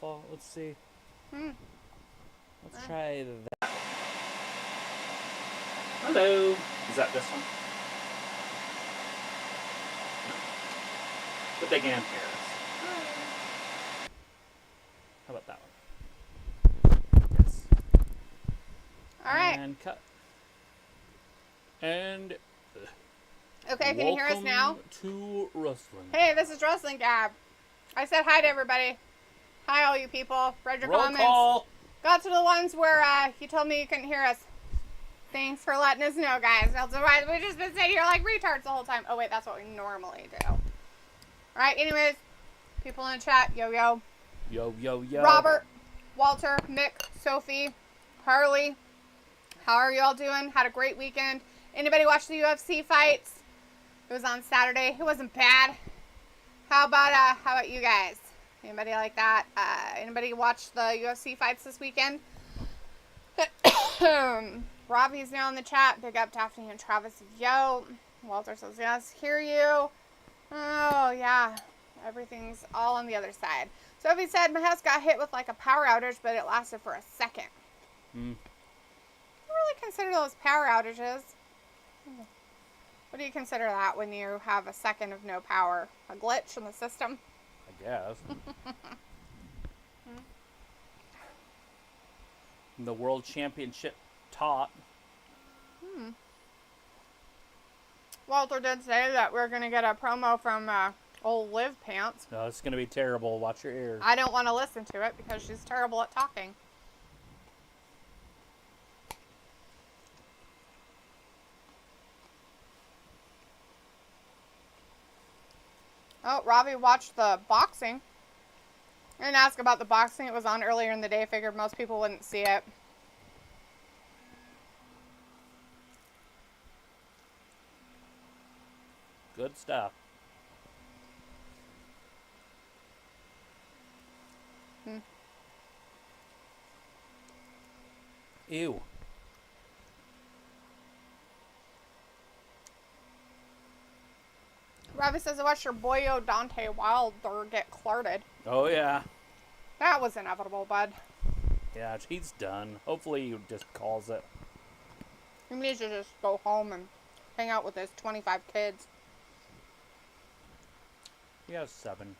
fall. Let's see. Let's try that. Hello. Is that this one? No. But they can hear us. How about that one? Yes. All right. And cut. And Okay, can you hear us now? welcome to wrestling. Hey, this is Wrestling Gab. I said hi to everybody. Hi, all you people. Read your Roll comments. call. Got to the ones where you told me you couldn't hear us. Thanks for letting us know, guys. Otherwise, we've just been sitting here like retards the whole time. Oh, wait, that's what we normally do. All right, anyways, people in the chat, yo. Yo. Robert, Walter, Mick, Sophie, Harley, how are you all doing? Had a great weekend. Anybody watch the UFC fights? It was on Saturday. It wasn't bad. How about you guys? Anybody like that? Anybody watch the UFC fights this weekend? Robbie's now in the chat. Big up Daphne and Travis. Yo. Walter says yes. Hear you. Oh yeah. Everything's all on the other side. Sophie said my house got hit with like a power outage, but it lasted for a second. I don't really consider those power outages. What do you consider that when you have a second of no power? A glitch in the system? I guess. The World Championship taught. Walter did say that we're going to get a promo from old Liv Pants. No, it's going to be terrible. Watch your ears. I don't want to listen to it because she's terrible at talking. Oh, Robbie watched the boxing. I didn't ask about the boxing. It was on earlier in the day. I figured most people wouldn't see it. Good stuff. Ew. Robbie says, I watched your boyo Dante Wilder get clarted. Oh, yeah. That was inevitable, bud. Yeah, he's done. Hopefully he just calls it. He needs to just go home and hang out with his 25 kids. He has 7.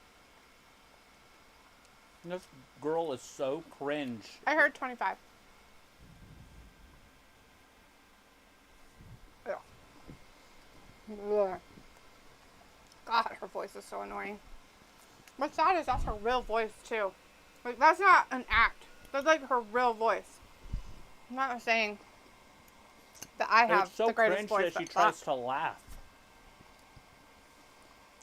And this girl is so cringe. I heard 25. Ugh. Ugh. God, her voice is so annoying. What's sad is that's her real voice, too. Like, that's not an act. That's like her real voice. I'm not saying that I have it's so the greatest cringe voice. that she tries to laugh.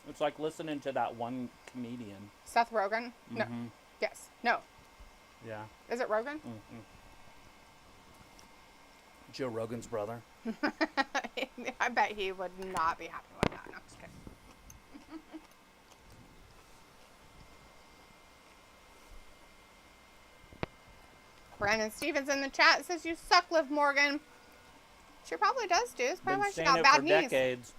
It's like listening to that one comedian. Seth Rogen? No. Yes. No. Yeah. Is it Rogan? Joe Rogan's brother. I bet he would not be happy with that. No, I'm just kidding. Brandon Stevens in the chat says, you suck, Liv Morgan. She probably does, dude. It's probably why she got bad knees. Decades.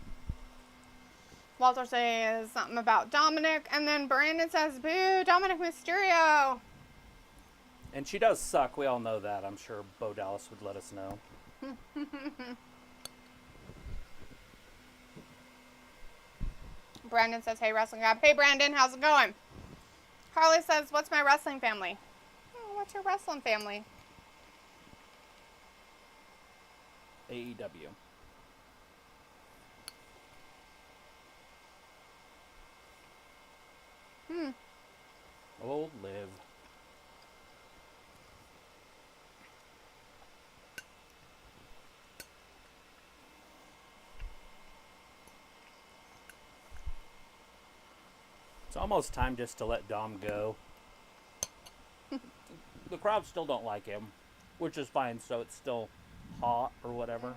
Walter says something about Dominik. And then Brandon says, boo, Dominik Mysterio. And she does suck. We all know that. I'm sure Bo Dallas would let us know. Brandon says, hey, Wrestling Gab. Hey, Brandon, how's it going? Carly says, what's my wrestling family? Oh, what's your wrestling family? AEW. Old Liv. It's almost time just to let Dom go. The crowd still don't like him, which is fine, so it's still hot or whatever.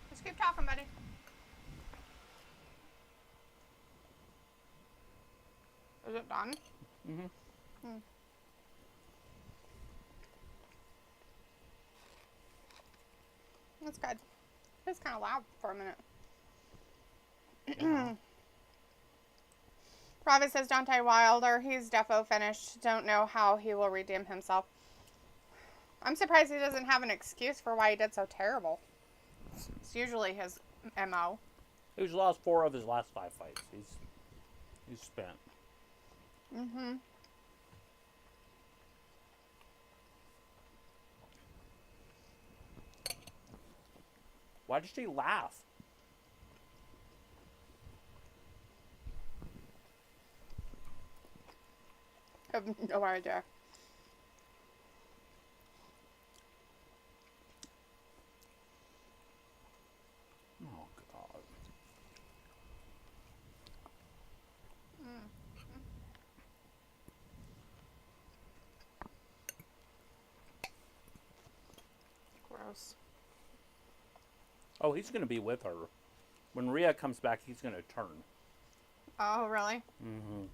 Just keep talking, buddy. Is it done? That's good. was kind of loud for a minute. Yeah. Robin says Dante Wilder, he's defo finished. Don't know how he will redeem himself. I'm surprised he doesn't have an excuse for why he did so terrible. It's usually his MO. He's lost 4 of his last 5 fights. He's spent. Mm-hmm. Why did she laugh? I have no idea. Oh, God. Gross. Oh, he's going to be with her. When Rhea comes back, he's going to turn. Oh, really? Mm-hmm.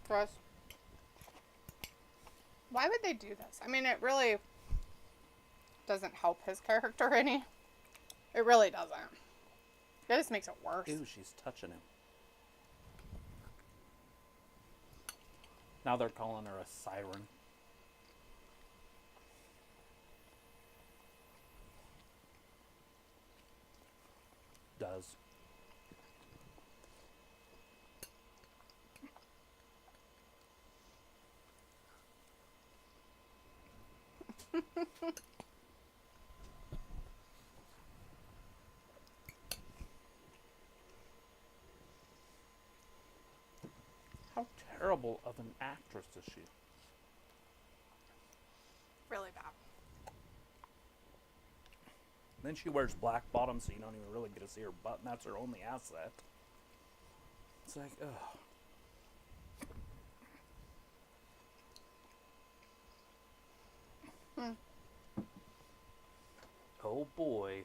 Gross. Why would they do this? I mean, it really doesn't help his character any. It really doesn't. It just makes it worse. Ew, she's touching him. Now they're calling her a siren. Does. How terrible of an actress is she? Really bad. Then she wears black bottoms, so you don't even really get to see her butt, and that's her only asset. It's like, ugh. Oh boy.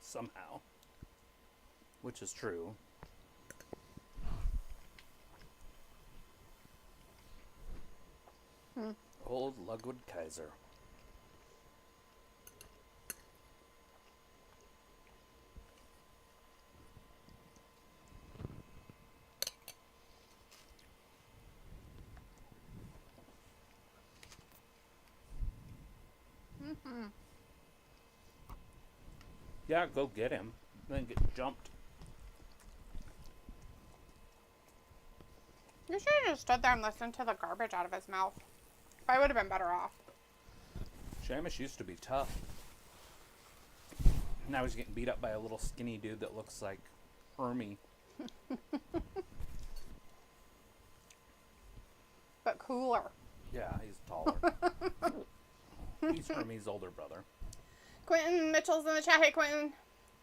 Somehow. Which is true. Old Ludwig Kaiser. Yeah, go get him. Then get jumped. You should have just stood there and listened to the garbage out of his mouth. I would have been better off. Sheamus used to be tough. Now he's getting beat up by a little skinny dude that looks like Hermie. But cooler. Yeah, he's taller. He's Hermie's older brother. Quentin Mitchell's in the chat. Hey, Quentin.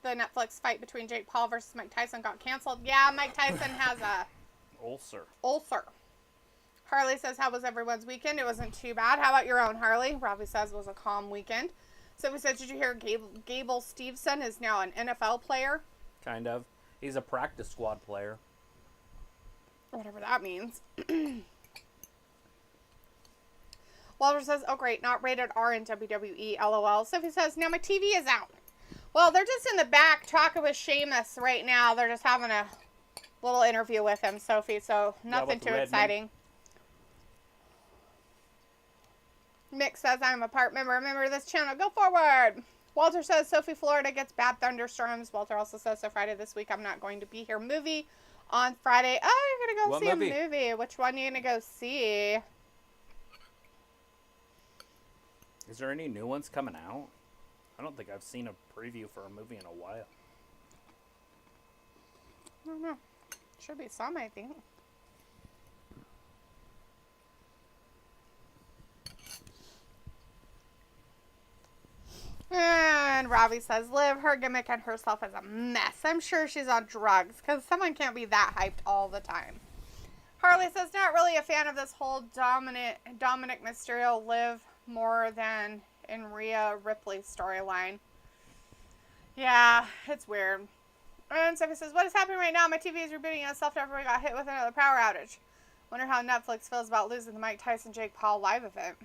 The Netflix fight between Jake Paul versus Mike Tyson got canceled. Yeah, Mike Tyson has a ulcer. Harley says, how was everyone's weekend? It wasn't too bad. How about your own, Harley? Robbie says it was a calm weekend. So we said, did you hear Gable Steveson is now an NFL player? Kind of. He's a practice squad player. Whatever that means. Walter says, oh great, not rated R in WWE, LOL. Sophie says, now my TV is out. Well, they're just in the back talking with Sheamus right now. They're just having a little interview with him, Sophie, so nothing too exciting. Mick says, I'm a part member of this channel. Go forward. Walter says, Sophie, Florida gets bad thunderstorms. Walter also says, so Friday this week, I'm not going to be here. Movie on Friday. Oh, you're going to go see a movie. Which one are you going to go see? Is there any new ones coming out? I don't think I've seen a preview for a movie in a while. I don't know. Should be some, I think. And Robbie says, Liv, her gimmick and herself is a mess. I'm sure she's on drugs, because someone can't be that hyped all the time. Harley says, not really a fan of this whole Dominik Mysterio Liv more than in Rhea Ripley's storyline. Yeah, it's weird. And Sophie says, what is happening right now? My TV is rebooting itself after we got hit with another power outage. Wonder how Netflix feels about losing the Mike Tyson Jake Paul live event.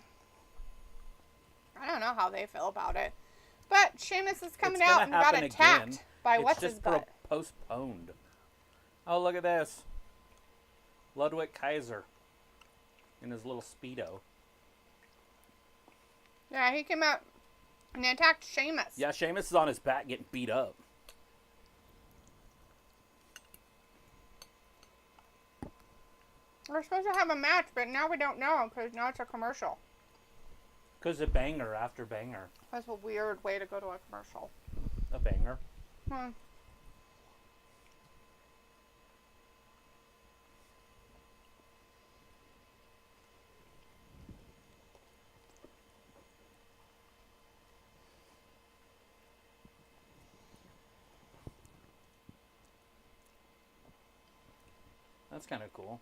I don't know how they feel about it. But Sheamus is coming out and got attacked by what's his butt. It's just postponed. Oh, look at this. Ludwig Kaiser in his little Speedo. Yeah, he came out and attacked Sheamus. Yeah, Sheamus is on his back getting beat up. We're supposed to have a match, but now we don't know because now it's a commercial. Because a banger after banger. That's a weird way to go to a commercial. A banger. That's kind of cool.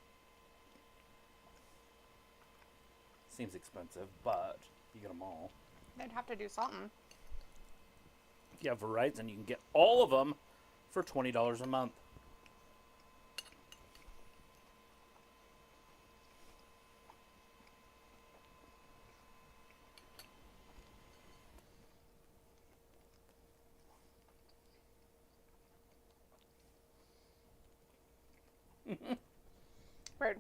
Seems expensive, but you get them all. They'd have to do something. If you have Verizon, you can get all of them for $20 a month. Weird.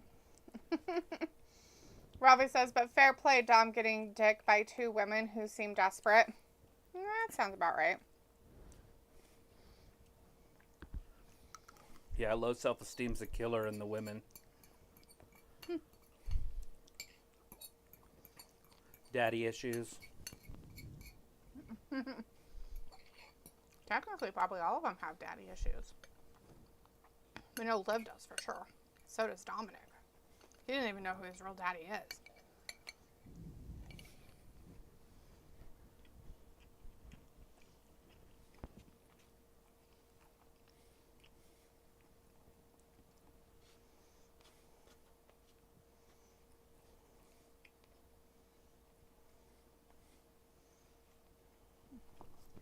Robbie says, but fair play, Dom getting dick by two women who seem desperate. That sounds about right. Yeah, low self-esteem's a killer in the women. Daddy issues. Technically, probably all of them have daddy issues. We know Liv does for sure. So does Dominik. He didn't even know who his real daddy is.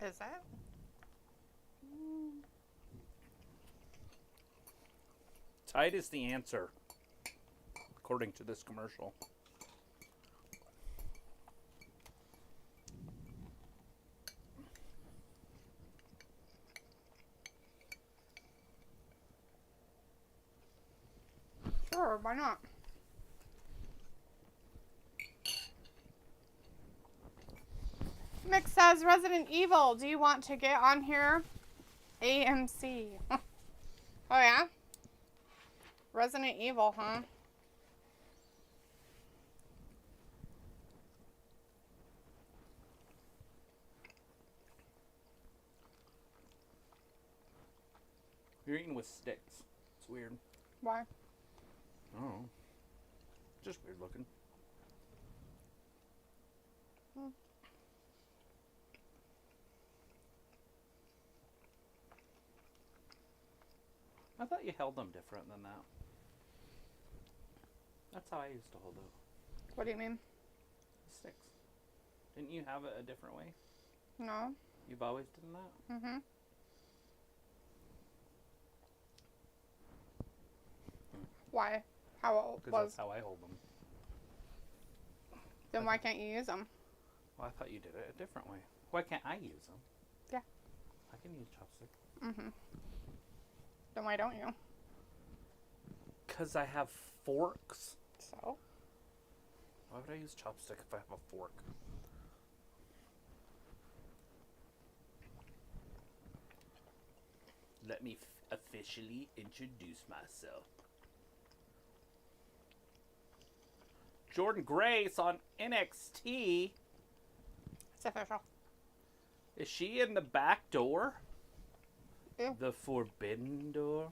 Is it? Tight is the answer, according to this commercial. Sure, why not? Mick says, Resident Evil, do you want to get on here? AMC. Oh, yeah? Resident Evil, huh? You're eating with sticks. It's weird. Why? Oh. Just weird looking. I thought you held them different than that. That's how I used to hold it. What do you mean? Sticks. Didn't you have it a different way? No. You've always done that? Mm-hmm. Why? How Because was? that's how I hold them. Then why can't you use them? Well, I thought you did it a different way. Why can't I use them? Yeah. I can use chopsticks. Mm-hmm. Then why don't you? Because I have forks. So? Why would I use chopstick if I have a fork? Let me officially introduce myself. Jordan Grace on NXT. It's official. Is she in the back door? Ew. The forbidden door?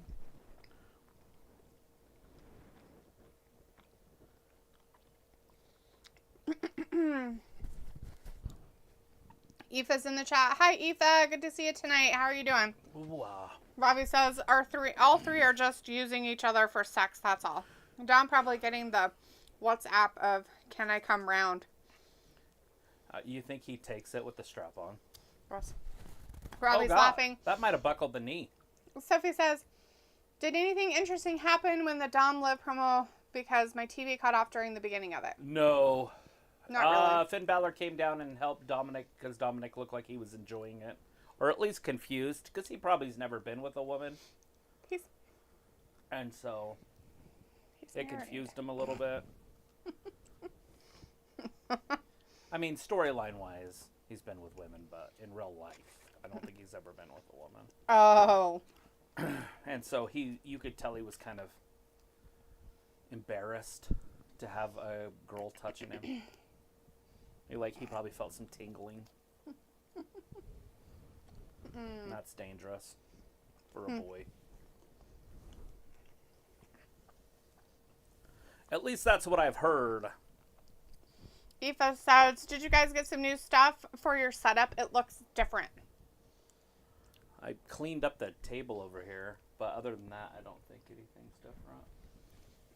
Aoife's in the chat. Hi, Aoife. Good to see you tonight. How are you doing? Wow. Robbie says all three are just using each other for sex. That's all. Don probably getting the WhatsApp of, can I come round? You think he takes it with the strap on? Gross. Robbie's God. laughing. That might have buckled the knee. Sophie says, did anything interesting happen when the Dom Liv promo? Because my TV cut off during the beginning of it. No. Not really. Finn Balor came down and helped Dominik because Dominik looked like he was enjoying it. Or at least confused because he probably's never been with a woman. And so it confused him a little bit. I mean, storyline-wise, he's been with women, but in real life, I don't think he's ever been with a woman. Oh. And so you could tell he was kind of embarrassed to have a girl touching him. He probably felt some tingling. And that's dangerous for a boy. At least that's what I've heard. Aoife says, did you guys get some new stuff for your setup? It looks different. I cleaned up the table over here, but other than that, I don't think anything's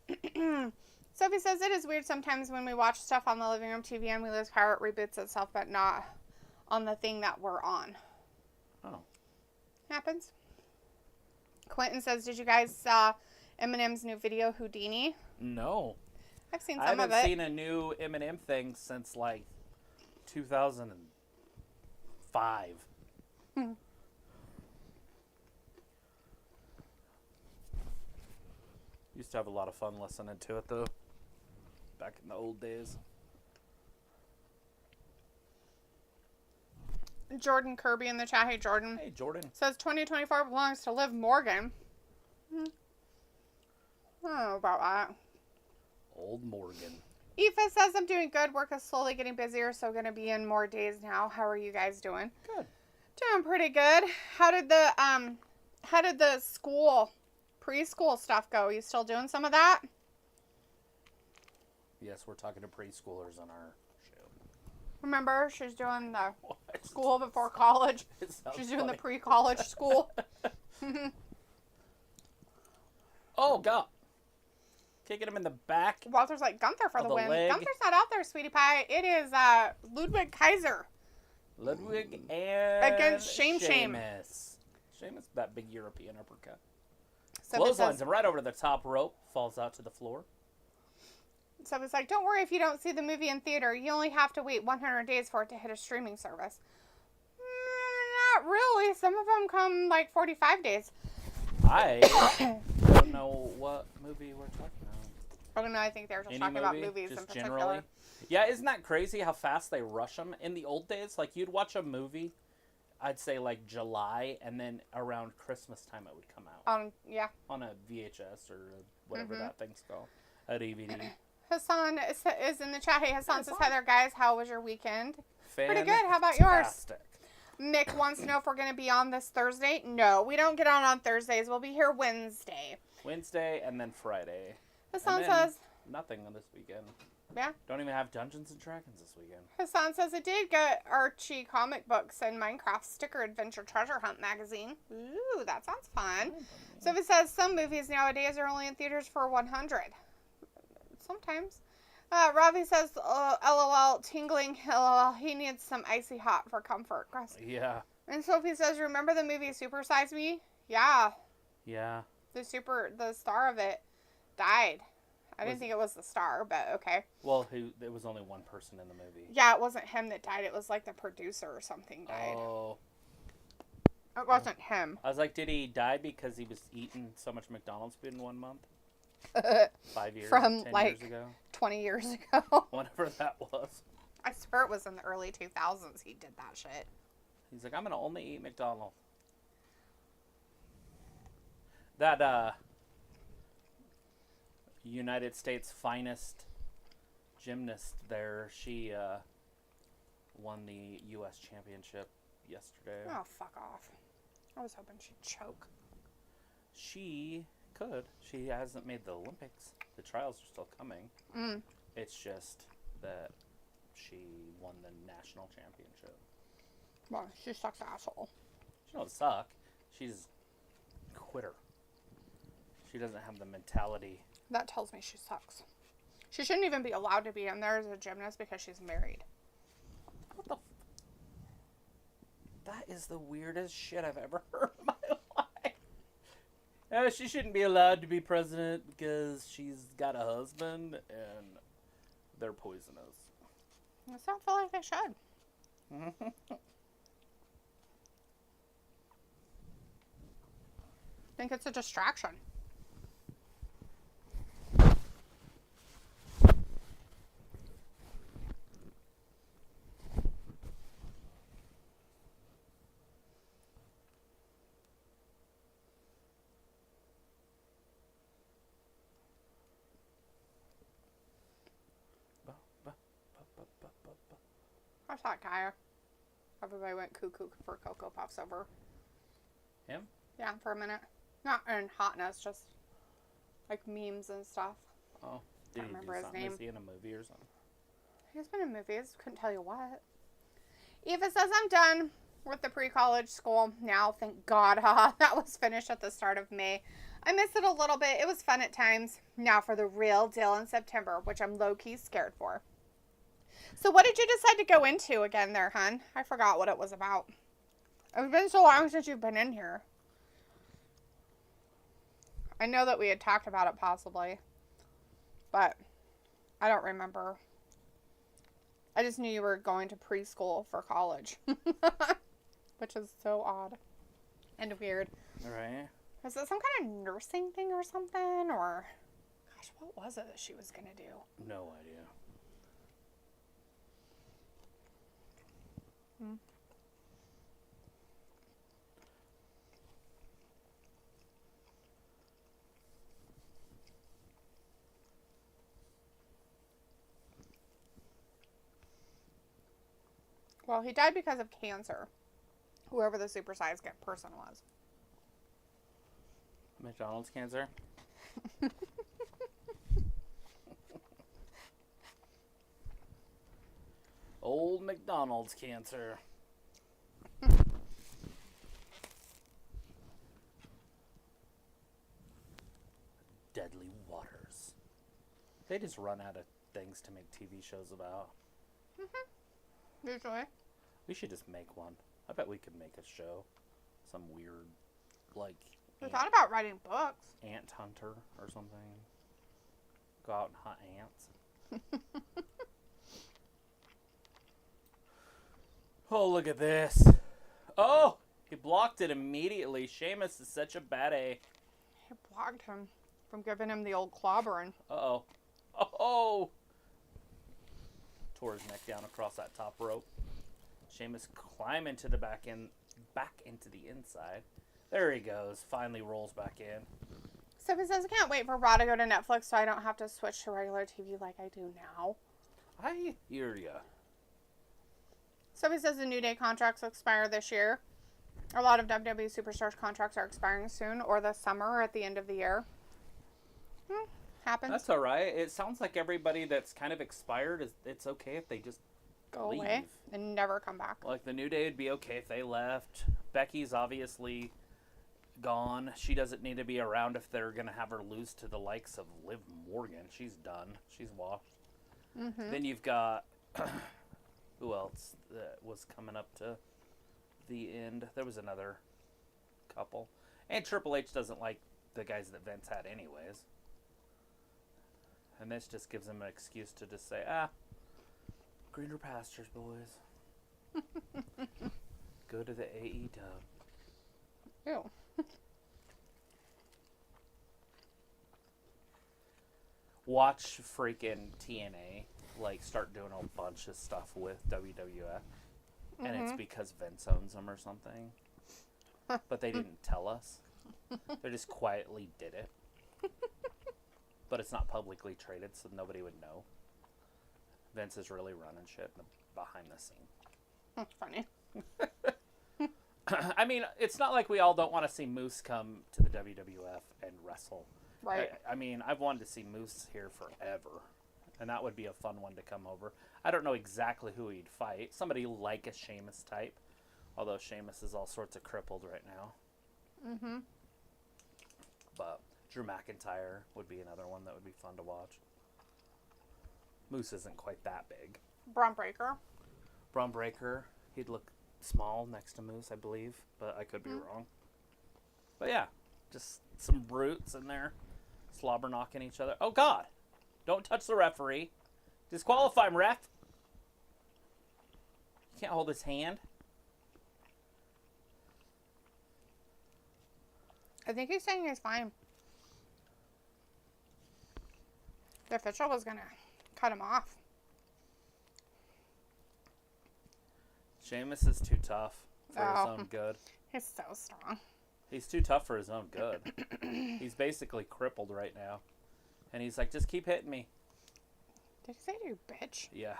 different. Sophie says, it is weird sometimes when we watch stuff on the living room TV and we lose power, it reboots itself, but not on the thing that we're on. Oh. Happens. Quentin says, did you guys saw Eminem's new video, Houdini? No. I've seen I some of it. haven't seen a new Eminem thing since, 2005. Used to have a lot of fun listening to it, though. Back in the old days. Jordan Kirby in the chat. Hey, Jordan. Hey, Jordan. Says 2024 belongs to Liv Morgan. I don't know about that. Old Morgan. Aoife says, I'm doing good. Work is slowly getting busier, so going to be in more days now. How are you guys doing? Good. Doing pretty good. How did the preschool stuff go? You still doing some of that? Yes, we're talking to preschoolers on our show. Remember, she's doing the What? school before college. It sounds She's doing funny. the pre-college school. Oh, God. Kicking him in the back. Walter's like, Gunther for Of the the win. leg. Gunther's not out there, sweetie pie. It is Ludwig Kaiser. Ludwig and Against Shame. Sheamus, that big European uppercut. So Clotheslines him right over the top rope. Falls out to the floor. So it's like, don't worry if you don't see the movie in theater. You only have to wait 100 days for it to hit a streaming service. Not really. Some of them come 45 days. I don't know what movie we're talking about. I don't know. I think they're just Any talking movie? about movies Just in particular. generally? Yeah, isn't that crazy how fast they rush them? In the old days, you'd watch a movie, I'd say July, and then around Christmas time it would come out. Yeah. On a VHS or whatever that thing's called. A DVD. Hassan is in the chat. Hey, Hassan says, hi there, guys. How was your weekend? Pretty good. How about Fantastic. yours? Mick wants to know if we're going to be on this Thursday. No, we don't get on Thursdays. We'll be here Wednesday. Wednesday and then Friday. Hassan And then says... nothing on this weekend. Yeah. Don't even have Dungeons and Dragons this weekend. Hassan says it did get Archie comic books and Minecraft sticker adventure treasure hunt magazine. Ooh, that sounds fun. So it says some movies nowadays are only in theaters for 100. Sometimes. Ravi says, LOL, tingling, LOL, he needs some icy hot for comfort. Gross. Yeah. And Sophie says, remember the movie Super Size Me? Yeah. Yeah. The star of it died. I didn't think it was the star, but okay. Well, there was only one person in the movie. Yeah, it wasn't him that died. It was the producer or something died. Oh. It wasn't him. I was like, did he die because he was eating so much McDonald's food in 1 month? 5 years, From 10 years ago? 20 years ago. Whatever that was. I swear it was in the early 2000s he did that shit. He's like, I'm going to only eat McDonald's. That, United States finest gymnast there, she, won the U.S. championship yesterday. Oh, fuck off. I was hoping she'd choke. She could. She hasn't made the Olympics. The trials are still coming. It's just that she won the national championship. Well, she sucks, asshole. She don't suck. She's a quitter. She doesn't have the mentality. That tells me she sucks. She shouldn't even be allowed to be in there as a gymnast because she's married. What the? That is the weirdest shit I've ever heard in my life. She shouldn't be allowed to be president because she's got a husband and they're poisonous. I don't feel like they should. I think it's a distraction. I thought Kaya. Everybody went cuckoo for Cocoa Puffs over. Him? Yeah, for a minute. Not in hotness, just like memes and stuff. Oh, did he remember do his something? name. Is he in a movie or something? He's been in movies. Couldn't tell you what. Eva says, I'm done with the pre-college school now. Thank God. That was finished at the start of May. I missed it a little bit. It was fun at times. Now for the real deal in September, which I'm low-key scared for. So what did you decide to go into again there, hon? I forgot what it was about. It's been so long since you've been in here. I know that we had talked about it possibly, but I don't remember. I just knew you were going to preschool for college, which is so odd and weird. Right. Was it some kind of nursing thing or something? Or, gosh, what was it that she was going to do? No idea. Well, he died because of cancer. Whoever the supersized person was. McDonald's cancer? Old McDonald's cancer. Deadly waters. They just run out of things to make TV shows about. Usually. We should just make one. I bet we could make a show. Some weird, like... We thought about writing books. Ant hunter or something. Go out and hunt ants. Oh, look at this. Oh! He blocked it immediately. Sheamus is such a bad A. He blocked him from giving him the old clobbering. Uh-oh. Oh! Tore his neck down across that top rope. Sheamus climb into the back into the inside. There he goes. Finally rolls back in. So he says, I can't wait for Raw to go to Netflix so I don't have to switch to regular TV like I do now. I hear ya. So he says the New Day contracts expire this year. A lot of WWE Superstars contracts are expiring soon, or this summer, or at the end of the year. Happens. That's all right. It sounds like everybody that's kind of expired, it's okay if they just go leave. away and never come back. Like the New Day would be okay if they left. Becky's obviously gone. She doesn't need to be around if they're going to have her lose to the likes of Liv Morgan. She's done. She's washed. Mm-hmm. Then you've got... who else that was coming up to the end? There was another couple. And Triple H doesn't like the guys that Vince had anyways. And this just gives him an excuse to just say, greener pastures, boys. Go to the AE dub. Ew. Watch freaking TNA like start doing a bunch of stuff with WWF. And it's because Vince owns them or something. But they didn't tell us. They just quietly did it. But it's not publicly traded, so nobody would know. Vince is really running shit behind the scene. That's funny. I mean, it's not like we all don't want to see Moose come to the WWF and wrestle. Right. I mean, I've wanted to see Moose here forever. And that would be a fun one to come over. I don't know exactly who he'd fight. Somebody like a Sheamus type. Although Sheamus is all sorts of crippled right now. Mm-hmm. But Drew McIntyre would be another one that would be fun to watch. Moose isn't quite that big. Braun Breaker. Braun Breaker, he'd look small next to Moose, I believe, but I could be wrong. But yeah, just some brutes in there, slobber knocking each other. Oh God! Don't touch the referee. Disqualify him, ref. You can't hold his hand. I think he's saying he's fine. The official was gonna cut him off. Sheamus is too tough for his own good. He's so strong. He's too tough for his own good. He's basically crippled right now. And he's like, just keep hitting me. Did he say you bitch? Yeah.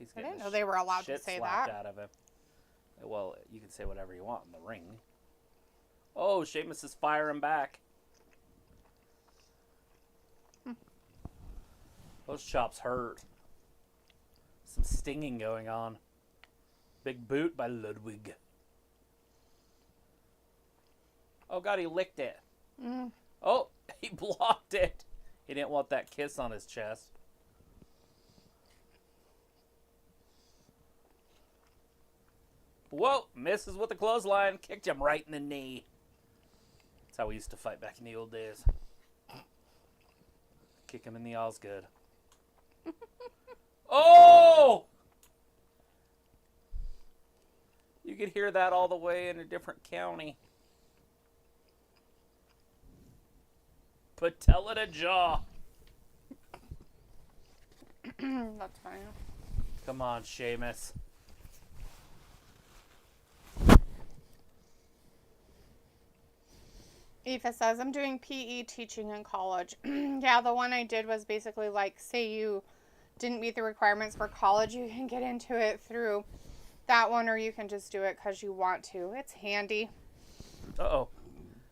He's I getting didn't know they were allowed to shit say slapped that. out of him. Well, you can say whatever you want in the ring. Oh, Sheamus is firing back. Those chops hurt. Some stinging going on. Big boot by Ludwig. Oh, God, he licked it. Oh, he blocked it. He didn't want that kiss on his chest. Whoa, misses with the clothesline. Kicked him right in the knee. That's how we used to fight back in the old days. Kick him in the Osgood. Oh! You could hear that all the way in a different county. Patella to jaw. That's fine. Come on, Sheamus. Aoife says, I'm doing PE teaching in college. Yeah, the one I did was basically like, say you didn't meet the requirements for college, you can get into it through that one, or you can just do it because you want to. It's handy. Uh-oh.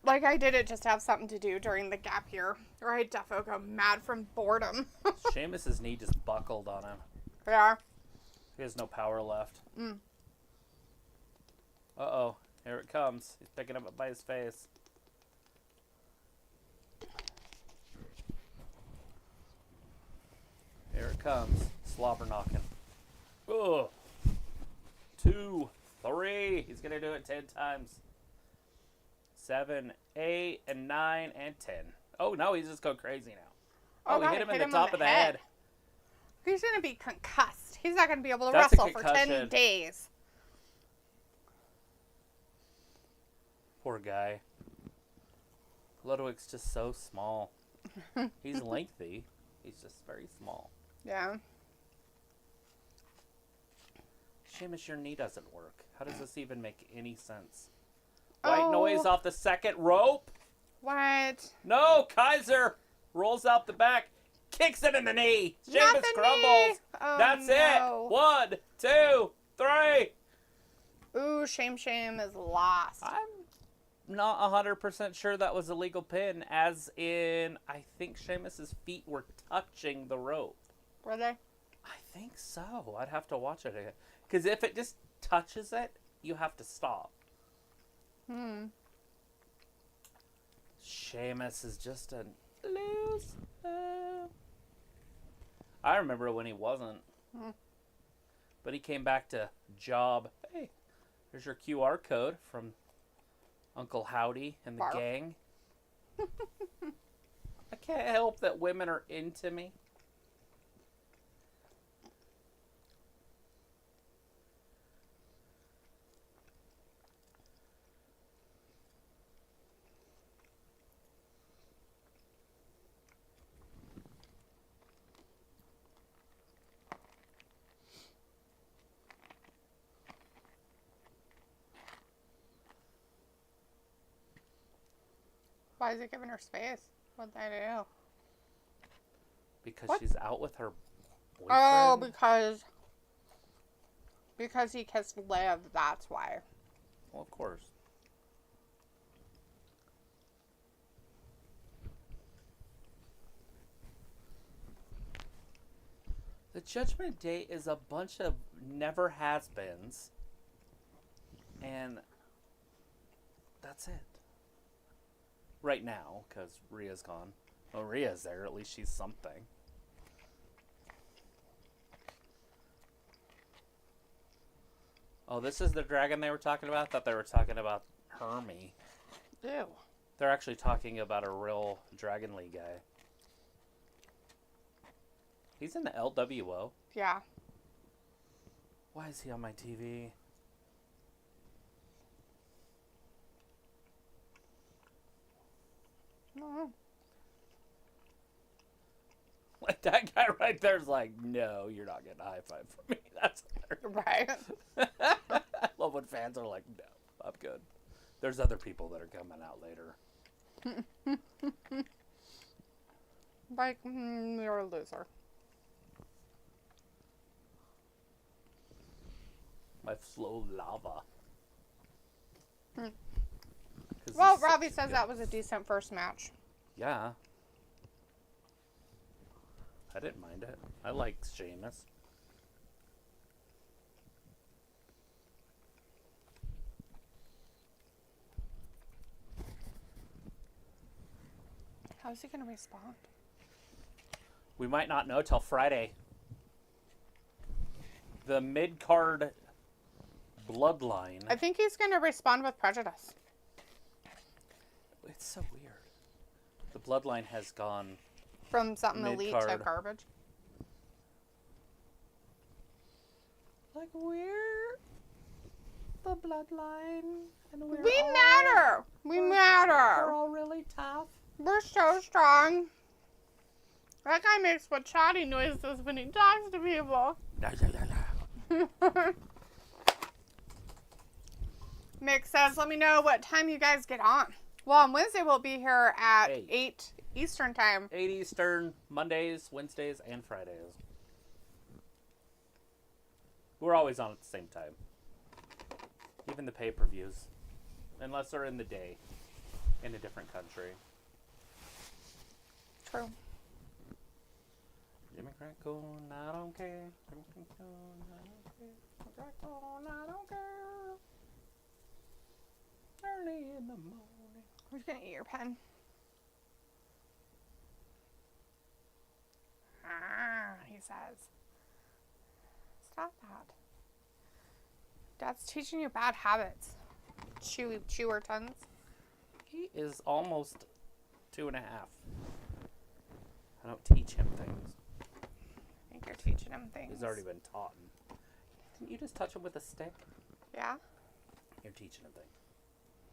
Like, I did it just to have something to do during the gap year, or I'd defo go mad from boredom. Sheamus's knee just buckled on him. Yeah. He has no power left. Uh-oh. Here it comes. He's picking him up by his face. Here it comes. Slobber knocking. Ugh. 2, 3. He's going to do it 10 times. 7, 8, and 9, and 10. Oh, no, he's just going crazy now. Oh, God, he hit him in the top of the head. He's going to be concussed. He's not going to be able to That's a wrestle for 10 days. Poor guy. Ludwig's just so small. He's lengthy. He's just very small. Yeah. Sheamus, your knee doesn't work. How does this even make any sense? White noise off the second rope. What? No, Kaiser rolls out the back, kicks it in the knee. Sheamus crumbles. Oh, That's no. it. 1, 2, 3. Ooh, Shame is lost. I'm not 100% sure that was a legal pin, as in I think Sheamus's feet were touching the rope. Were they? I think so. I'd have to watch it again. Because if it just touches it, you have to stop. Sheamus is just a loser. I remember when he wasn't. But he came back to job. Hey, there's your QR code from Uncle Howdy and the gang. I can't help that women are into me. Why is he giving her space? What'd they do? Because she's out with her boyfriend. Oh, because he kissed Liv, that's why. Well, of course. The Judgment Day is a bunch of never has-beens And that's it. Right now, because Rhea's gone. Well, Rhea's there. At least she's something. Oh, this is the dragon they were talking about? I thought they were talking about Hermie. Ew. They're actually talking about a real Dragon League guy. He's in the LWO. Yeah. Why is he on my TV? No. Like, that guy right there's like, no, you're not getting a high five from me. That's Right. I love when fans are like, no, I'm good. There's other people that are coming out later. Like, you're a loser. My flow lava. Well, Robbie says that was a decent first match. Yeah. I didn't mind it. I like Sheamus. How's he going to respond? We might not know till Friday. The mid-card Bloodline. I think he's going to respond with prejudice. It's so weird. The Bloodline has gone From something elite to Mid-card. garbage. like, we're the Bloodline, and We all, matter! We we're matter! all really tough. We're so strong. That guy makes what chatty noises when he talks to people. Mick says, let me know what time you guys get on. Well, on Wednesday we'll be here at 8 Eastern time. 8 Eastern, Mondays, Wednesdays, and Fridays. We're always on at the same time. Even the pay-per-views. Unless they're in the day. In a different country. True. Jimmy Crackle, I don't care. Jimmy Crackle, I don't care. Jimmy Crackle, I don't care. Early in the morning. Who's going to eat your pen? He says. Stop that. Dad's teaching you bad habits. Chewer tons. He is almost 2.5. I don't teach him things. I think you're teaching him things. He's already been taught. Didn't you just touch him with a stick? Yeah? You're teaching him things.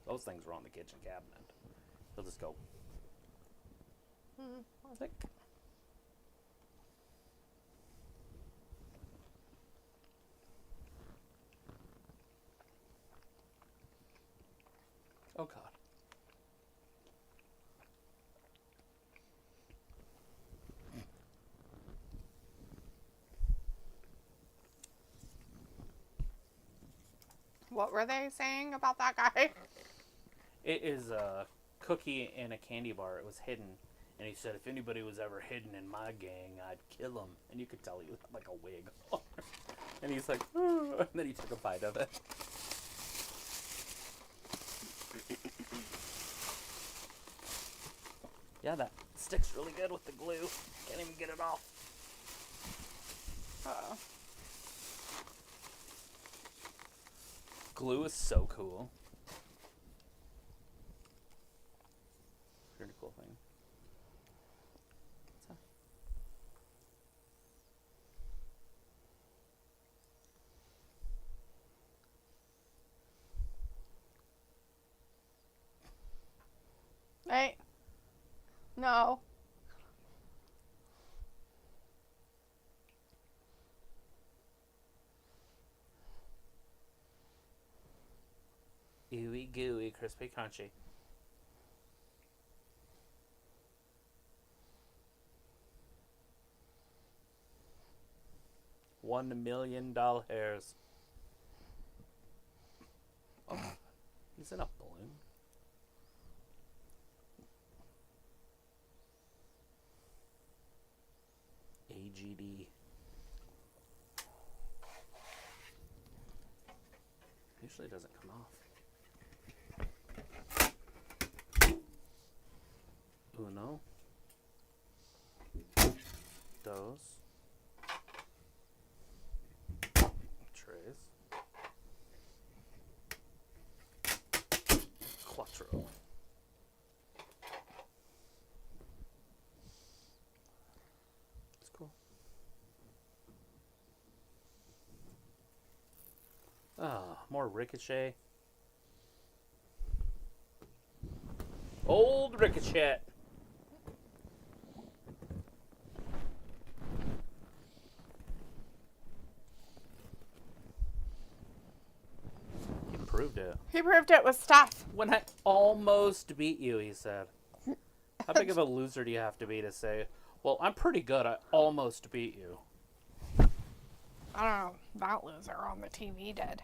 Those things were on the kitchen cabinet. He'll just go. Click. Oh, God. What were they saying about that guy? It is a cookie in a candy bar. It was hidden. And he said, if anybody was ever hidden in my gang, I'd kill him. And you could tell he had like a wig on. And he's like, "Ooh," and then he took a bite of it. Yeah, that sticks really good with the glue. Can't even get it off. Uh-oh. Glue is so cool. Pretty cool thing. What's that? Hey. No. Ooey gooey, crispy crunchy. $1 million hairs. Oh, he's in a balloon. AGD. He's Usually doesn't come off. Uno. Dos. Tres. Cuatro. It's cool. Ah, more Ricochet. Old Ricochet. He proved it. He proved it with stuff. When I almost beat you, he said. How big of a loser do you have to be to say, well, I'm pretty good. I almost beat you. I don't know. That loser on the TV did.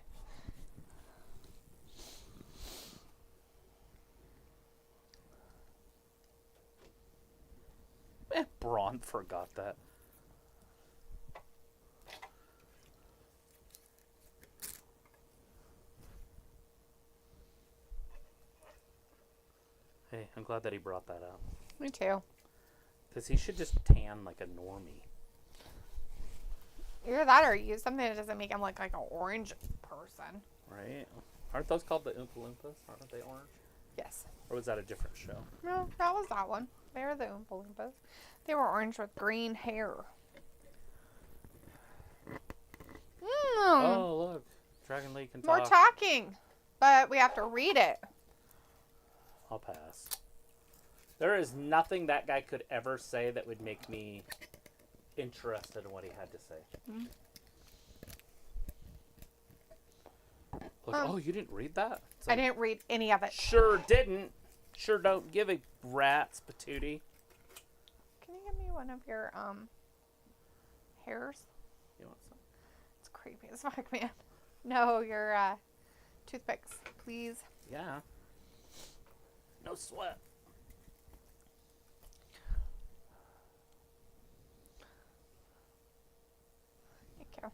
Braun forgot that. Hey, I'm glad that he brought that up. Me too. Because he should just tan like a normie. Either that or use something that doesn't make him look like an orange person. Right? Aren't those called the Oompa Loompas? Aren't they orange? Yes. Or was that a different show? No, that was that one. They were the Oompa Loompas. They were orange with green hair. Oh, look. Dragon Lee can talk. More talking. But we have to read it. I'll pass. There is nothing that guy could ever say that would make me interested in what he had to say. Mm-hmm. Look, oh, you didn't read that? It's I like, didn't read any of it. Sure didn't. Sure don't give a rat's patootie. Can you give me one of your hairs? You want some? It's creepy as fuck, man. No, your toothpicks, please. Yeah. No sweat. Thank you.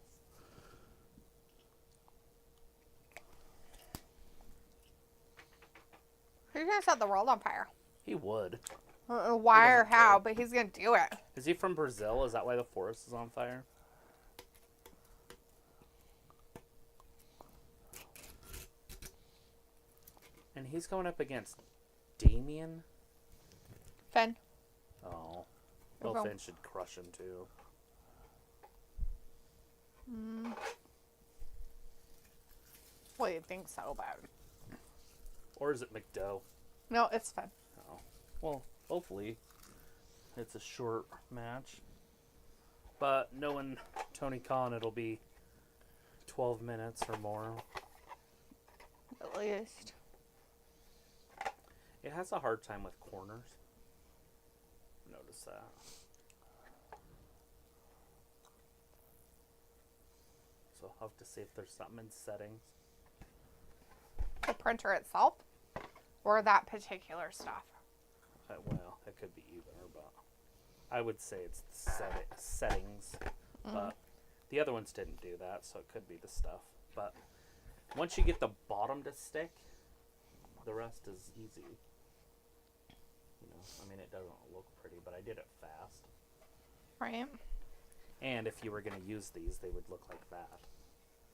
He's gonna set the world on fire. He would. I don't know why or doesn't how, care. but he's gonna do it. Is he from Brazil? Is that why the forest is on fire? And he's going up against Damien? Finn. Oh. Well, Okay. Finn should crush him too. Well, you'd think so, but Or is it McDowell? no, it's Finn. Oh. Well, hopefully it's a short match. But knowing Tony Khan, it'll be 12 minutes or more. At least. It has a hard time with corners. Notice that. So I'll have to see if there's something in settings. The printer itself, or that particular stuff. Well, it could be either, but I would say it's the settings. But the other ones didn't do that, so it could be the stuff. But once you get the bottom to stick, the rest is easy. You know, I mean, it doesn't look pretty, but I did it fast. Right. And if you were going to use these, they would look like that.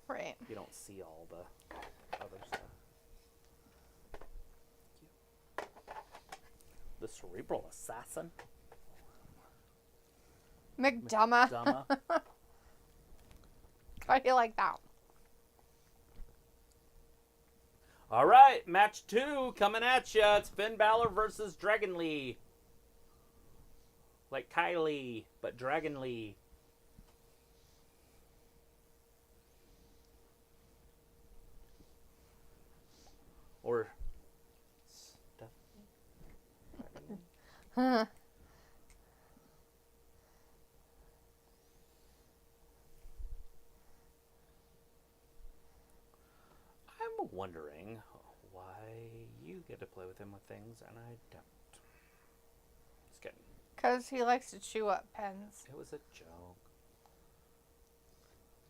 Right. You don't see all the other stuff. The Cerebral Assassin. McDumma. Dumma. How do you like that? All right, match 2 coming at ya. It's Finn Balor versus Dragon Lee. Like Kylie, but Dragon Lee. Or Stephanie. Huh. I'm wondering why you get to play with him with things and I don't. Just kidding. Because he likes to chew up pens. It was a joke.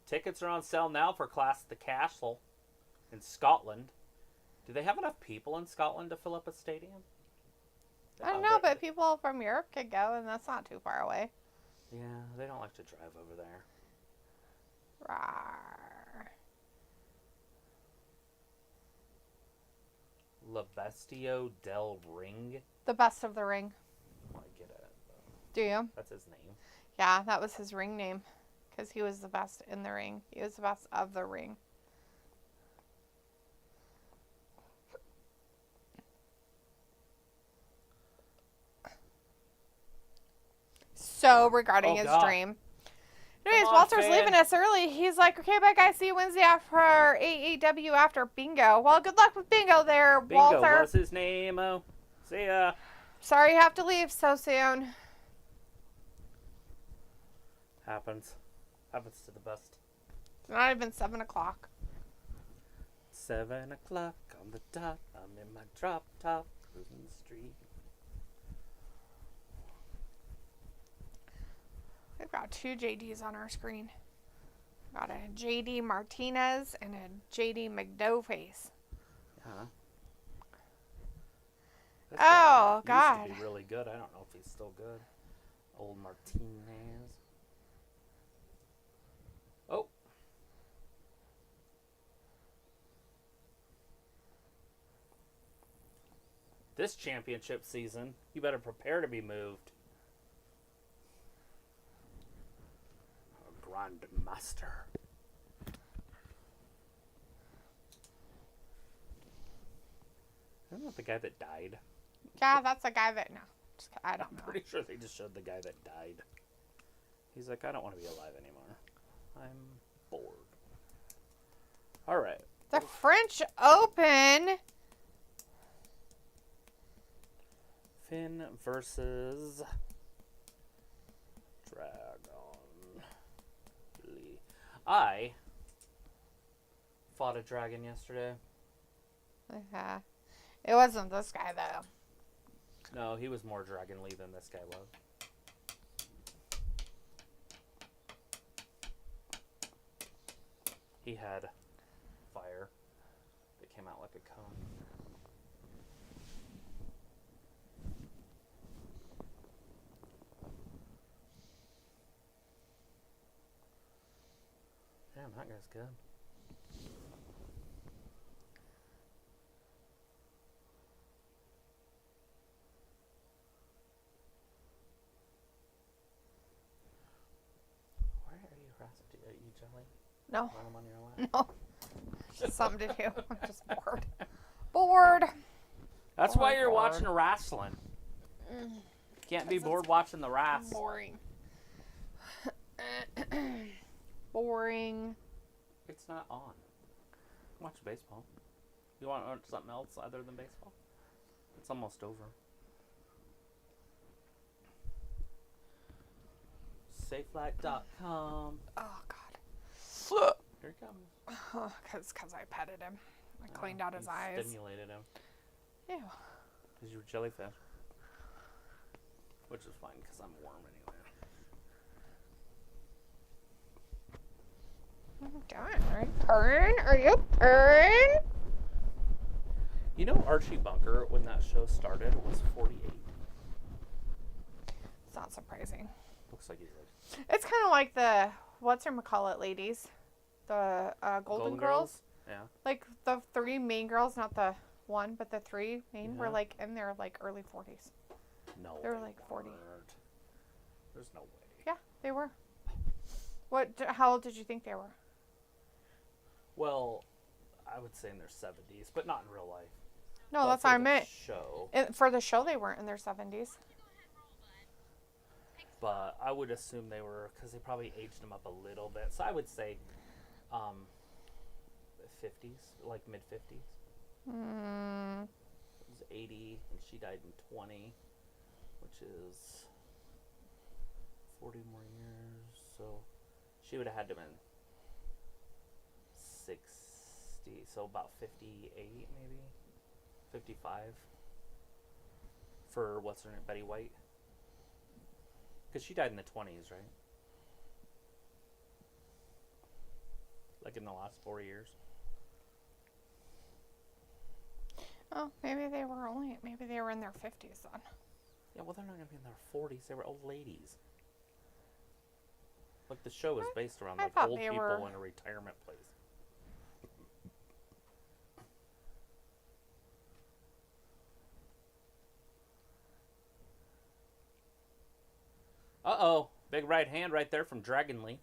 Tickets are on sale now for Clash at the Castle. in Scotland. Do they have enough people in Scotland to fill up a stadium? I don't know, but people from Europe could go, and that's not too far away. Yeah, they don't like to drive over there. Rawr. Lavestio del Ring. The best of the ring. I get it. Do you? That's his name. Yeah, that was his ring name. Because he was the best in the ring. He was the best of the ring. So, regarding his dream. Anyways, Walter's leaving us early. He's like, okay, bye guys. See you Wednesday after AEW after bingo. Well, good luck with bingo there, Walter. Bingo, what's his name? Oh, see ya. Sorry you have to leave so soon. Happens to the best. It's not even 7 o'clock. 7 o'clock on the dot. I'm in my drop top, cruising the street. We've got 2 JDs on our screen. Got a JD Martinez and a JD McDoface. Yeah. Oh, God. Used to be really good. I don't know if he's still good. Old Martinez. Oh. This championship season, you better prepare to be moved. Grandmaster. Isn't that the guy that died? Yeah, that's a guy that, no. I don't know. I'm pretty sure they just showed the guy that died. He's like, I don't want to be alive anymore. I'm bored. All right. The French Open. Finn versus Dragon Lee. I fought a dragon yesterday. Yeah. It wasn't this guy, though. No, he was more Dragon Lee than this guy was. He had fire that came out like a cone. Damn, that guy's good. Why are you harassing? Are you jelly? No. Want him on your lap? No. Just something to do. I'm just bored. Bored. That's why you're watching wrestling. Can't be bored watching the wrestling. Boring. Boring. It's not on. Watch baseball. You want to watch something else other than baseball? It's almost over. SafeLight.com. Oh, God. Here he comes. Because I petted him. I cleaned out his eyes. Stimulated him. Ew. Because you were jellyfish. Which is fine because I'm a worm anyway. Are you purring? Are you purring? You know Archie Bunker, when that show started, was 48. It's not surprising. Looks like he's like... It's kind of like the, what's her McCullough ladies? The Golden Girls? Yeah. Like the 3 main girls, not the one, but the 3 main were Yeah. like in their like early 40s. No, They were like 40. weren't. There's no way. Yeah, they were. How old did you think they were? Well, I would say in their 70s, but not in real life. No, But that's for what I the meant. Show, For the show, they weren't in their 70s. but I would assume they were, because they probably aged them up a little bit. So I would say 50s, like mid-50s. Hmm. It was 80, and she died in 20, which is 40 more years. So she would have had to have been 60, so about 58 maybe, 55 for what's her name, Betty White, because she died in the 20s, right? Like in the last 4 years. Oh, maybe they were in their 50s then. Yeah, well, they're not going to be in their 40s. They were old ladies. Look, the show is based around like old people in a retirement place. Uh-oh. Big right hand right there from Dragon Lee.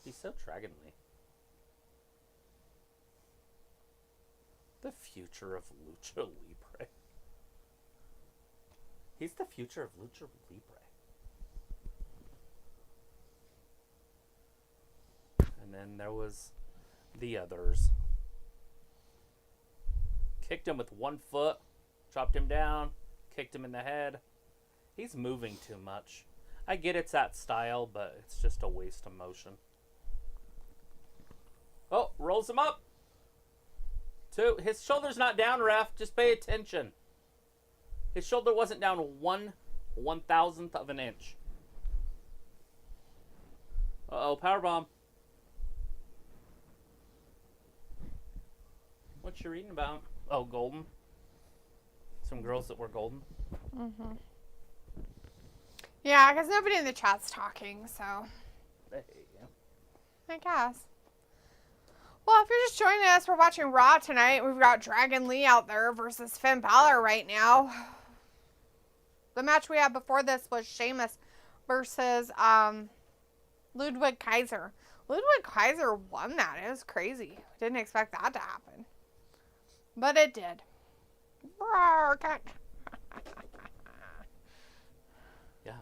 He's so Dragon Lee. The future of Lucha Libre. He's the future of Lucha Libre. And then there was the others. Kicked him with one foot. Chopped him down. Kicked him in the head. He's moving too much. I get it's that style, but it's just a waste of motion. Oh, rolls him up. 2. His shoulder's not down, ref. Just pay attention. His shoulder wasn't down 1/1000th of an inch. Uh-oh, powerbomb. What you reading about? Oh, golden. Some girls that were golden. Mm-hmm. Yeah, because nobody in the chat's talking, so. Hey, yeah. I guess. Well, if you're just joining us, we're watching Raw tonight. We've got Dragon Lee out there versus Finn Balor right now. The match we had before this was Sheamus versus Ludwig Kaiser. Ludwig Kaiser won that. It was crazy. Didn't expect that to happen. But it did. Yeah.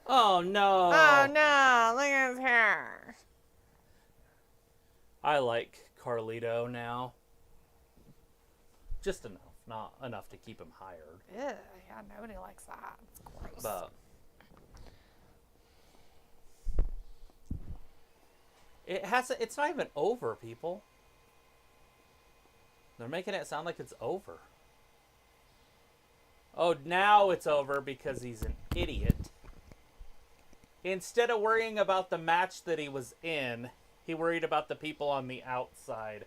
Oh, no. Oh, no. Look at his hair. I like Carlito now. Just enough. Not enough to keep him hired. Ew, yeah, nobody likes that. It's gross. But it's not even over, people. They're making it sound like it's over. Oh, now it's over because he's an idiot. Instead of worrying about the match that he was in, he worried about the people on the outside.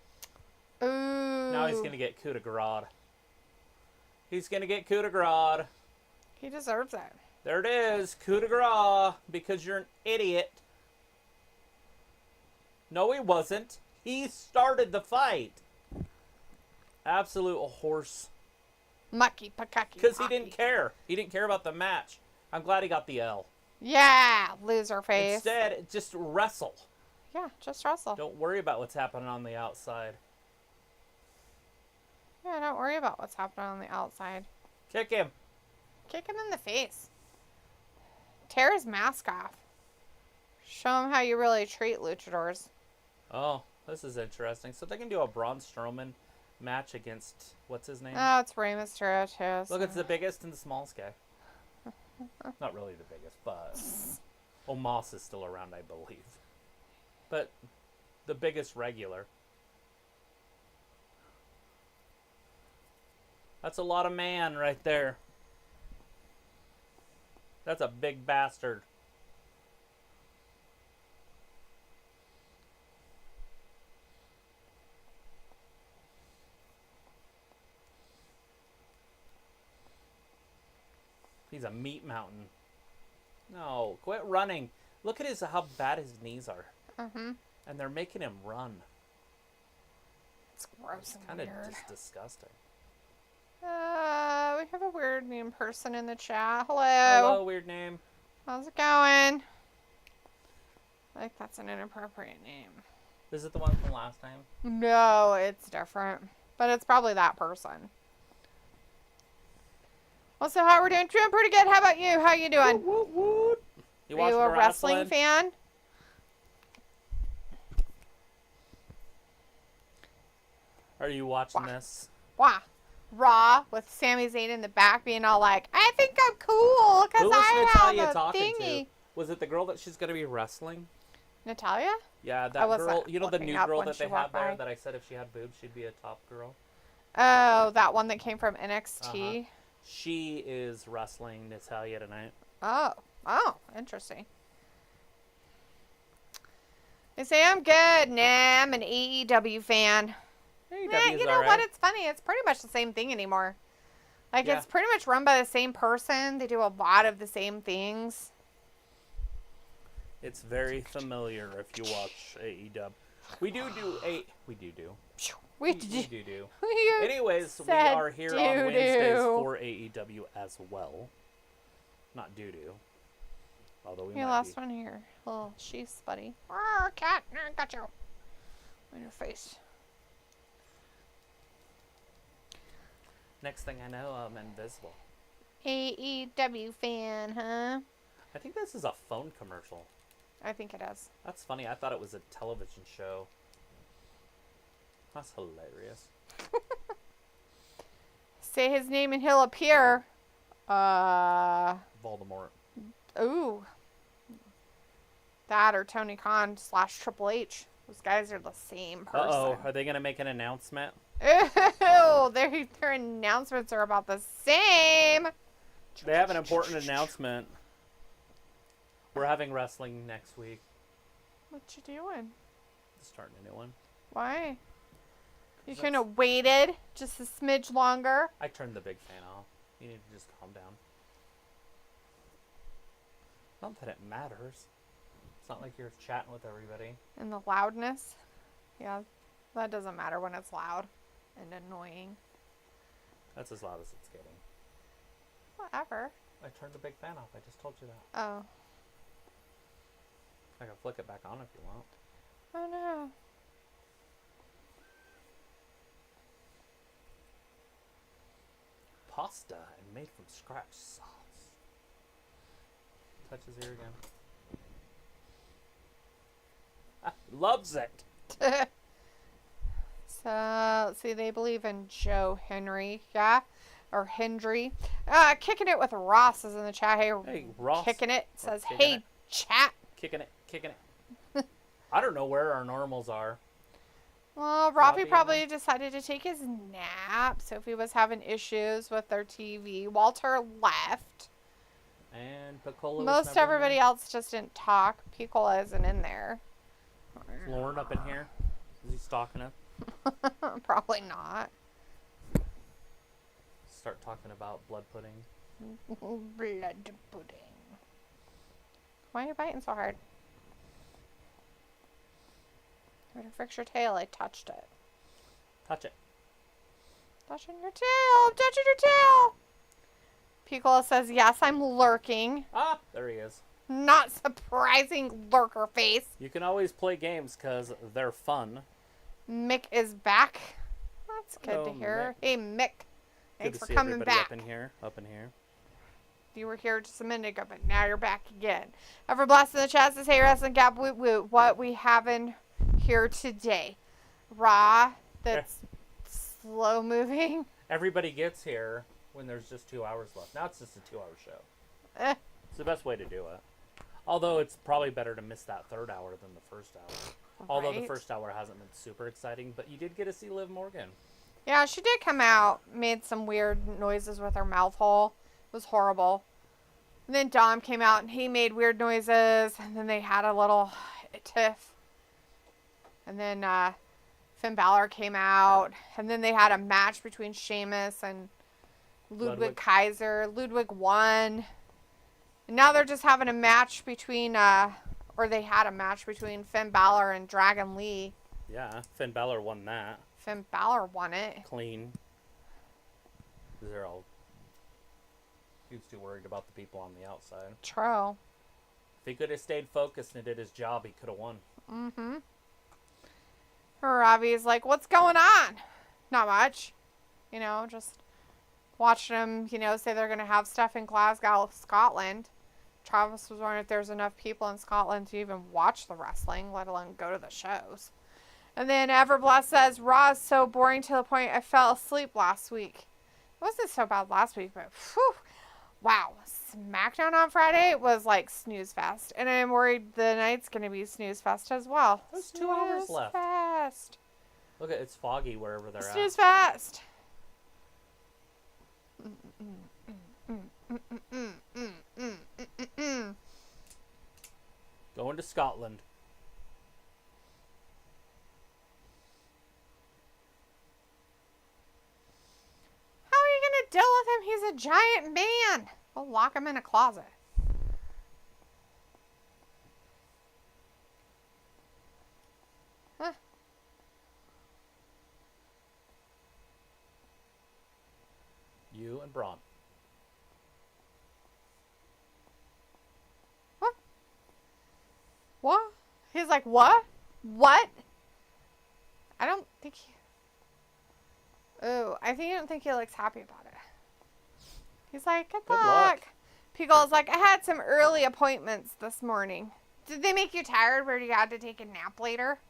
Ooh. Now he's going to get coup de grace. He's going to get coup de grace. He deserves it. There it is. Coup de grace. Because you're an idiot. No, he wasn't. He started the fight. Absolute horse. Mucky pakaki. Because he didn't care. He didn't care about the match. I'm glad he got the L. Yeah, loser face. Instead, just wrestle. Yeah, just wrestle. Don't worry about what's happening on the outside. Yeah, don't worry about what's happening on the outside. Kick him. Kick him in the face. Tear his mask off. Show him how you really treat luchadors. Oh, this is interesting. So they can do a Braun Strowman match against, what's his name? Oh, it's Rey Mysterio too. So. Look, it's the biggest and the smallest guy. Not really the biggest, but Omos is still around, I believe. But the biggest regular. That's a lot of man right there. That's a big bastard. He's a meat mountain. No, quit running. Look at how bad his knees are. Mm-hmm. And they're making him run. It's gross It's and kind of weird. just disgusting. We have a weird name person in the chat. Hello. Hello, weird name. How's it going? I think that's an inappropriate name. Is it the one from last time? No, it's different. But it's probably that person. Well, so how we're doing? Doing pretty good. How about you? How you doing? Woot, woot, woot. Are you a wrestling fan? Are you watching this? Wow. Raw with Sami Zayn in the back being all like, I think I'm cool because Who was I Natalia have a talking thingy. to? Was it the girl that she's going to be wrestling? Natalia? Yeah, I that wasn't girl. You know the looking new up girl when that she they have walked there by. that I said if she had boobs, she'd be a top girl? Oh, that one that came from NXT? She is wrestling Natalia tonight. Oh, interesting. They say I'm good. Nah, I'm an AEW fan. AEW is you know alright. what? It's funny. It's pretty much the same thing anymore. Like, Yeah. it's pretty much run by the same person. They do a lot of the same things. It's very familiar if you watch AEW. We do. We We do. do. You Anyways, we said are here on doo-doo. Wednesdays for AEW as well. Not doo-doo. Although we You might lost be. one here. Little sheaths, buddy. Arr, cat. I got you. In your face. Next thing I know, I'm invisible. AEW fan, huh? I think this is a phone commercial. I think it is. That's funny. I thought it was a television show. That's hilarious. Say his name and he'll appear. Voldemort. Ooh. That or Tony Khan / Triple H. Those guys are the same person. Uh-oh. Are they going to make an announcement? Ew, their announcements are about the same. They have an important announcement. We're having wrestling next week. What you doing? Starting a new one. Why? You couldn't have waited just a smidge longer. I turned the big fan off. You need to just calm down. Not that it matters. It's not like you're chatting with everybody. And the loudness. Yeah, that doesn't matter when it's loud and annoying. That's as loud as it's getting. Whatever. I turned the big fan off. I just told you that. Oh. I can flick it back on if you want. Oh no. Pasta and made from scratch sauce. Touch his ear again. Loves it. So, let's see, they believe in Joe Henry, yeah? Or Hendry. Kicking it with Ross is in the chat. Hey, Ross. Kicking it. Says, Kicking hey, it. chat. Kicking it. I don't know where our normals are. Well, Robbie Robbie probably decided to take his nap. Sophie was having issues with their TV. Walter left. And Piccolo. Most everybody else just didn't talk. Piccola isn't in there. Is Lauren up in here? Is he stalking us? Probably not. Start talking about blood pudding. Blood pudding. Why are you biting so hard? Better fix your tail. I touched it. Touch it. Touching your tail. I'm touching your tail. Piccola says, yes, I'm lurking. Ah, there he is. Not surprising, lurker face. You can always play games because they're fun. Mick is back. That's good Hello, to hear. Mick. Hey, Mick. Thanks Good to for see coming everybody back. up in here. Up in here. You were here just a minute ago, but now you're back again. Ever blessed in the chat says, hey, Wrestling Gap, woot woot. What we having here today? Raw, that's slow moving. Everybody gets here when there's just 2 hours left. Now it's just a 2-hour show. Eh, It's the best way to do it. Although it's probably better to miss that third hour than the first hour. Although the right? first hour hasn't been super exciting, but you did get to see Liv Morgan. Yeah, she did come out, made some weird noises with her mouth hole. It was horrible. And then Dom came out and he made weird noises. And then they had a little tiff. And then Finn Balor came out. And then they had a match between Sheamus and Ludwig Kaiser. Ludwig won. And now they're just having a match between, or they had a match between Finn Balor and Dragon Lee. Yeah, Finn Balor won that. Finn Balor won it. Clean. They're all... He was too worried about the people on the outside. True. If he could have stayed focused and did his job, he could have won. Mm-hmm. Robbie's like, what's going on? Not much. You know, just watching them, you know, say they're going to have stuff in Glasgow, Scotland. Travis was wondering if there's enough people in Scotland to even watch the wrestling, let alone go to the shows. And then Everbless says, Raw is so boring to the point I fell asleep last week. It wasn't so bad last week, but whew. Wow. SmackDown on Friday was like snooze fest. And I'm worried the night's going to be snooze fest as well. There's 2 hours left. Fest. Look, it's foggy wherever they're at. Snooze fest. Going to Scotland. deal with him. He's a giant man. We'll lock him in a closet. Huh. You and Braun. What? What? He's like, what? What? I don't think he... Oh, I don't think he looks happy about it. He's like, good luck. Pickle's like, I had some early appointments this morning. Did they make you tired where you had to take a nap later?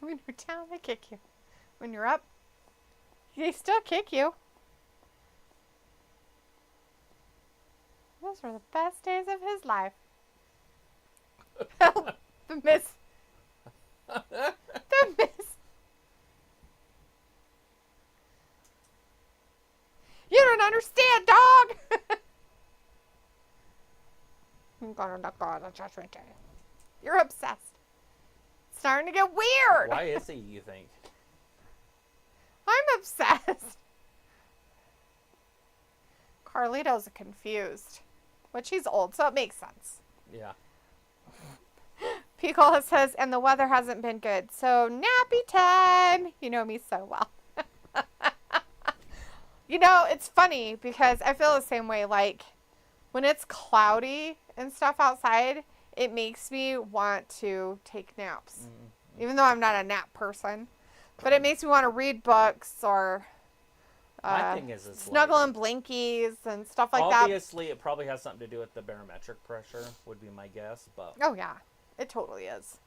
When you're down, they kick you. When you're up, they still kick you. Those were the best days of his life. The miss. The miss. You don't understand, dog. I'm gonna look on the judgment day. You're obsessed. It's starting to get weird. Why is he, you think? I'm obsessed. Carlito's confused. Which he's old, so it makes sense. Yeah. Pickle says, and the weather hasn't been good, so nappy time. You know me so well. You know, it's funny because I feel the same way. Like, when it's cloudy and stuff outside, it makes me want to take naps. Mm-hmm. Even though I'm not a nap person. But it makes me want to read books or... My thing is snuggle in blankies and stuff like that. Obviously, it probably has something to do with the barometric pressure, would be my guess. But oh, yeah. It totally is.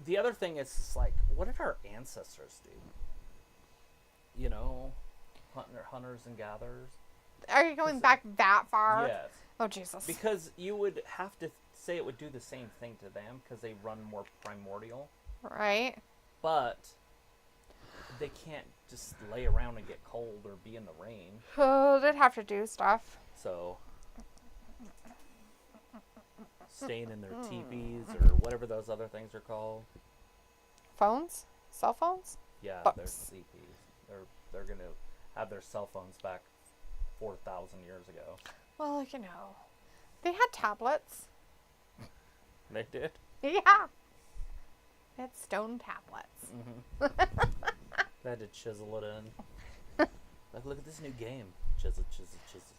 The other thing is, like, what did our ancestors do? You know, hunters and gatherers. Are you going back that far? Yes. Oh, Jesus. Because you would have to say it would do the same thing to them because they run more primordial. Right. But they can't just lay around and get cold or be in the rain. Oh, they'd have to do stuff. So, staying in their teepees or whatever those other things are called. Phones? Cell phones? Yeah, Books. they're teepees. They're going to have their cell phones back 4,000 years ago. Well, you know, they had tablets. They did? Yeah. They had stone tablets. Mm-hmm. They had to chisel it in. Like, look at this new game. Chisel.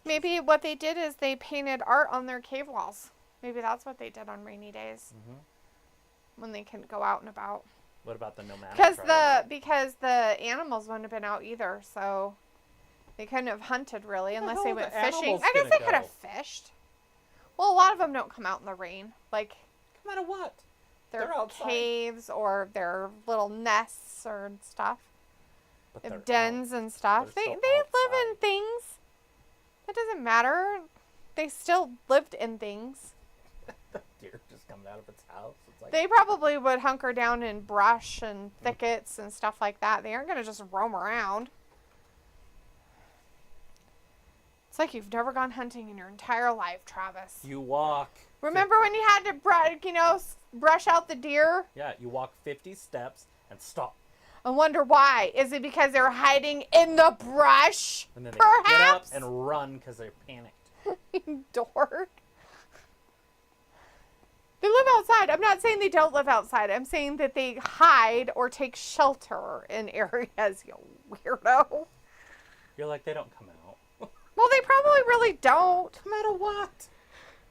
Maybe what they did is they painted art on their cave walls. Maybe that's what they did on rainy days. Mm-hmm. When they couldn't go out and about. What about the nomadic Because the animals wouldn't have been out either, so they couldn't have hunted really unless they went fishing. I guess they could have fished. Well, a lot of them don't come out in the rain. Like, come out of what? Their caves or their little nests or stuff. But dens and stuff. They live in things. That doesn't matter. They still lived in things. The deer just coming out of its house. It's like, they probably would hunker down in brush and thickets and stuff like that. They aren't going to just roam around. It's like you've never gone hunting in your entire life, Travis. You walk. Remember when you had to, brush out the deer? Yeah, you walk 50 steps and stop. I wonder why. Is it because they're hiding in the brush? And then they perhaps? Get up and run because they're panicked. Dork. They live outside. I'm not saying they don't live outside. I'm saying that they hide or take shelter in areas, you weirdo. You're like, they don't come out. Well, they probably really don't. Come out of what?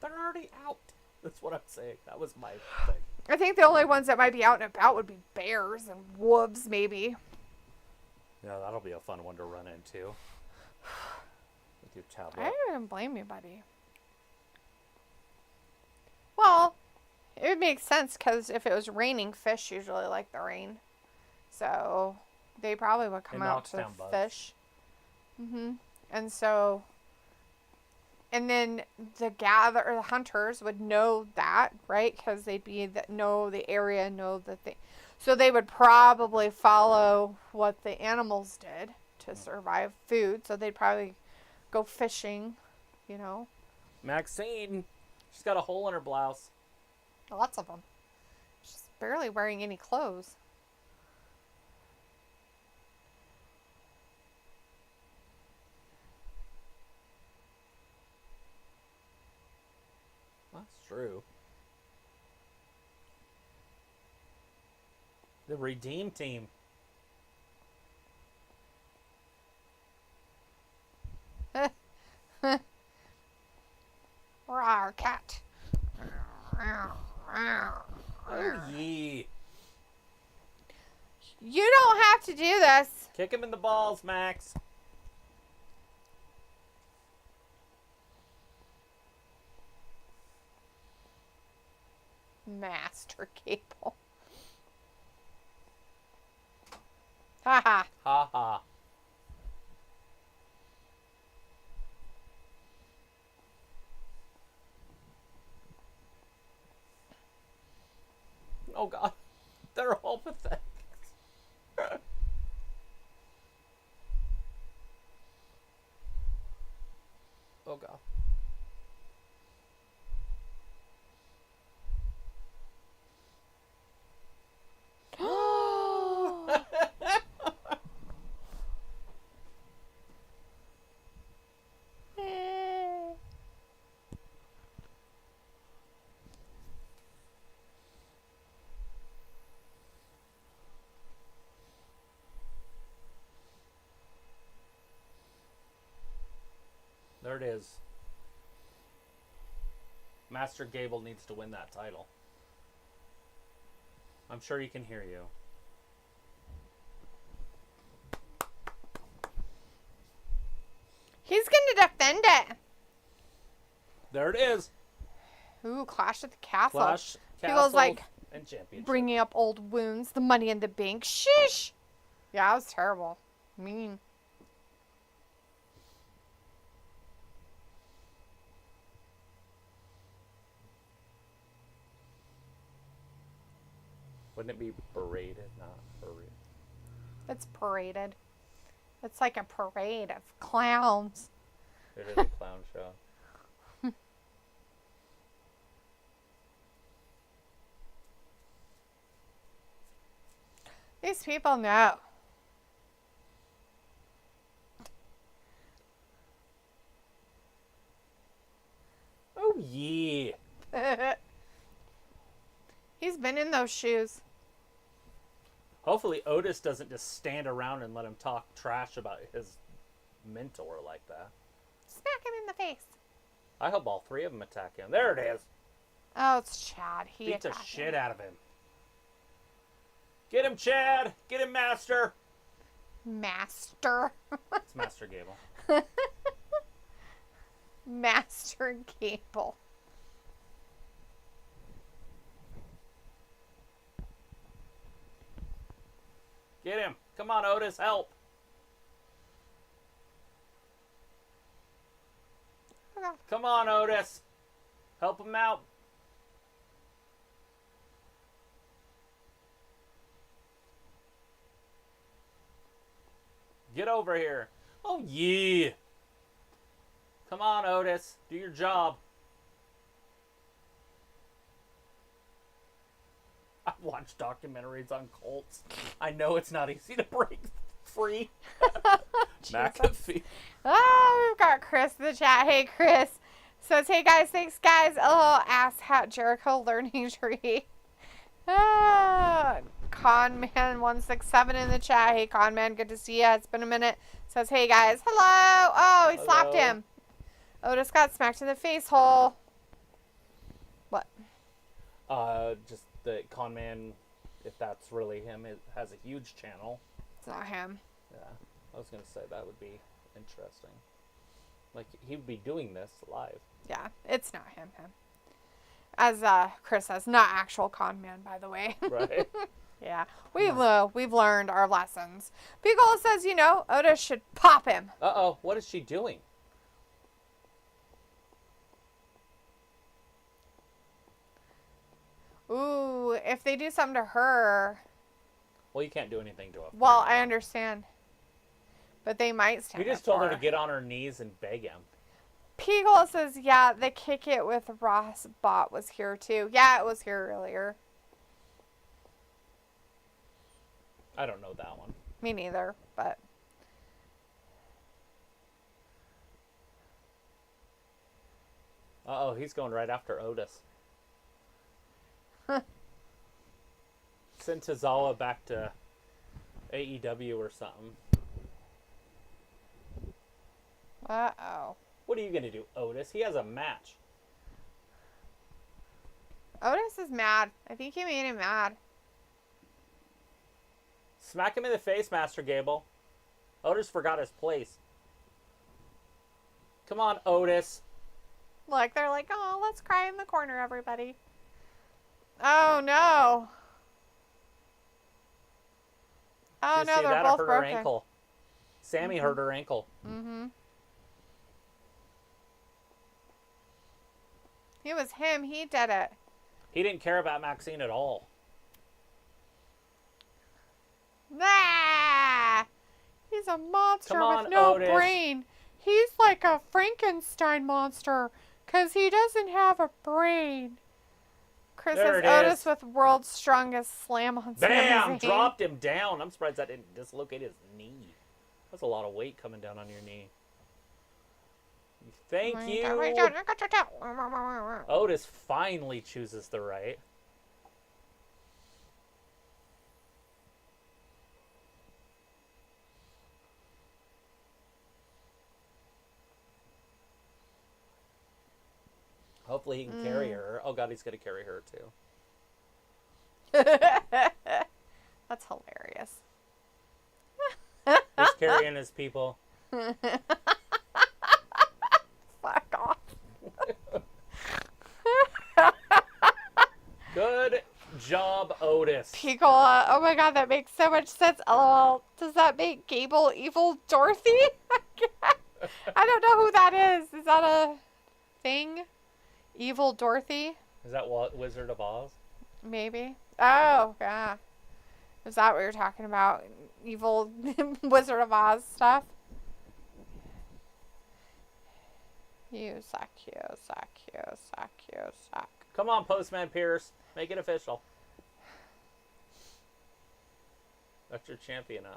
They're already out. That's what I'm saying. That was my thing. I think the only ones that might be out and about would be bears and wolves, maybe. Yeah, that'll be a fun one to run into. With your tablet. I don't even blame you, buddy. Well, it would make sense because if it was raining, fish usually like the rain. So they probably would come out to fish. Mm-hmm. And so... And then the hunters would know that, right? Because they'd know the area, know that they... So they would probably follow what the animals did to survive food. So they'd probably go fishing, Maxine, she's got a hole in her blouse. Lots of them. She's barely wearing any clothes. That's true. The Redeem Team. Rawr, cat. Oh, yeah. You don't have to do this. Kick him in the balls, Max. Master Gable. Haha. Ha ha. Oh god. They're all pathetic. Oh god. There it is. Master Gable needs to win that title. I'm sure he can hear you. He's going to defend it. There it is. Ooh, Clash at the Castle. Clash, People's Castle, like and Championship. bringing up old wounds, the Money in the Bank. Sheesh. Yeah, that was terrible. Mean. Wouldn't it be berated, not paraded? It's paraded. It's like a parade of clowns. It is a clown show. These people know. Oh yeah. He's been in those shoes. Hopefully Otis doesn't just stand around and let him talk trash about his mentor like that. Smack him in the face. I hope all three of them attack him. There it is. Oh, it's Chad. He Beat the attacked shit him. out of him. Get him, Chad. Get him, Master. Master. It's Master Gable. Master Gable. Get him. Come on, Otis. Help. Come on, Otis. Help him out. Get over here. Oh, yeah. Come on, Otis. Do your job. I've watched documentaries on Colts. I know it's not easy to break free. McAfee. Oh, we've got Chris in the chat. Hey, Chris. Says, hey, guys. Thanks, guys. Oh, ass hat Jericho learning tree. Ah, Conman167 in the chat. Hey, Conman. Good to see you. It's been a minute. Says, hey, guys. Hello. Oh, he slapped him. Otis got smacked in the face hole. What? Just the Conman, if that's really him, it has a huge channel. It's not him. Yeah, I was going to say that would be interesting. Like, he would be doing this live. Yeah, it's not him. As Chris says, not actual con man, by the way. Right. Yeah, we've learned our lessons. Piccolo says, you know, Otis should pop him. Uh-oh, what is she doing? Ooh, if they do something to her. Well, you can't do anything to her. Well, I understand. But they might stand We just up told for her to get on her knees and beg him. Peagle says, yeah, the Kick It with Ross bot was here too. Yeah, it was here earlier. I don't know that one. Me neither, but. Uh-oh, he's going right after Otis. Send Tozawa back to AEW or something. Uh-oh. What are you going to do, Otis? He has a match. Otis is mad. I think he made him mad. Smack him in the face, Master Gable. Otis forgot his place. Come on, Otis. Look, they're like, oh, let's cry in the corner, everybody. Oh, no. Oh, Did you no, see they're that? both Hurt broken. her ankle. Sammy hurt her ankle. Mm-hmm. It was him. He did it. He didn't care about Maxine at all. Ah! He's a monster Come on, with no Otis. brain. He's like a Frankenstein monster because he doesn't have a brain. Chris There says it Otis is. with world's strongest slam on Bam! Sami Zayn. Dropped him down. I'm surprised that didn't dislocate his knee. That's a lot of weight coming down on your knee. Thank you. Otis finally chooses the right. Hopefully he can carry her. Oh god, he's going to carry her too. That's hilarious. He's carrying his people. Fuck off. Good job, Otis. Piccola. Oh my god, that makes so much sense. LOL. Does that make Gable evil Dorothy? I don't know who that is. Is that a thing? Evil Dorothy? Is that Wizard of Oz? Maybe. Oh, yeah. Is that what you're talking about? Evil Wizard of Oz stuff? You suck, you suck, you suck, you suck. Come on, Postman Pierce. Make it official. That's your champion, huh?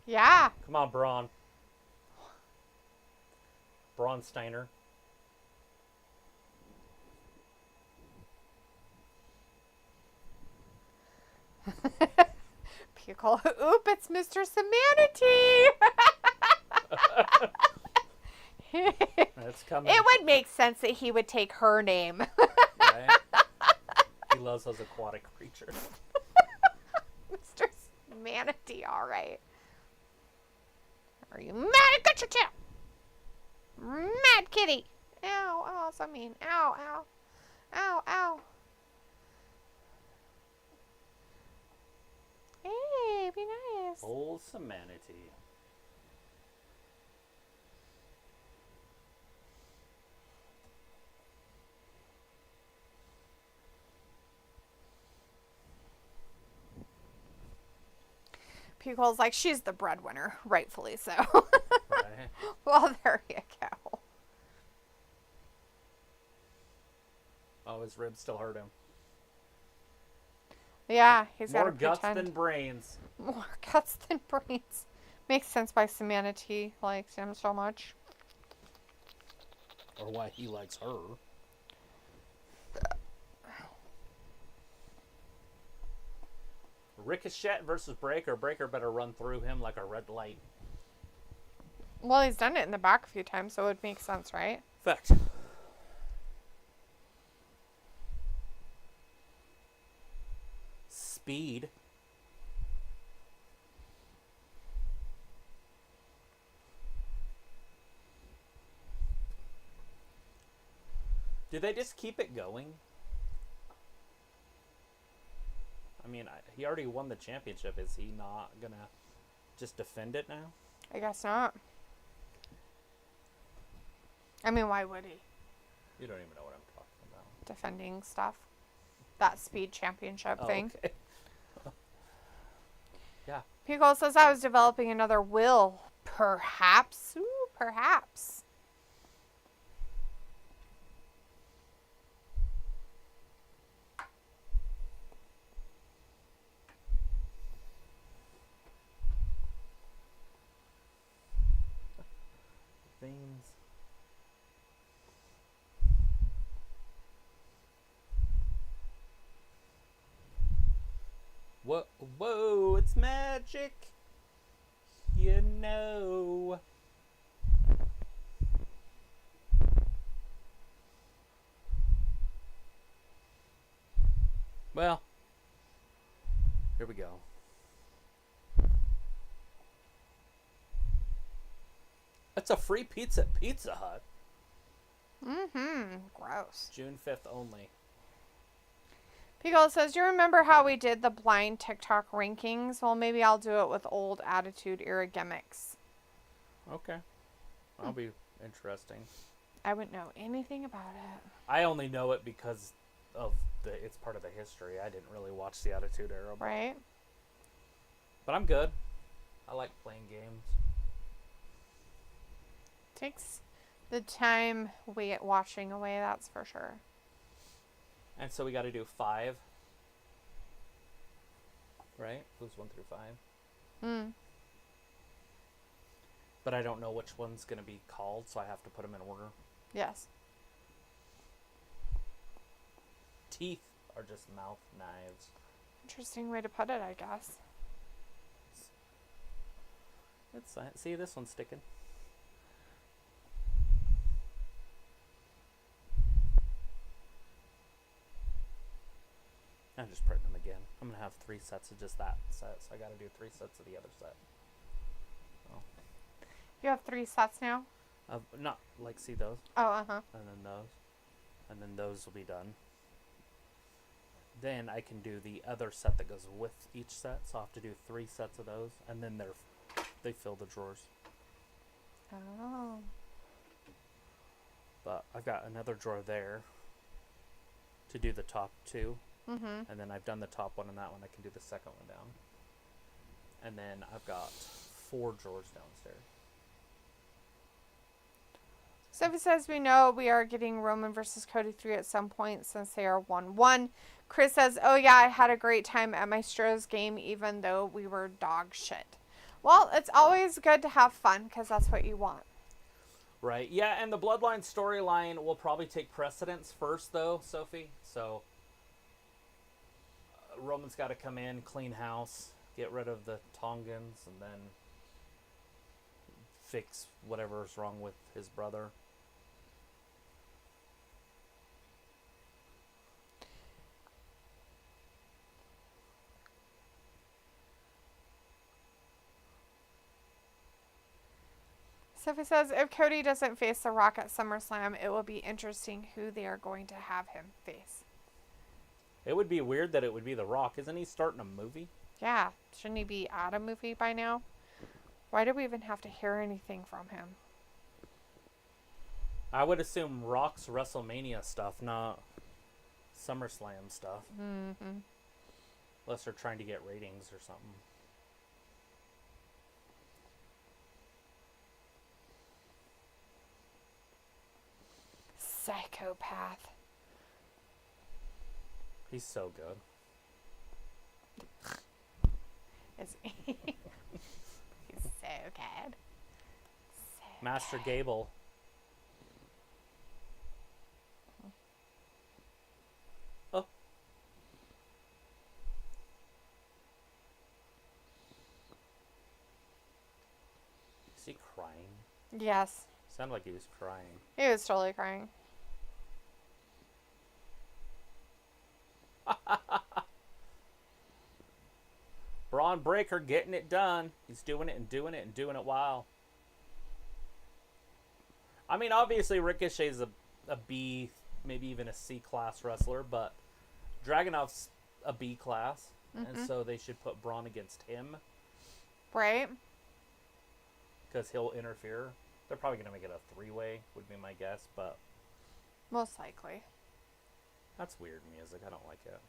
Yeah. Come on, Braun. Braun Steiner. Pickle. Oop, it's Mr. Semanity. It's coming. It would make sense that he would take her name. Right? He loves those aquatic creatures. Mr. Manatee, all right. Are you mad? Got your tail. Mad kitty. Ow, oh, so mean. Ow, ow. Ow, ow. Hey, be nice. Old Semanity. Pickle's like, she's the breadwinner, rightfully so. Right? Well, there you go. Oh, his ribs still hurt him. Yeah, he's got to More guts pretend. than brains. More guts than brains. Makes sense why Semanity likes him so much. Or why he likes her. Ricochet versus Breaker. Breaker better run through him like a red light. Well, he's done it in the back a few times, so it would make sense, right? Fact. Speed. Do they just keep it going? I mean, he already won the championship. Is he not gonna just defend it now? I guess not. I mean, why would he? You don't even know what I'm talking about. Defending stuff. That speed championship thing. Okay. Yeah. Pickle says I was developing another will. Perhaps. Ooh, perhaps. Veins. Whoa, whoa, it's magic. You know. Well, here we go. That's a free pizza at Pizza Hut. Mm-hmm. Gross. June 5th only. Pickle says, do you remember how we did the blind TikTok rankings? Well, maybe I'll do it with old Attitude Era gimmicks. Okay. That'll be interesting. I wouldn't know anything about it. I only know it because of it's part of the history. I didn't really watch the Attitude Era. Right? But I'm good. I like playing games. Takes the time watching away, that's for sure. And so we got to do 5. Right? Who's 1 through 5? Hmm. But I don't know which one's going to be called, so I have to put them in order. Yes. Teeth are just mouth knives. Interesting way to put it, I guess. See, this one's sticking. I'm just printing them again. I'm going to have 3 sets of just that set, so I got to do 3 sets of the other set. Oh. You have 3 sets now? Not, like, see those? Oh, uh-huh. And then those. And then those will be done. Then I can do the other set that goes with each set, so I'll have to do 3 sets of those, and then they fill the drawers. Oh. But I've got another drawer there to do the top 2. Mm-hmm. And then I've done the top one and that one. I can do the second one down. And then I've got 4 drawers downstairs. Sophie says we know we are getting Roman versus Cody 3 at some point since they are 1-1. Chris says, oh yeah, I had a great time at my Stros game even though we were dog shit. Well, it's always good to have fun because that's what you want. Right. Yeah, and the Bloodline storyline will probably take precedence first though, Sophie. So Roman's got to come in, clean house, get rid of the Tongans, and then fix whatever's wrong with his brother. Sophie says, if Cody doesn't face The Rock at SummerSlam, it will be interesting who they are going to have him face. It would be weird that it would be The Rock. Isn't he starting a movie? Yeah. Shouldn't he be at a movie by now? Why do we even have to hear anything from him? I would assume Rock's WrestleMania stuff, not SummerSlam stuff. Mm-hmm. Unless they're trying to get ratings or something. Psychopath. He's so good. Is he? He's so good. So Master good. Gable. Oh. Is he crying? Yes. Sounded like he was crying. He was totally crying. Braun Breaker getting it done. He's doing it and doing it and doing it well. I mean, obviously Ricochet's a B, maybe even a C class wrestler, but Dragunov's a B class, and so they should put Braun against him Right? because he'll interfere. They're probably going to make it a 3-way, would be my guess, but... Most likely. That's weird music. I don't like it.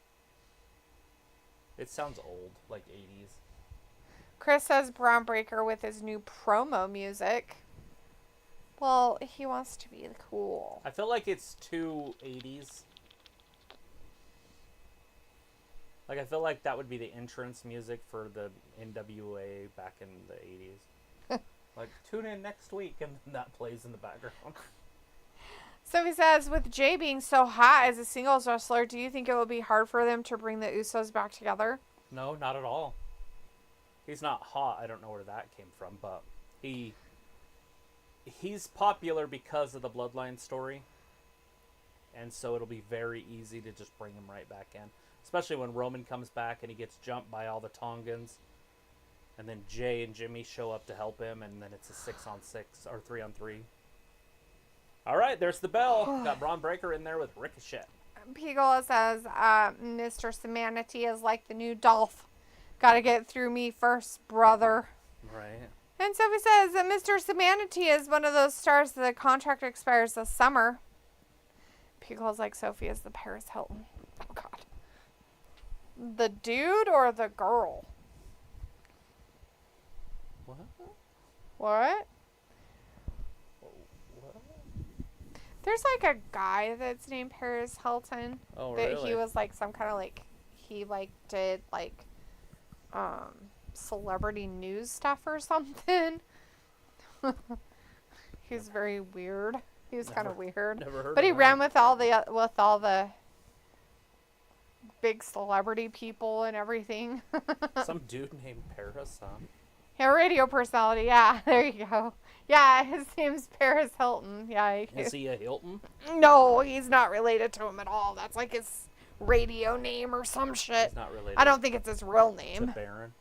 It sounds old, like 80s. Chris says Braun Breaker with his new promo music. Well, he wants to be cool. I feel like it's too 80s. Like, I feel like that would be the entrance music for the NWA back in the 80s. Like, tune in next week, and then that plays in the background. So he says, with Jay being so hot as a singles wrestler, do you think it will be hard for them to bring the Usos back together? No, not at all. He's not hot. I don't know where that came from, but he's popular because of the Bloodline story. And so it'll be very easy to just bring him right back in. Especially when Roman comes back and he gets jumped by all the Tongans. And then Jay and Jimmy show up to help him, and then it's a 6-on-6 or 3-on-3. All right, there's the bell. Got Braun Breaker in there with Ricochet. Peagle says, Mr. Semanity is like the new Dolph. Gotta get through me first, brother. Right. And Sophie says that Mr. Semanity is one of those stars that the contract expires this summer. Peagle's like Sophie is the Paris Hilton. Oh, God. The dude or the girl? What? What? What? There's like a guy that's named Paris Hilton. Oh, that really? he was like some kind of like, he like did like celebrity news stuff or something. He's very weird. He was kind of weird. Never heard But he of ran that. with all the big celebrity people and everything. Some dude named Paris, huh? Yeah, radio personality. Yeah, there you go. Yeah, his name's Paris Hilton. Yeah. Is he a Hilton? No, he's not related to him at all. That's like his radio name or some shit. He's not related. I don't think it's his real to name. Baron.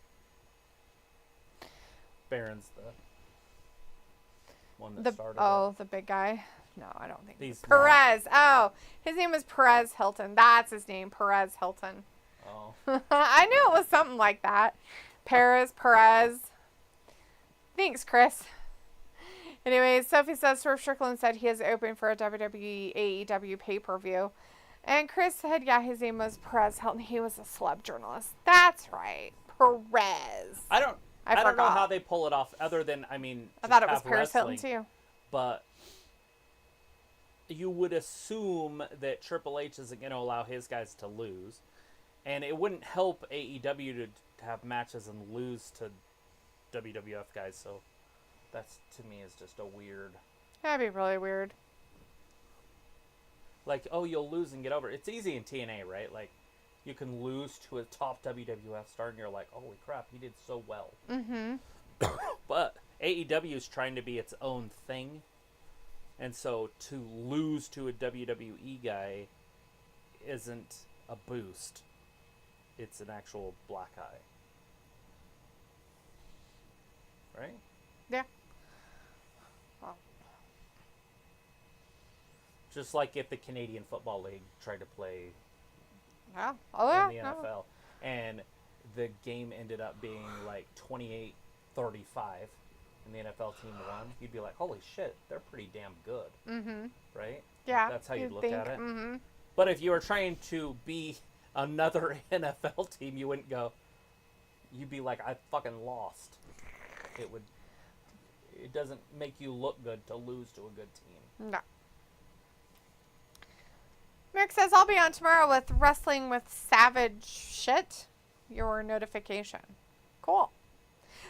Baron's the one that started it. The big guy. No, I don't think. He's Perez. Oh, his name is Perez Hilton. That's his name, Perez Hilton. Oh. I knew it was something like that. Perez. Thanks, Chris. Anyways, Sophie says Swerve Strickland said he is open for a WWE AEW pay-per-view. And Chris said, yeah, his name was Perez Hilton. He was a celeb journalist. That's right. Perez. I don't know forgot. how they pull it off other than, I mean, I thought it was have Paris wrestling, Hilton, too. But you would assume that Triple H isn't going to allow his guys to lose. And it wouldn't help AEW to have matches and lose to WWF guys. So that's, to me, is just a weird... That'd be really weird. Like, oh, you'll lose and get over it. It's easy in TNA, right? Like, you can lose to a top WWF star and you're like, holy crap, he did so well. Mm-hmm. But AEW is trying to be its own thing. And so to lose to a WWE guy isn't a boost. It's an actual black eye. Right? Yeah. Well. Just like if the Canadian Football League tried to play Yeah. Oh, yeah. in the NFL. And the game ended up being like 28-35 and the NFL team won, you'd be like, holy shit, they're pretty damn good. Mm-hmm. Right? Yeah. That's how you'd look at it. Mm-hmm. But if you were trying to be another NFL team, you wouldn't go, you'd be like, I fucking lost. It doesn't make you look good to lose to a good team. No. Mick says, I'll be on tomorrow with Wrestling with Savage Shit. Your notification. Cool.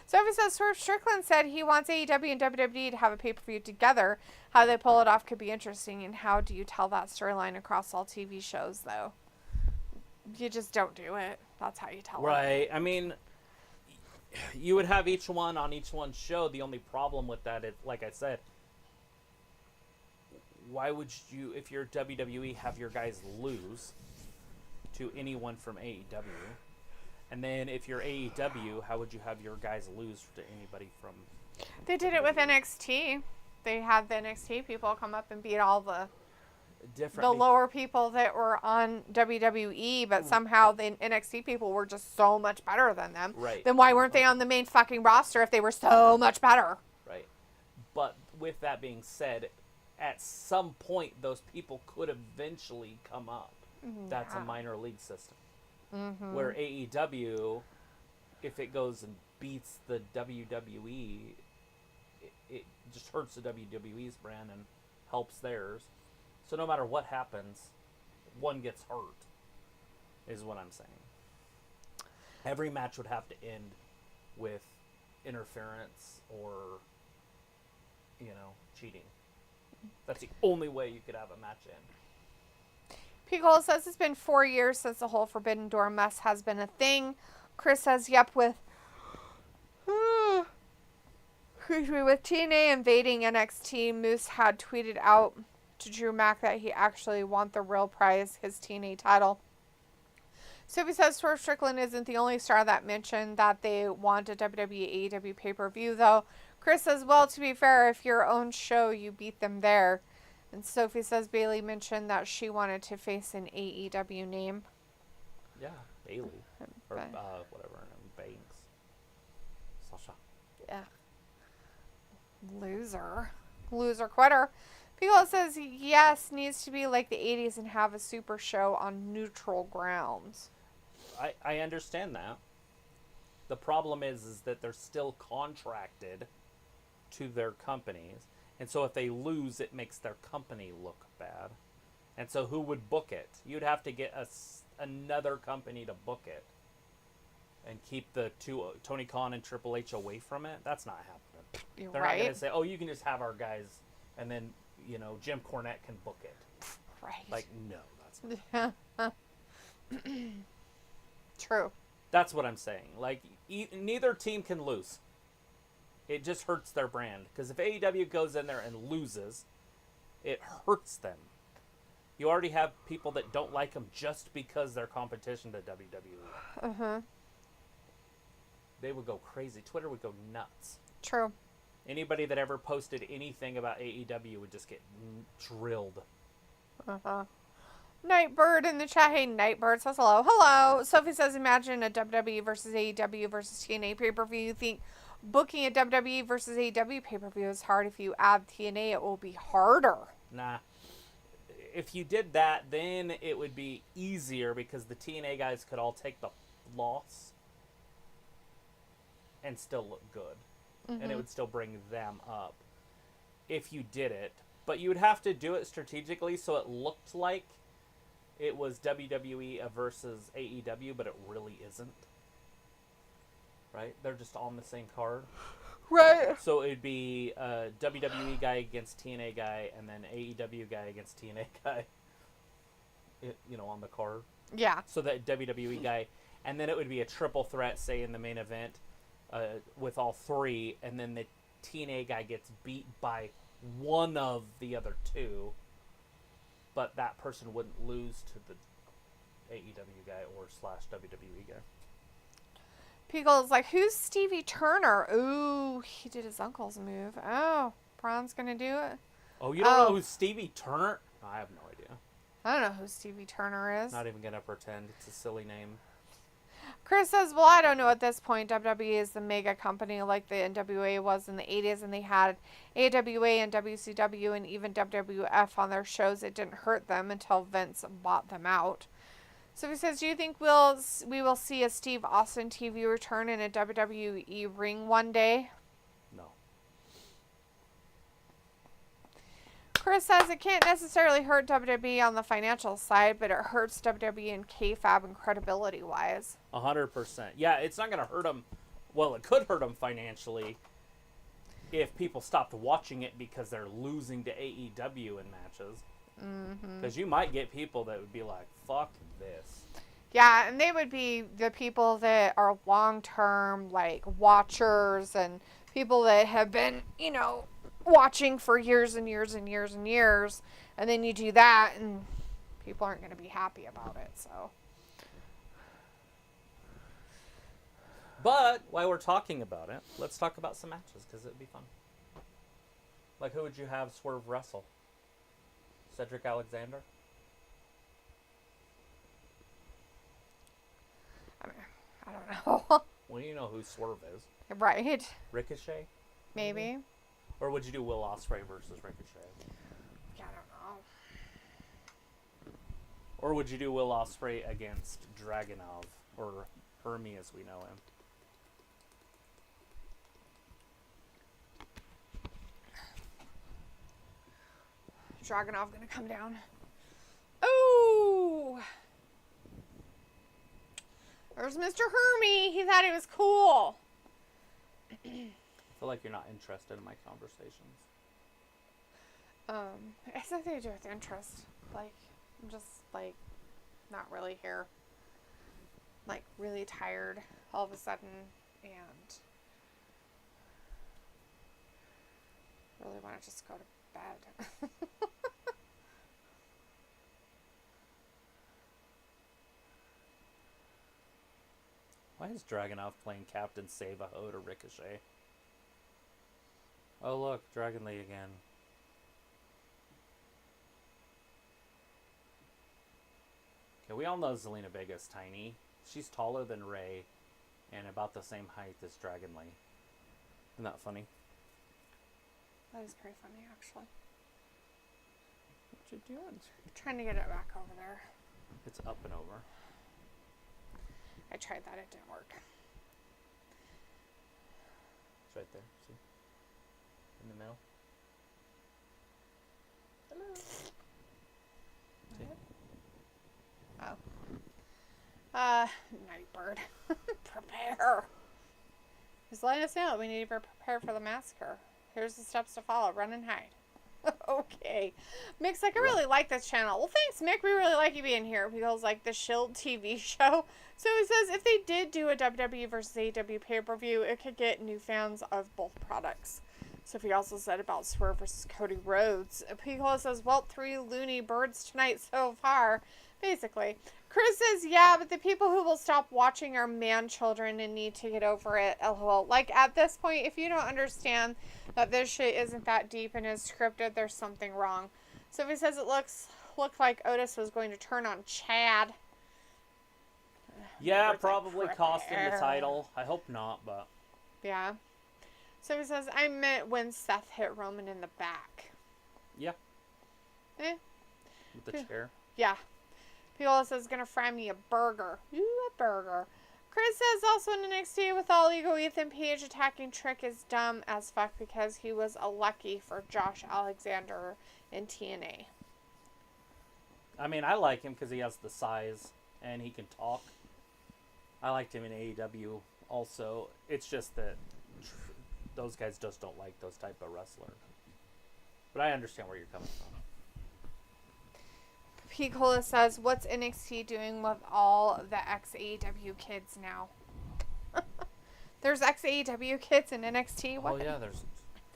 Sophie says, Swerve Strickland said he wants AEW and WWE to have a pay-per-view together. How they pull it off could be interesting. And how do you tell that storyline across all TV shows, though? You just don't do it. That's how you tell it. Right. I mean, you would have each one on each one's show. The only problem with that is, like I said, why would you, if you're WWE, have your guys lose to anyone from AEW? And then if you're AEW, how would you have your guys lose to anybody from... They did it with NXT. They had the NXT people come up and beat all the lower people that were on WWE, but somehow the NXT people were just so much better than them. Right. Then why weren't they on the main fucking roster if they were so much better? Right. But with that being said, at some point those people could eventually come up. That's a minor league system. Where AEW, if it goes and beats the WWE, it just hurts the WWE's brand and helps theirs. So no matter what happens, one gets hurt, is what I'm saying. Every match would have to end with interference or, cheating. That's the only way you could have a match end. P. Cole says it's been 4 years since the whole Forbidden Door mess has been a thing. Chris says, yep, with TNA invading NXT, Moose had tweeted out to Drew Mack that he actually wants the real prize, his TNA title. Sophie says Swerve Strickland isn't the only star that mentioned that they want a WWE AEW pay-per-view, though. Chris says, well, to be fair, if your own show, you beat them there. And Sophie says Bayley mentioned that she wanted to face an AEW name. Yeah, Bayley. Or whatever her name, Banks. Sasha. Yeah. Loser quitter. Pico says yes, needs to be like the 80s and have a super show on neutral grounds. I understand that. The problem is that they're still contracted to their companies. And so if they lose, it makes their company look bad. And so who would book it? You'd have to get another company to book it. And keep the two, Tony Khan and Triple H, away from it. That's not happening. They're not going to say, oh, you can just have our guys, and then, Jim Cornette can book it. Right. Like, no, that's not. True. That's what I'm saying. Like, neither team can lose. It just hurts their brand. Because if AEW goes in there and loses, it hurts them. You already have people that don't like them just because they're competition to WWE. Uh-huh. They would go crazy. Twitter would go nuts. True. Anybody that ever posted anything about AEW would just get drilled. Uh-huh. Nightbird in the chat. Hey, Nightbird says hello. Hello. Sophie says, imagine a WWE versus AEW versus TNA pay-per-view. You think booking a WWE versus AEW pay-per-view is hard? If you add TNA, it will be harder. Nah. If you did that, then it would be easier because the TNA guys could all take the loss and still look good. And it would still bring them up if you did it. But you would have to do it strategically so it looked like it was WWE versus AEW, but it really isn't. Right? They're just on the same card. Right. So it'd be a WWE guy against TNA guy, and then AEW guy against TNA guy, on the card. Yeah. So that WWE guy, and then it would be a triple threat, say, in the main event, with all three, and then the TNA guy gets beat by one of the other two, but that person wouldn't lose to the AEW guy or / WWE guy. Pickle's like, who's Stevie Turner? Ooh, he did his uncle's move. Oh, Braun's gonna do it? Oh, you don't know who Stevie Turner? No, I have no idea. I don't know who Stevie Turner is. Not even gonna pretend. It's a silly name. Chris says, well, I don't know at this point. WWE is the mega company like the NWA was in the 80s, and they had AWA and WCW and even WWF on their shows. It didn't hurt them until Vince bought them out. So he says, do you think we will see a Steve Austin TV return in a WWE ring one day? No. Chris says it can't necessarily hurt WWE on the financial side, but it hurts WWE and kayfabe and credibility-wise. 100%. Yeah, it's not going to hurt them. Well, it could hurt them financially if people stopped watching it because they're losing to AEW in matches. Because you might get people that would be like, fuck this. Yeah, and they would be the people that are long-term, like, watchers and people that have been, watching for years and years and years and years. And then you do that, and people aren't going to be happy about it, so. But while we're talking about it, let's talk about some matches, because it'd be fun. Like, who would you have Swerve wrestle? Cedric Alexander? I don't know. Well, you know who Swerve is. Right. Ricochet? Maybe. Or would you do Will Ospreay versus Ricochet? Yeah, I don't know. Or would you do Will Ospreay against Dragunov, or Hermie as we know him? Dragunov gonna come down. Oh! There's Mr. Hermie. He thought he was cool. I feel like you're not interested in my conversations. It has nothing to do with interest. Like, I'm just, like, not really here. Like, really tired all of a sudden, and really want to just go to bed. Why is Dragunov playing Captain Save-A-Ho to Ricochet? Oh look, Dragon Lee again. Okay, we all know Zelina Vega's tiny. She's taller than Rey and about the same height as Dragon Lee. Isn't that funny? That is pretty funny, actually. What you doing? I'm trying to get it back over there. It's up and over. I tried that, it didn't work. It's right there, see? In the middle. Hello. See? Oh. Night bird. Prepare. Just letting us know that we need to be prepared for the massacre. Here's the steps to follow. Run and hide. Okay. Mick's like, I really like this channel. Well, thanks, Mick. We really like you being here. Because, like, the Shield TV show. So he says if they did do a WWE versus AEW pay-per-view, it could get new fans of both products. So he also said about Swerve versus Cody Rhodes. Piccolo says, well, 3 loony birds tonight so far. Basically. Chris says, yeah, but the people who will stop watching are man-children and need to get over it. LOL. Like, at this point, if you don't understand that this shit isn't that deep and is scripted, there's something wrong. So he says it looked like Otis was going to turn on Chad. Yeah, probably cost him the title. I hope not, but... Yeah. So he says, I meant when Seth hit Roman in the back. Yeah. Eh. With the chair. Yeah. Piola says, gonna fry me a burger. Ooh, a burger. Chris says, also in NXT, with all ego, Ethan Page attacking Trick is dumb as fuck because he was a lucky for Josh Alexander in TNA. I mean, I like him because he has the size and he can talk. I liked him in AEW also. It's just that those guys just don't like those type of wrestlers. But I understand where you're coming from. P. Cola says, what's NXT doing with all the ex-AEW kids now? There's ex-AEW kids in NXT? What? Oh, yeah, there's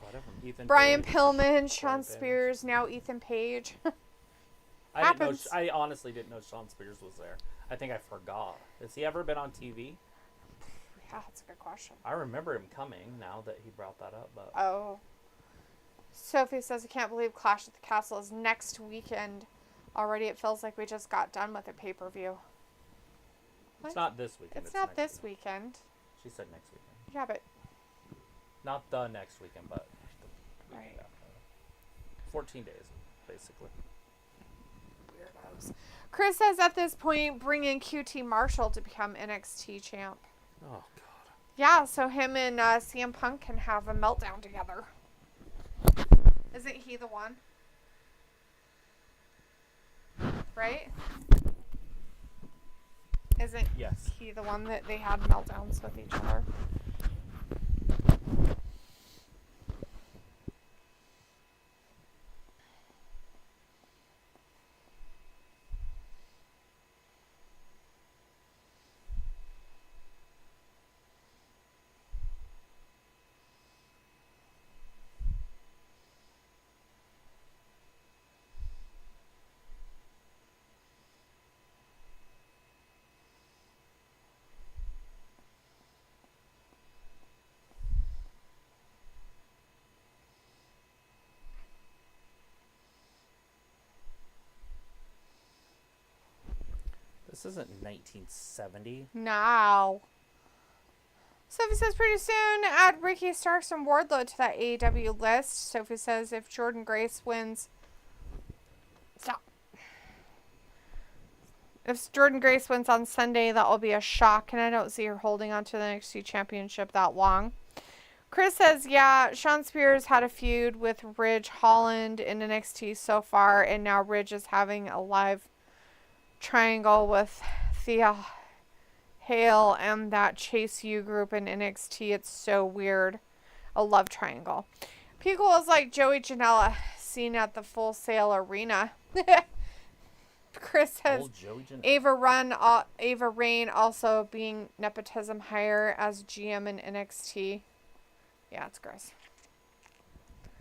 whatever. Ethan Brian Page, Pillman, Sean Brian Spears, now Ethan Page. I honestly didn't know Sean Spears was there. I think I forgot. Has he ever been on TV? Yeah, that's a good question. I remember him coming now that he brought that up. But Oh. Sophie says, I can't believe Clash at the Castle is next weekend. Already it feels like we just got done with a pay-per-view. It's not this weekend. It's not this weekend. She said next weekend. Yeah, but... Not the next weekend, but the Right. weekend after. 14 days, basically. Weirdos. Chris says at this point, bring in QT Marshall to become NXT champ. Oh, God. Yeah, so him and CM Punk can have a meltdown together. Isn't he the one? Right? Isn't Yes. he the one that they had meltdowns with each other? This isn't 1970. No. Sophie says pretty soon add Ricky Starks and Wardlow to that AEW list. Sophie says if Jordan Grace wins... Stop. If Jordan Grace wins on Sunday, that will be a shock, and I don't see her holding on to the NXT Championship that long. Chris says, yeah, Sean Spears had a feud with Ridge Holland in NXT so far, and now Ridge is having a live triangle with Thea Hale and that Chase U group in NXT. It's so weird. A love triangle. Pico is like Joey Janela seen at the Full Sail Arena. Chris says Ava Rain also being nepotism hire as GM in NXT. Yeah, it's gross.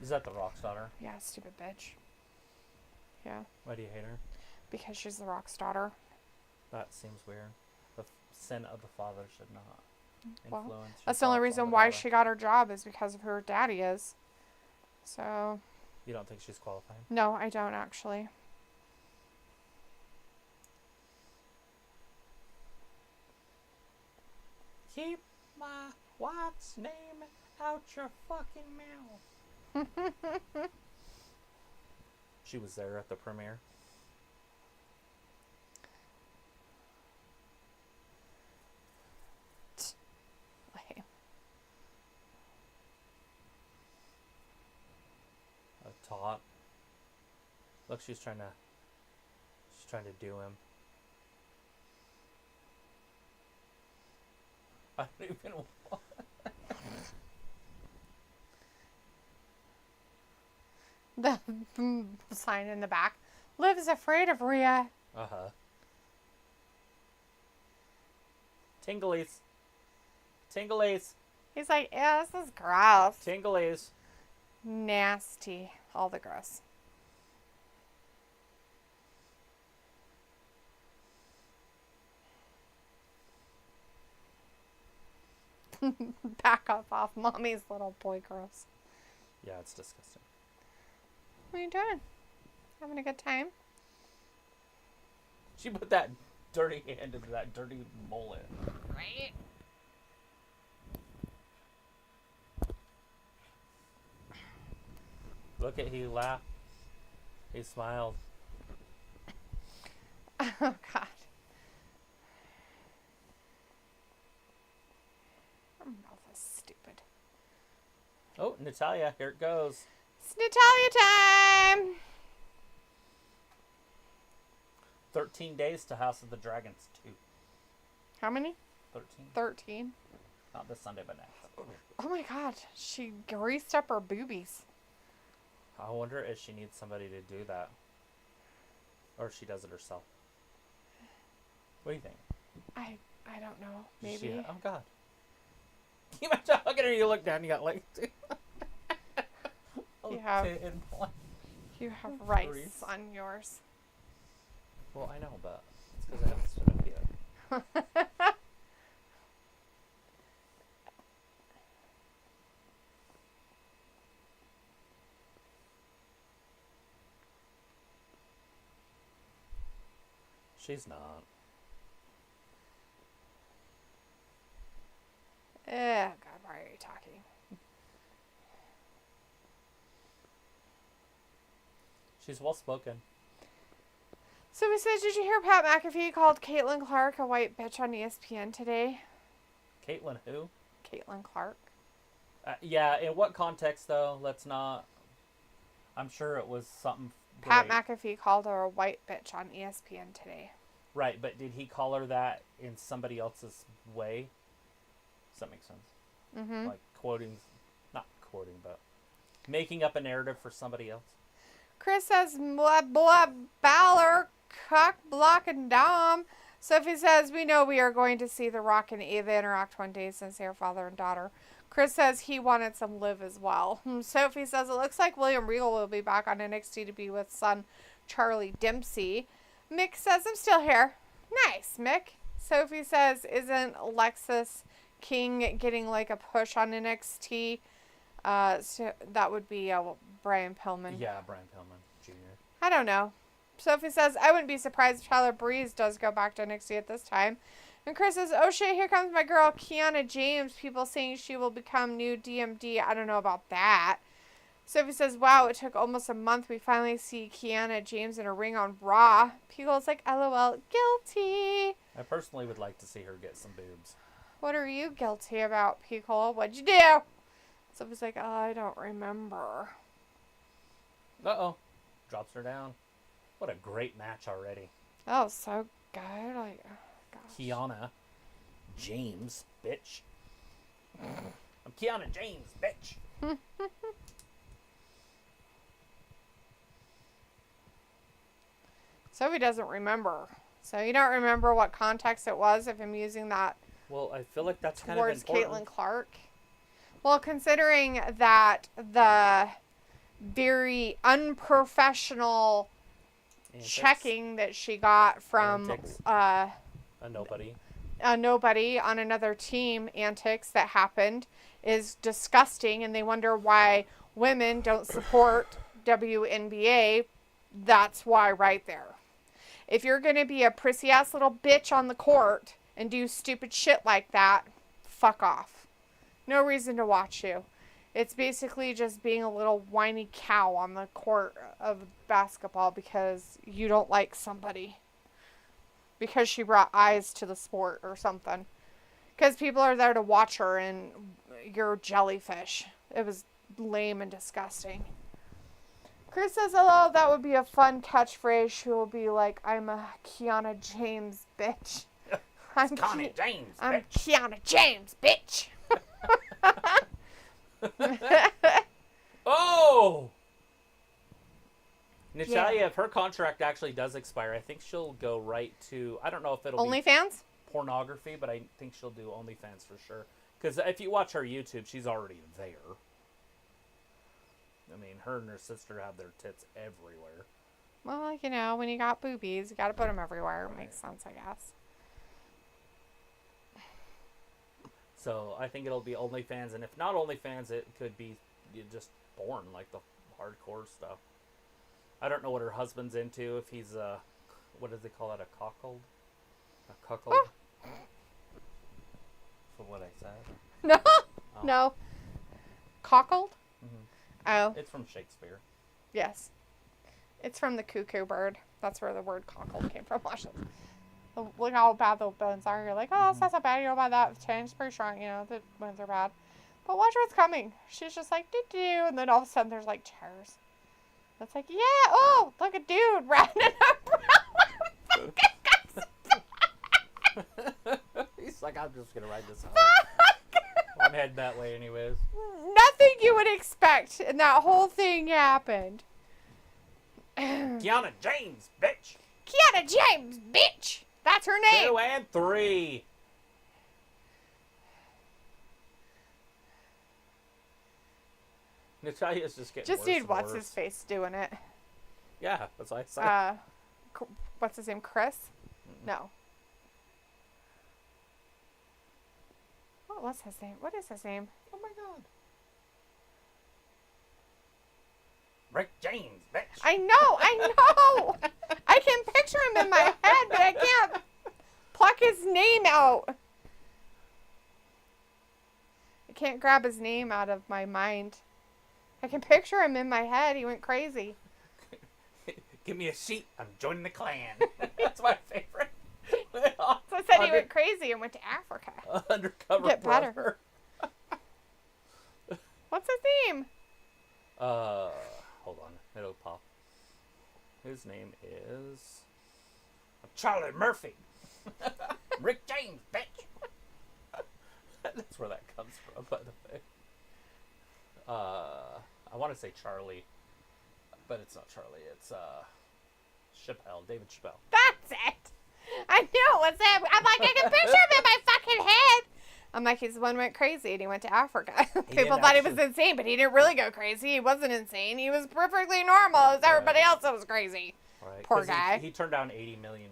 Is that the Rock's daughter? Yeah, stupid bitch. Yeah. Why do you hate her? Because she's the Rock's daughter. That seems weird. The sin of the father should not influence. Well, that's the only reason why she got her job is because of who her daddy is. So. You don't think she's qualified? No, I don't actually. Keep my wife's name out your fucking mouth. She was there at the premiere. Lame. A tot. Look, she's trying to do him. I don't even want. The sign in the back. Liv is afraid of Rhea. Uh-huh. Tinglies. Tinglies. He's like, yeah, this is gross. Tinglies. Nasty. All the gross. Back up off mommy's little boy gross. Yeah, it's disgusting. What are you doing? Having a good time? She put that dirty hand into that dirty mullet. Right? Look at, he laughed. He smiled. Oh, God. Her mouth is stupid. Oh, Natalia, here it goes. It's Natalia time! 13 days to House of the Dragons 2. How many? 13. 13. Not this Sunday, but next. Oh my God. She greased up her boobies. I wonder if she needs somebody to do that. Or if she does it herself. What do you think? I don't know. Maybe. Oh, God. Can you imagine looking at her, you look down, you got like... You have rice Grease. on yours. Well, I know, but it's because I haven't stood up yet. She's not. Oh, God, why are you talking? She's well spoken. So he says, did you hear Pat McAfee called Caitlin Clark a white bitch on ESPN today? Caitlin who? Caitlin Clark. Yeah, in what context, though? Let's not... I'm sure it was something Pat great. McAfee called her a white bitch on ESPN today. Right, but did he call her that in somebody else's way? Does that make sense? Mm-hmm. Like quoting... Not quoting, but... Making up a narrative for somebody else? Chris says, blah, blah, Balor, cock, block, and Dom. Sophie says, we know we are going to see The Rock and Ava interact one day since they are father and daughter. Chris says he wanted some Liv as well. Sophie says, it looks like William Regal will be back on NXT to be with son Charlie Dempsey. Mick says, I'm still here. Nice, Mick. Sophie says, isn't Alexis King getting like a push on NXT? So that would be Brian Pillman. Yeah, Brian Pillman Jr. I don't know. Sophie says, I wouldn't be surprised if Tyler Breeze does go back to NXT at this time. And Chris says, oh shit, here comes my girl Kiana James. People saying she will become new DMD. I don't know about that. Sophie says, wow, it took almost a month. We finally see Kiana James in a ring on Raw. Pico's like, LOL, guilty. I personally would like to see her get some boobs. What are you guilty about, Pico? What'd you do? Sophie's like, oh, I don't remember. Uh-oh. Drops her down. What a great match already. That was so good. Like, oh, gosh. Kiana James, bitch. I'm Kiana James, bitch. Sophie doesn't remember. So you don't remember what context it was of him using that Well, I feel like that's kind of towards important. Caitlin Clark. Well, considering that the very unprofessional Antics. checking that she got from Antics. a Nobody. nobody on another team, antics that happened, is disgusting, and they wonder why women don't support WNBA. That's why right there. If you're going to be a prissy-ass little bitch on the court and do stupid shit like that, fuck off. No reason to watch you. It's basically just being a little whiny cow on the court of basketball because you don't like somebody. Because she brought eyes to the sport or something. Because people are there to watch her and you're jellyfish. It was lame and disgusting. Chris says, hello, that would be a fun catchphrase. She will be like, I'm a Kiana James, bitch. I'm Connie James, I'm bitch. Kiana James, bitch. Oh! Natalia, Yeah. if her contract actually does expire, I think she'll go right to, I don't know if it'll be OnlyFans? pornography, but I think she'll do OnlyFans for sure. Because if you watch her YouTube, she's already there. I mean, her and her sister have their tits everywhere. Well, you know, when you got boobies, you got to put them everywhere. It makes sense, I guess. So I think it'll be OnlyFans, and if not OnlyFans, it could be just porn, like the hardcore stuff. I don't know what her husband's into, if he's what do they call it, a cuckold? A cuckold? Oh. For what I said. No. Oh. No. Cockled? Mhm. Oh, It's from Shakespeare. yes. It's from the cuckoo bird. That's where the word cockled came from. Watch this. Look how bad the bones are. You're like, oh, it's not so bad. You know about that. Change pretty strong. You know, the bones are bad. But watch what's coming. She's just like, doo-doo. And then all of a sudden there's like chairs. It's like, yeah, oh, look a dude riding a He's like, I'm just gonna ride this out. I'm heading that way anyways. Nothing you would expect. And that whole thing happened. Kiana James, bitch! Kiana James, bitch! That's her name. 2 and 3. Natalia's just getting Just worse dude, and what's worse. his face doing it? Yeah, that's what I said. What's his name? Chris? No. What was his name? What is his name? Oh my god. Rick James, bitch. I know! I can picture him in my head, but I can't pluck his name out. I can't grab his name out of my mind. I can picture him in my head. He went crazy. Give me a sheet. I'm joining the clan. That's my favorite. So I said he went crazy and went to Africa. Undercover Get better. brother. What's his name? Hold on. It'll pop. His name is Charlie Murphy. Rick James, bitch. That's where that comes from, by the way. I want to say Charlie, but it's not Charlie. It's Chappelle, David Chappelle. That's it. I knew it was him. I'm like, I can picture him in my fucking head. I'm like, he's the one who went crazy and he went to Africa. People thought he was insane, but he didn't really go crazy. He wasn't insane. He was perfectly normal as everybody else that was crazy. Right. Poor 'Cause guy. He turned down $80 million,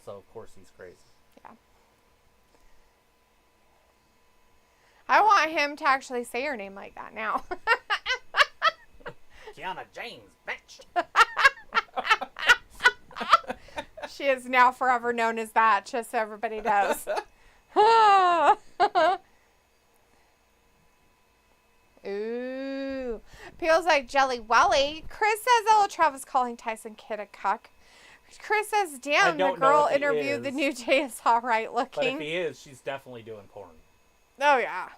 so of course he's crazy. Yeah. I want him to actually say her name like that now. Kiana James, bitch. She is now forever known as that, just so everybody knows. Ooh. Feels like Jelly Welly. Chris says, oh, Travis calling Tyson Kidd a cuck. Chris says, damn, the girl interviewed the new Jade is alright looking. But if he is, she's definitely doing porn. Oh, yeah.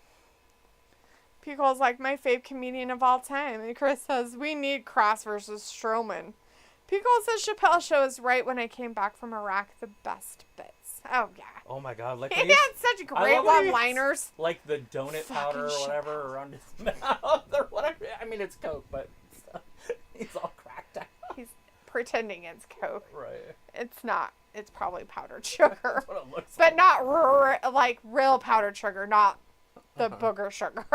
Pico's like, my fave comedian of all time. And Chris says, we need Cross versus Strowman. Pico says, Chappelle show is right when I came back from Iraq. The best bits. Oh, yeah. Oh, my God. Like he had such great one-liners. Like the donut powder or whatever around his mouth or whatever. I mean, it's Coke, but he's all cracked out. He's pretending it's Coke. Right. It's not. It's probably powdered sugar. That's what it looks but not like real powdered sugar, not the booger sugar.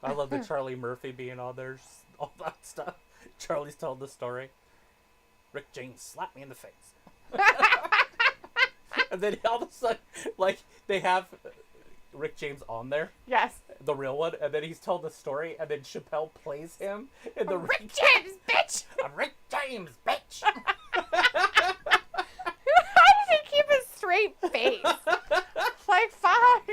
I love the Charlie Murphy being on there, all that stuff. Charlie's told the story. Rick James slapped me in the face. And then all of a sudden, like, they have Rick James on there. Yes. The real one. And then he's told the story, and then Chappelle plays him in the Rick James, bitch! I'm Rick James, bitch! How did he keep a straight face? Like, fuck.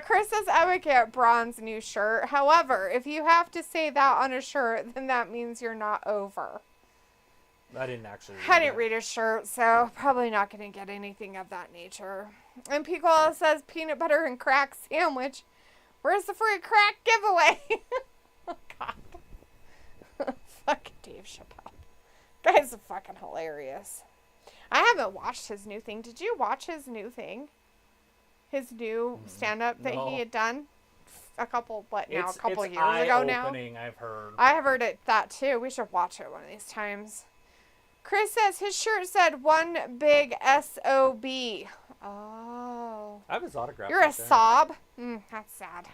Chris says, I would get Braun's new shirt. However, if you have to say that on a shirt, then that means you're not over. I didn't actually read his shirt, so probably not going to get anything of that nature. And Pico says, peanut butter and crack sandwich. Where's the free crack giveaway? Oh, God. Fucking Dave Chappelle. Guy's fucking hilarious. I haven't watched his new thing. Did you watch his new thing? His new stand-up that he had done? A couple years ago now? I've heard. I have heard that too. We should watch it one of these times. Chris says his shirt said one big S-O-B. Oh. I have his autograph. You're a sob? That's sad.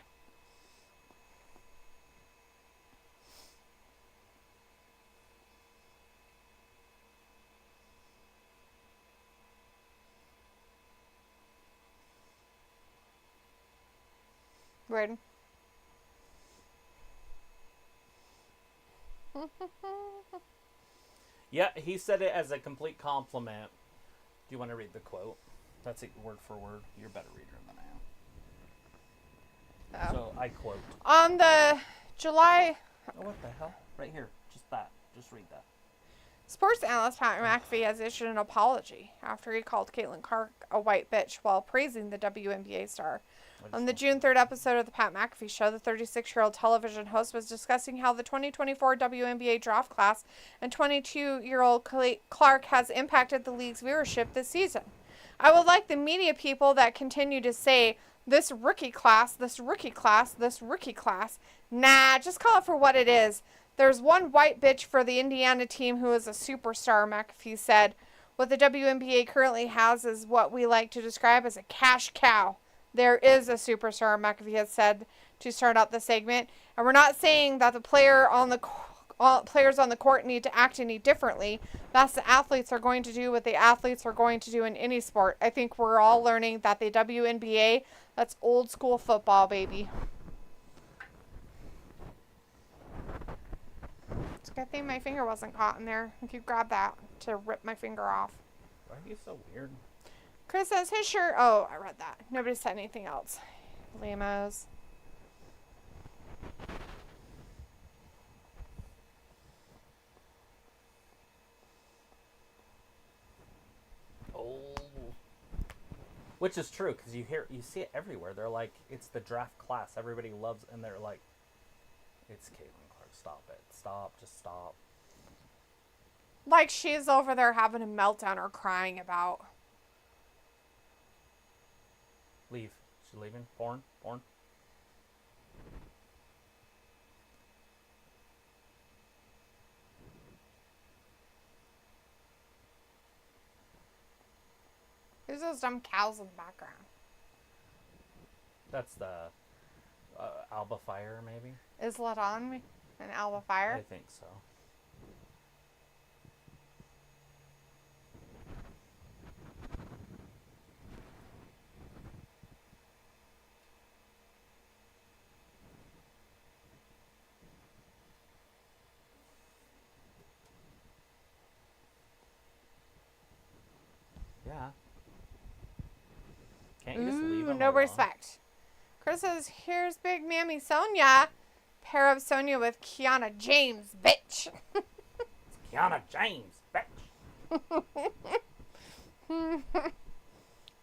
Weird. Yeah, he said it as a complete compliment. Do you want to read the quote? That's it, word for word. You're a better reader than I am. Oh. So I quote. On the July... Oh, what the hell? Right here. Just that. Just read that. Sports analyst Pat McAfee has issued an apology after he called Caitlin Clark a white bitch while praising the WNBA star. On the June 3rd episode of the Pat McAfee Show, the 36-year-old television host was discussing how the 2024 WNBA draft class and 22-year-old Clark has impacted the league's viewership this season. I would like the media people that continue to say, this rookie class, this rookie class, this rookie class. Nah, just call it for what it is. There's one white bitch for the Indiana team who is a superstar, McAfee said. What the WNBA currently has is what we like to describe as a cash cow. There is a superstar, McAfee has said to start out the segment. And we're not saying that the players on the court need to act any differently. That's the athletes are going to do what the athletes are going to do in any sport. I think we're all learning that the WNBA, that's old school football, baby. It's a good thing my finger wasn't caught in there. If you grab that to rip my finger off. Why are you so weird? Chris says his shirt. Oh, I read that. Nobody said anything else. Lamos. Oh. Which is true, because you see it everywhere. They're like, it's the draft class. Everybody loves, and they're like, it's Caitlin Clark. Stop it. Stop. Just stop. Like she's over there having a meltdown or crying about. Leave. She's leaving. Porn. Who's those dumb cows in the background? That's the Alba Fire, maybe? Is Ladon an Alba Fire? I think so. no respect. Chris says, here's Big Mammy Sonia. Pair of Sonia with Kiana James, bitch. Kiana James, bitch.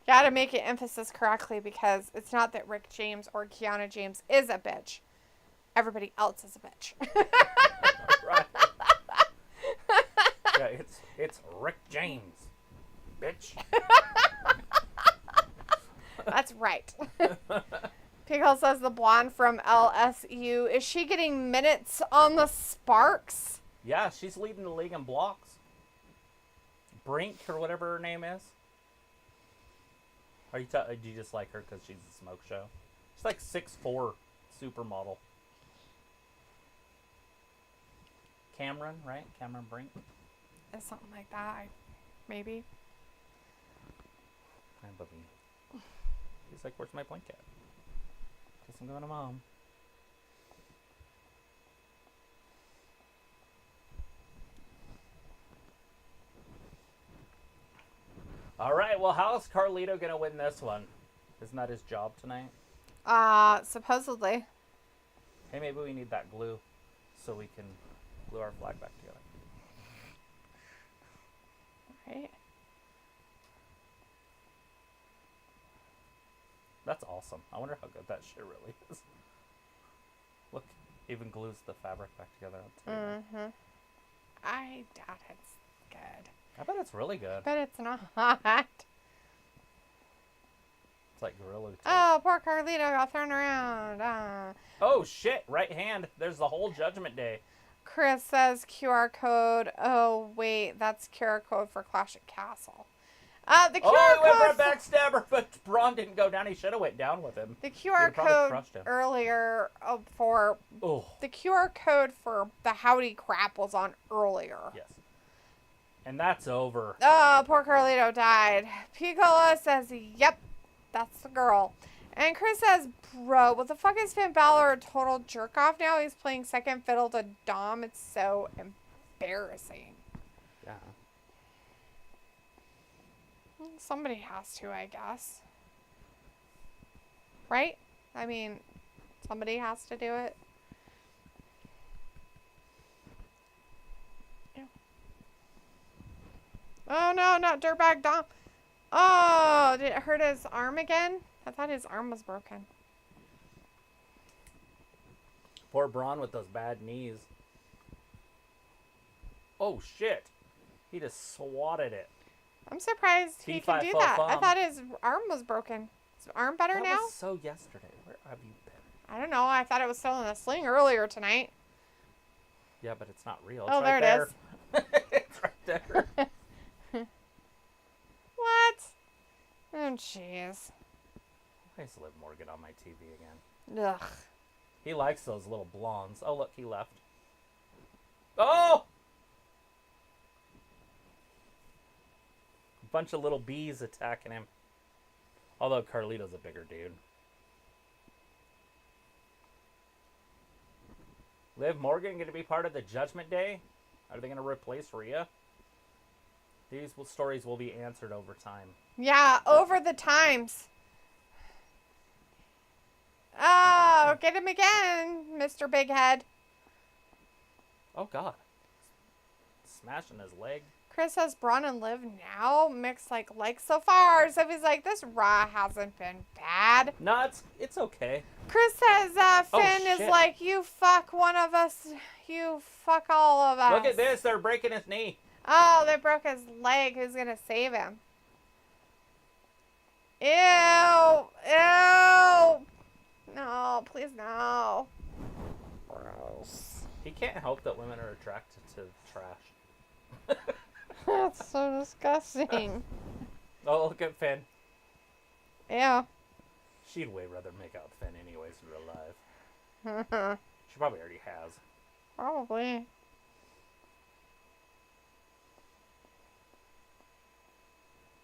Gotta make it emphasis correctly because it's not that Rick James or Kiana James is a bitch. Everybody else is a bitch. Right. Yeah, it's Rick James, bitch. That's right. Pickle says the blonde from LSU. Is she getting minutes on the Sparks? Yeah, she's leading the league in blocks. Brink or whatever her name is. Do you just like her because she's a smoke show? She's like 6'4", supermodel. Cameron, right? Cameron Brink. It's something like that. Maybe. He's like, where's my blanket? Guess I'm going to mom. All right, well, how's Carlito going to win this one? Isn't that his job tonight? Supposedly. Hey, maybe we need that glue so we can glue our flag back together. Right. That's awesome. I wonder how good that shit really is. Look, even glues the fabric back together. Mm-hmm. I doubt it's good. I bet it's really good. But it's not. It's like Gorilla Tape. Oh, poor Carlito got thrown around. Oh, shit. Right hand. There's the whole Judgment Day. Chris says QR code. Oh, wait. That's QR code for Clash at Castle. The QR he went code for a backstabber, but Braun didn't go down. He should have went down with him. The QR code crushed him. earlier for... Oh. The QR code for the Howdy Crap was on earlier. Yes. And that's over. Oh, poor Carlito died. Piccola says, yep, that's the girl. And Chris says, bro, what the fuck is Finn Balor a total jerk off now? He's playing second fiddle to Dom. It's so embarrassing. Yeah. Somebody has to, I guess. Right? I mean, somebody has to do it. Ew. Oh, no, not Dirtbag Dom. Oh, did it hurt his arm again? I thought his arm was broken. Poor Braun with those bad knees. Oh, shit. He just swatted it. I'm surprised he can do that. I thought his arm was broken. Is his arm better now? That was so yesterday. Where have you been? I don't know. I thought it was still in a sling earlier tonight. Yeah, but it's not real. Oh, It's there right it is. It's right there. What? Oh, jeez. I used to Liv Morgan on my TV again. Ugh. He likes those little blondes. Oh, look, he left. Oh! A bunch of little bees attacking him. Although Carlito's a bigger dude. Liv Morgan going to be part of the Judgment Day? Are they going to replace Rhea? These stories will be answered over time. Yeah, over the times. Oh, get him again, Mr. Big Head. Oh, God. Smashing his leg. Chris says Braun and Liv now mix like so far. So he's like, this Raw hasn't been bad. No, it's okay. Chris says Finn is like, you fuck one of us. You fuck all of us. Look at this. They're breaking his knee. Oh, they broke his leg. Who's going to save him? Ew. Ew. No, please no. Gross. He can't help that women are attracted to trash. That's so disgusting. Oh, look at Finn. Yeah. She'd way rather make out with Finn anyways in real life. She probably already has. Probably.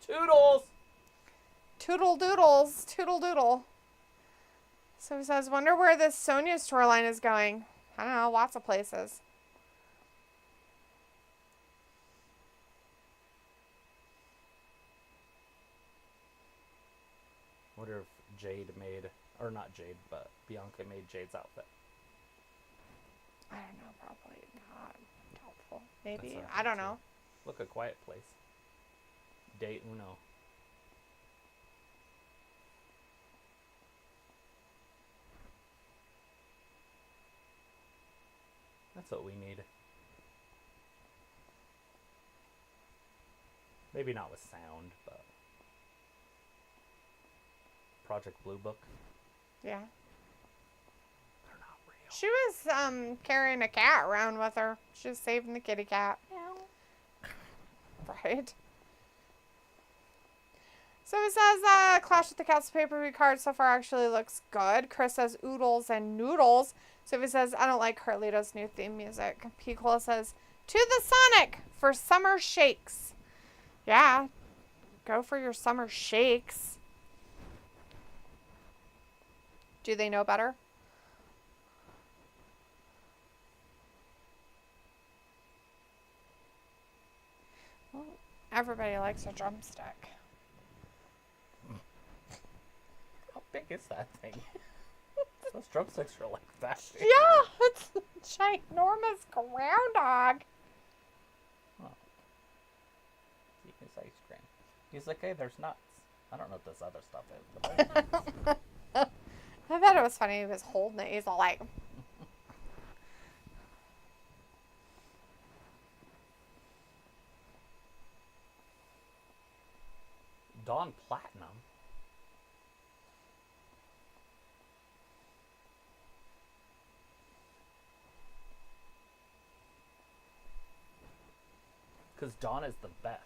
Toodles! Toodle doodles. Toodle doodle. So he says, wonder where this Sonya storyline is going. I don't know, lots of places. Wonder if Jade made, or not Jade, but Bianca made Jade's outfit. I don't know, probably not. Doubtful. Maybe. That's I don't know. Look, A Quiet Place. Day Uno. That's what we need. Maybe not with sound, but Project Blue Book. Yeah. They're not real. She was carrying a cat around with her. She was saving the kitty cat. Right. So it says Clash with the Cats pay-per-view card so far actually looks good. Chris says oodles and noodles. So he says, I don't like Carlito's new theme music. Piccolo says, to the Sonic for summer shakes. Yeah. Go for your summer shakes. Do they know better? Well, everybody likes a drumstick. How big is that thing? Those drumsticks are like that. Yeah, it's a ginormous groundhog. Oh. Eating his ice cream. He's like, hey, there's nuts. I don't know what this other stuff is. But I thought it was funny. He was holding it. He's all like... Dawn Platinum? Because Dawn is the best.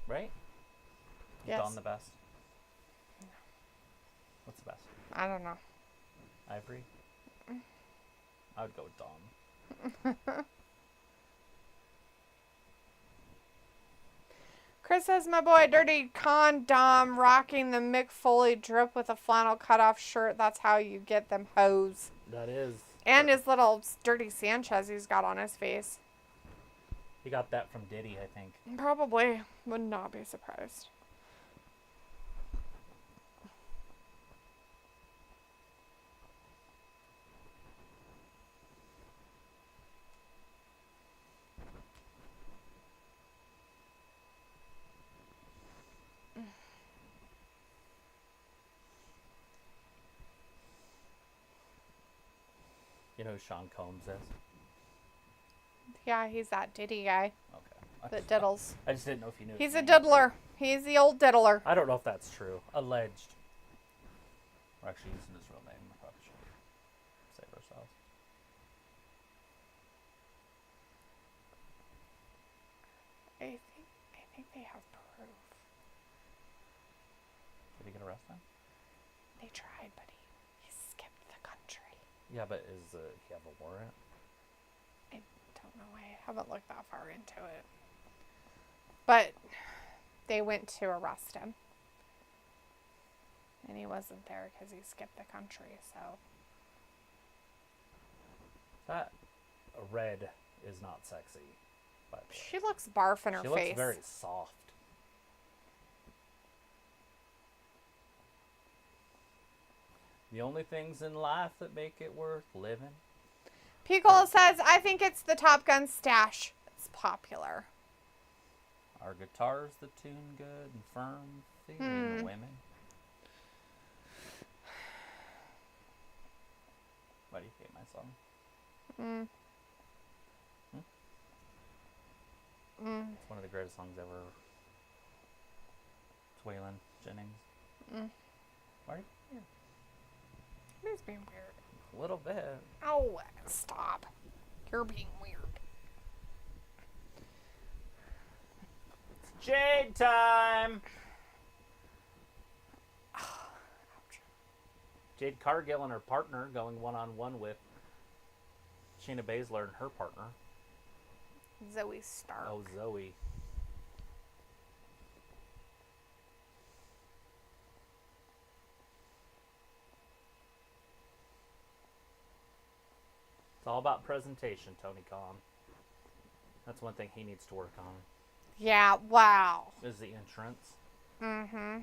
Right? Is Yes. Dawn the best? What's the best? I don't know. Ivory? I would go with Dawn. Chris says, my boy Dirty Condom rocking the Mick Foley drip with a flannel cutoff shirt. That's how you get them hoes. That is. And his little Dirty Sanchez he's got on his face. He got that from Diddy, I think. Probably. Would not be surprised. You know who Sean Combs is? Yeah, he's that Diddy guy Okay. that diddles. I just didn't know if you knew. He's his a name. diddler. He's the old diddler. I don't know if that's true. Alleged. We're actually using his real name. I probably should save ourselves. I think they have proof. Did he get arrested? They tried, but he skipped the country. Yeah, but is he have a warrant? I don't know. I haven't looked that far into it. But they went to arrest him. And he wasn't there because he skipped the country, so. That red is not sexy, by the way. She looks barf in her She face. looks very soft. The only things in life that make it worth living. Piccolo says, I think it's the Top Gun stash. It's popular. Our guitars that tune good and firm, feeling the women. Why do you hate my song? It's one of the greatest songs ever. It's Waylon Jennings. Why are you here? He's being weird. A little bit. Oh, stop. You're being weird. It's Jade time! Jade Cargill and her partner going one-on-one with Shayna Baszler and her partner. Zoe Stark. Oh, Zoe. It's all about presentation, Tony Khan. That's one thing he needs to work on. Yeah, wow. Is the entrance. Mm-hmm.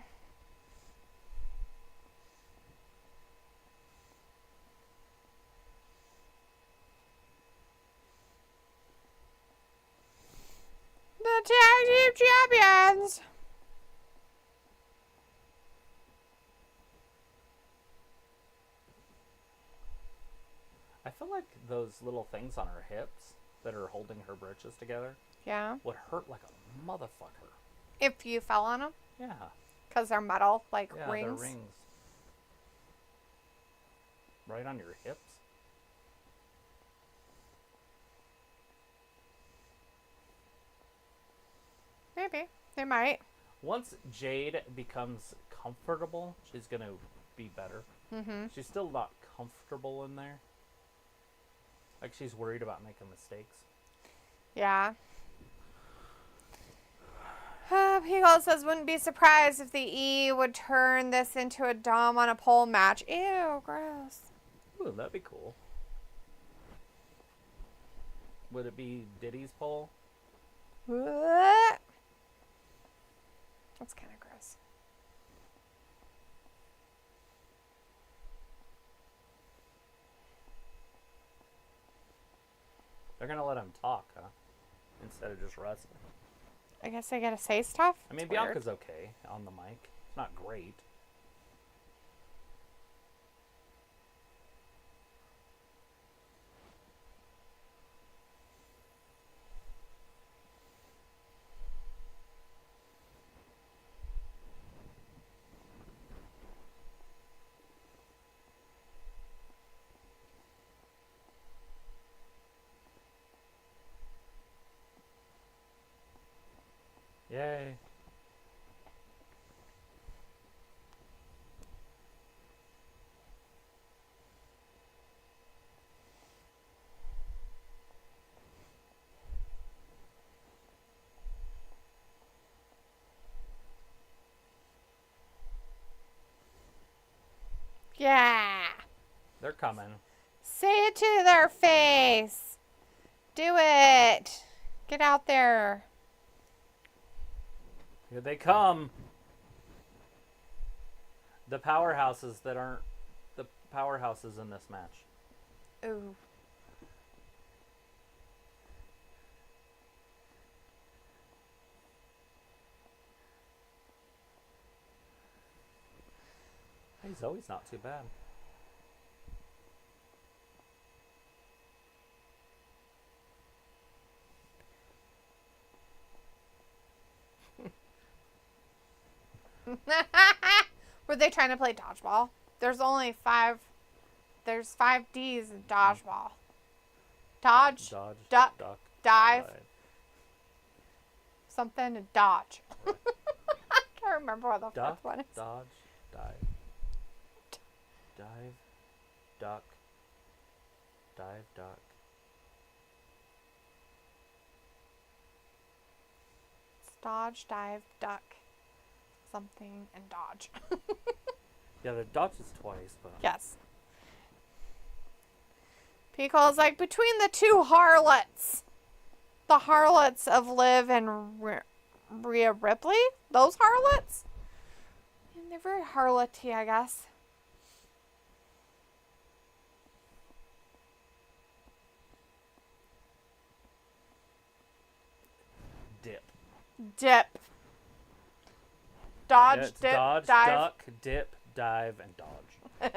The tag team champions. I feel like those little things on her hips that are holding her britches together Yeah. would hurt like a motherfucker. If you fell on them. Yeah. Because they're metal, like Yeah, rings. they're rings. Right on your hips. Maybe. They might. Once Jade becomes comfortable, she's going to be better. Mm-hmm. She's still not comfortable in there. Like, she's worried about making mistakes. Yeah. Peagle says, wouldn't be surprised if the E would turn this into a Dom on a pole match. Ew, gross. Ooh, that'd be cool. Would it be Diddy's pole? What? That's kind of gross. They're going to let him talk, huh? Instead of just wrestling. I guess I gotta say stuff. I mean, It's Bianca's weird. okay on the mic. It's not great. Yay. Yeah. They're coming. Say it to their face. Do it. Get out there. Here they come. The powerhouses that aren't the powerhouses in this match. Ooh. He's always not too bad. Were they trying to play dodgeball? There's only 5. There's 5 D's in dodgeball. Dodge, Dodge, duck, duck, dive, something, and dodge. I can't remember what the Duck, fourth one is. dodge, dive. Dive, duck, dive, duck. It's dodge, dive, duck, something, and dodge. Yeah, the dodge is twice, but Yes. Peacock's like, between the two harlots. The harlots of Liv and Rhea Ripley? Those harlots? And they're very harloty, I guess. dip. Dip. Dodge, Yeah, it's dip, dodge, dive. duck, dip, dive, and dodge.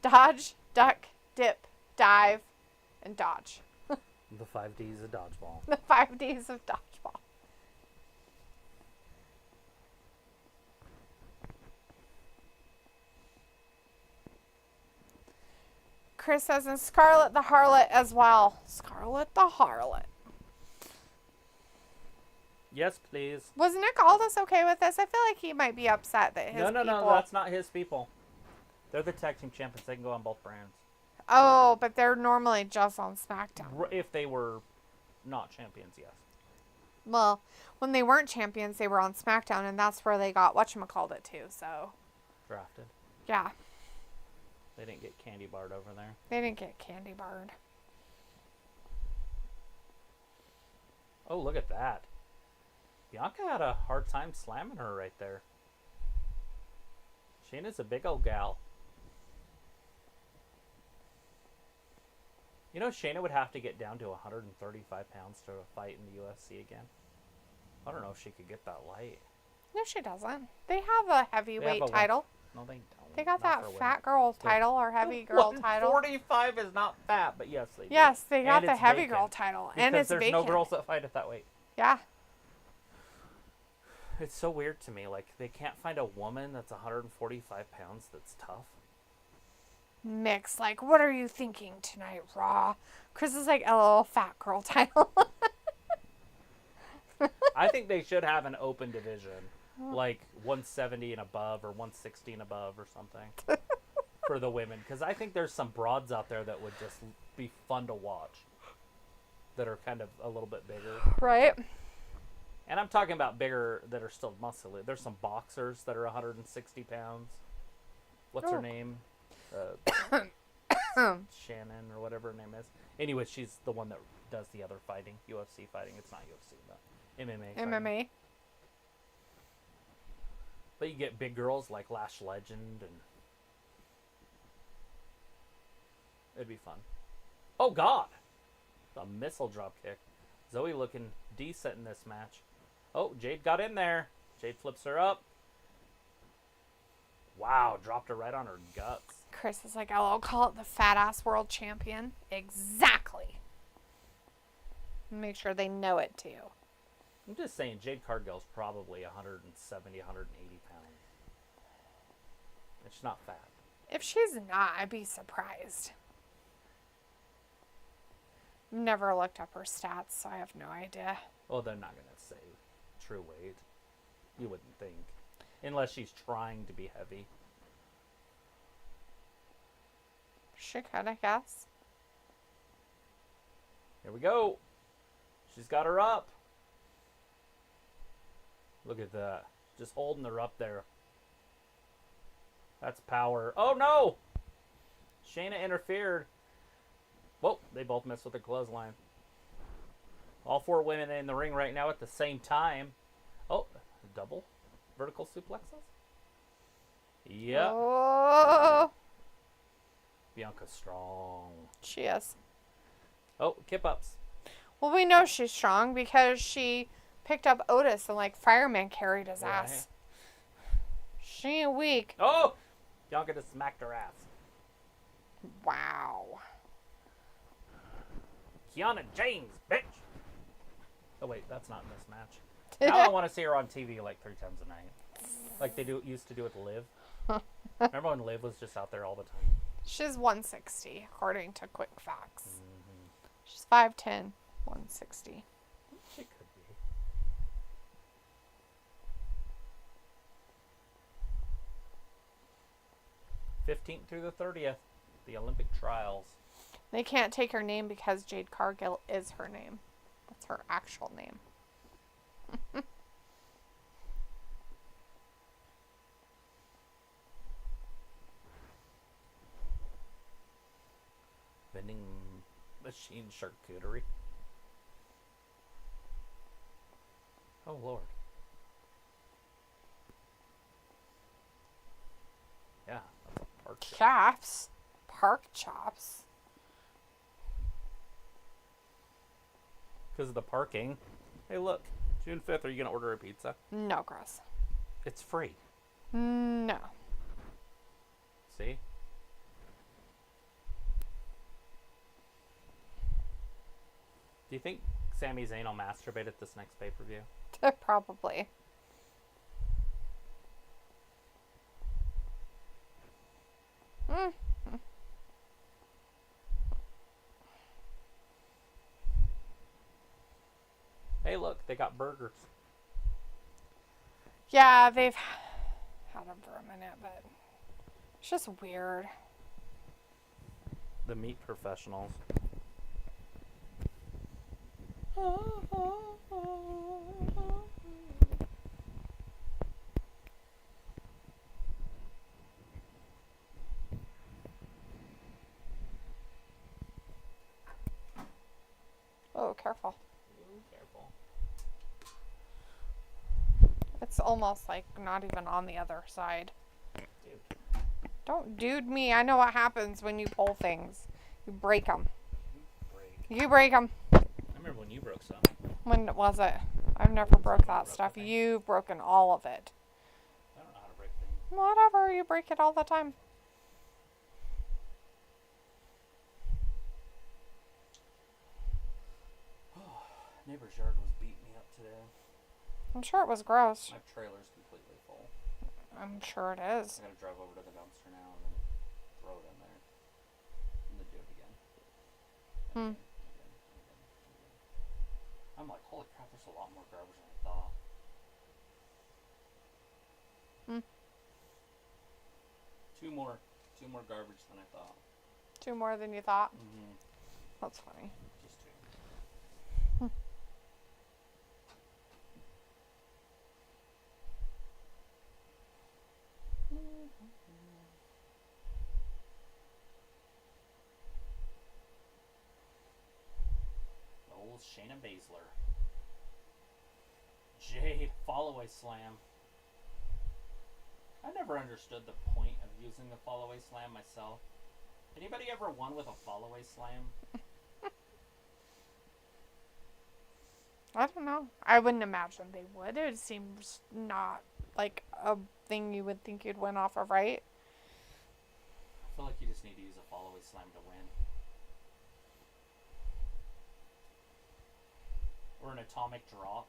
Dodge, duck, dip, dive, and dodge. The 5 Ds of dodgeball. The 5 Ds of dodgeball. Chris says, and Scarlet the Harlot as well. Scarlet the Harlot. Yes, please. Was Nick Aldis okay with this? I feel like he might be upset that his No, people... that's not his people. They're the tag team champions. They can go on both brands. Oh, but they're normally just on SmackDown. If they were not champions, yes. Well, when they weren't champions, they were on SmackDown, and that's where they got whatchamacallit too, so... Drafted. Yeah, They didn't get candy barred over there. they didn't get candy barred. Oh, look at that. Bianca had a hard time slamming her right there. Shayna's a big old gal. You know, Shayna would have to get down to 135 pounds to fight in the UFC again. I don't know if she could get that light. No, she doesn't. They have a heavyweight title. No, they don't. They got Not that for fat women. girl title or heavy girl title. 145 is not fat, but yes, they do. Yes, they got And the it's heavy vacant. girl title. Because And it's there's vacant. no girls that fight at that weight. Yeah. It's so weird to me. Like, they can't find a woman that's 145 pounds that's tough. Mix, like, what are you thinking tonight, Raw? Chris is like, a little fat girl title. I think they should have an open division. Like 170 and above or 160 and above or something for the women. Because I think there's some broads out there that would just be fun to watch that are kind of a little bit bigger. Right. And I'm talking about bigger that are still muscly. There's some boxers that are 160 pounds. What's her name? Shannon or whatever her name is. Anyway, she's the one that does the other fighting, UFC fighting. It's not UFC, but MMA. MMA. Fighting. But you get big girls like Lash Legend, and it'd be fun. Oh, God! A missile drop kick. Zoe looking decent in this match. Oh, Jade got in there. Jade flips her up. Wow, dropped her right on her guts. Chris is like, I'll call it the fat ass world champion. Exactly. Make sure they know it too. I'm just saying, Jade Cargill's probably 170, 180 pounds. It's not fat. If she's not, I'd be surprised. Never looked up her stats, so I have no idea. Well, they're not going to say true weight. You wouldn't think. Unless she's trying to be heavy. She could, I guess. Here we go. She's got her up. Look at that. Just holding her up there. That's power. Oh, no! Shayna interfered. Whoa, they both missed with the clothesline. All four women in the ring right now at the same time. Oh, double vertical suplexes? Yep. Oh, Bianca's strong. she is. Oh, kip ups. Well, we know she's strong because she picked up Otis and, like, fireman carried his ass. She ain't weak. Oh! Bianca just smacked her ass. Wow. Kiana James, bitch! Oh, wait, that's not in this match. Now I want to see her on TV like 3 times a night. Like they used to do with Liv. Remember when Liv was just out there all the time? She's 160, according to Quick Facts. Mm-hmm. She's 5'10", 160. She could be. '15th through the 30th, the Olympic trials. They can't take her name because Jade Cargill is her name. That's her actual name. Vending machine charcuterie. Oh, Lord. Yeah, that's a park chop. Chops. Park chops. Because of the parking. Hey, look. June 5th, are you going to order a pizza? No, gross. It's free. No. See? Do you think Sami Zayn will masturbate at this next pay-per-view? Probably. Hey, look, they got burgers. Yeah, they've had them for a minute, but it's just weird. The meat professionals. Oh, careful. Ooh, careful. It's almost like not even on the other side. Dude. Don't dude me. I know what happens when you pull things. You break them. Break. You break them. I remember when you broke some. When was it? I've never broke that stuff. You've broken all of it. I don't know how to break things. Whatever. You break it all the time. Neighbor's yard was beating me up today. I'm sure it was gross. My trailer's completely full. I'm sure it is. I gotta drive over to the dumpster now and then throw it in there. And then do it again. And again. I'm like, holy crap, there's a lot more garbage than I thought. Two more garbage than I thought. 2 more than you thought? Mm-hmm. That's funny. Just 2. Old Shayna Baszler. Jade, fall-away slam. I never understood the point of using the fall-away slam myself. Anybody ever won with a fall-away slam? I don't know. I wouldn't imagine they would. It seems not like a thing you would think you'd win off of, right? I feel like you just need to use a fall-away slam to win. Or an atomic drop.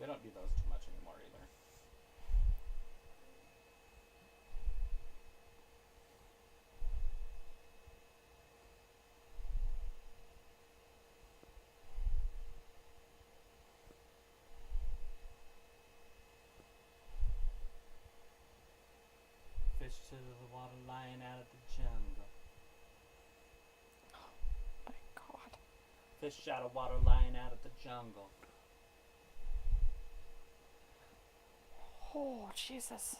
They don't do those too much anymore either. Fish to the water, lion out of the jungle. My God. Fish out of water, lion out of the jungle. Oh, Jesus.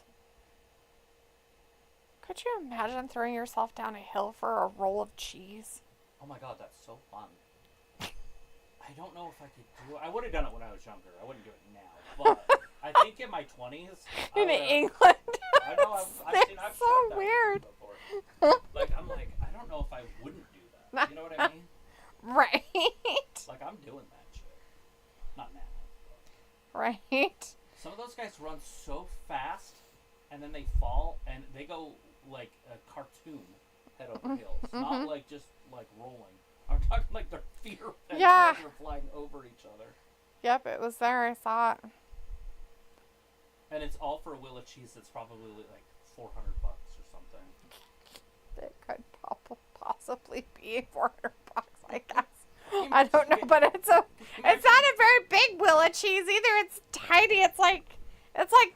Could you imagine throwing yourself down a hill for a roll of cheese? Oh my God, that's so fun. I don't know if I could do it. I would have done it when I was younger. I wouldn't do it now. But I think in my 20s. In England. I know, I've so shot that weird. before. Like, I'm like, I don't know if I wouldn't do that. You know what I mean? Right. Like, I'm doing that shit. Not now. Right. Some of those guys run so fast, and then they fall, and they go like a cartoon head over heels. Not like just like rolling. I'm talking like their feet are bent Yeah. as they're flying over each other. Yep, it was there. I saw it. And it's all for a wheel of cheese that's probably like $400 or something. It could possibly be $400, I guess. I don't know, but it's not a very big wheel of cheese either. It's tiny. It's like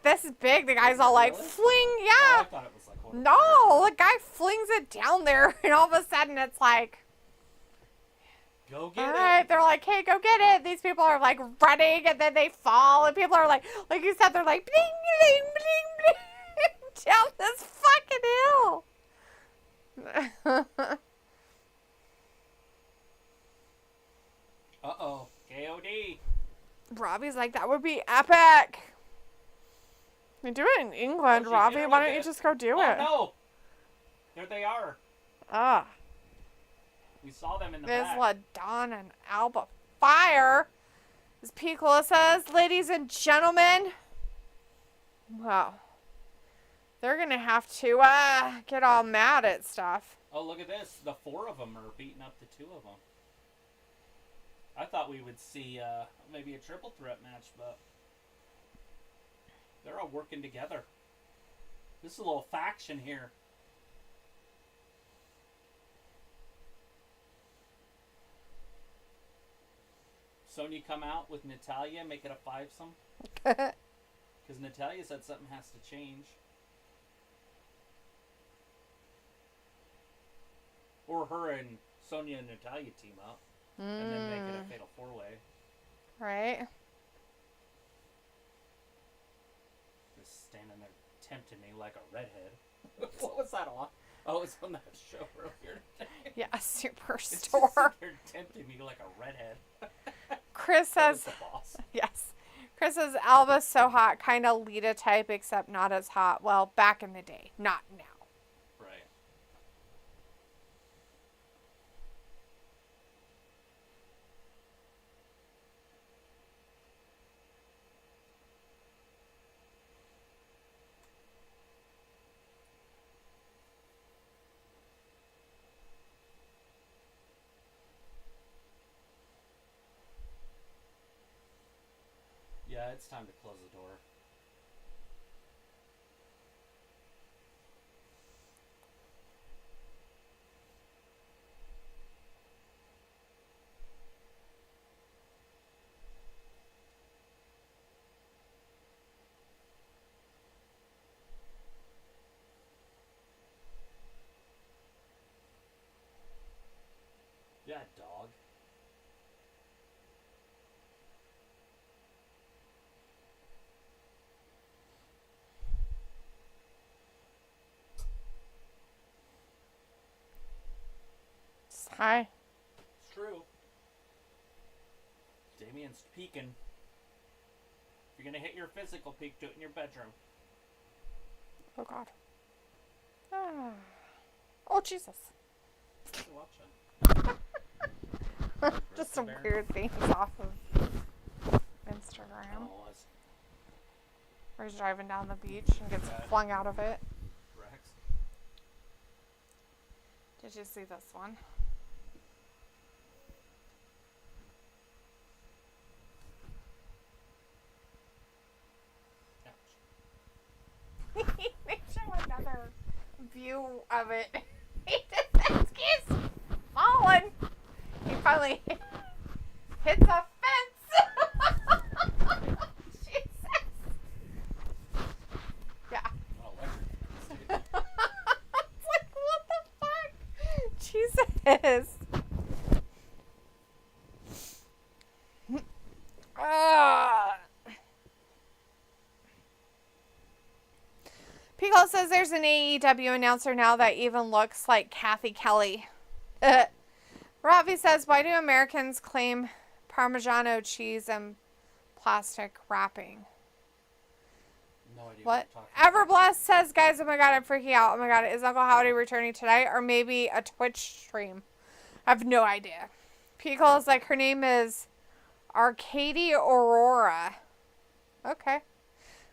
this big. The guy's all like, Really? fling, Oh, yeah. I thought it was like $100. No, the guy flings it down there, and all of a sudden it's like, Go get all it. right. They're like, hey, go get it. These people are like running, and then they fall, and people are like you said, they're like bling, bling, bling, bling, down this fucking hill. Uh-oh. KOD. Robbie's like, that would be epic. We do it in England, Oh, she Robbie. hit her Why with don't you it. just go do Oh, it? no. There they are. Ah. We saw them in the There's back. LaDon and Alba Fire. As Piccola says, ladies and gentlemen. Wow. They're going to have to get all mad at stuff. Oh, look at this. The 4 of them are beating up the 2 of them. I thought we would see maybe a triple threat match, but they're all working together. This is a little faction here. Sonya come out with Natalia, make it a 5-some. Because Natalia said something has to change. Or her and Sonya and Natalia team up. And then make it a fatal 4-way. Right? Just standing there tempting me like a redhead. What was that on? Oh, it was on that show earlier today. Yeah, Superstore. It's just sitting there tempting me like a redhead. Chris That was says, the boss. yes. Chris says Alba's so hot, kind of Lita type, except not as hot. Well, back in the day, not now. Right. Yeah, it's time to close the door. Yeah, dog. Hi. It's true. Damien's peeking. If you're gonna hit your physical peak, do it in your bedroom. Oh, God. Ah. Oh, Jesus. Watch it. Just some Bear. weird things off of Instagram. Oh, it's Where he's driving down the beach and gets Yeah. flung out of it. Rex. Did you see this one? Ouch. They show another view of it. He just thinks he's fallen. He finally hits a fence. Jesus. Yeah. Oh, electric. It's like, what the fuck? Jesus. Pico says there's an AEW announcer now that even looks like Kathy Kelly. Ravi says, why do Americans claim Parmigiano cheese and plastic wrapping? No idea What? what you're talking about. Everblessed says, guys, oh my god, I'm freaking out. Oh my god, is Uncle Howdy returning tonight? Or maybe a Twitch stream? I have no idea. Pico is like, her name is Arcady Aurora. Okay.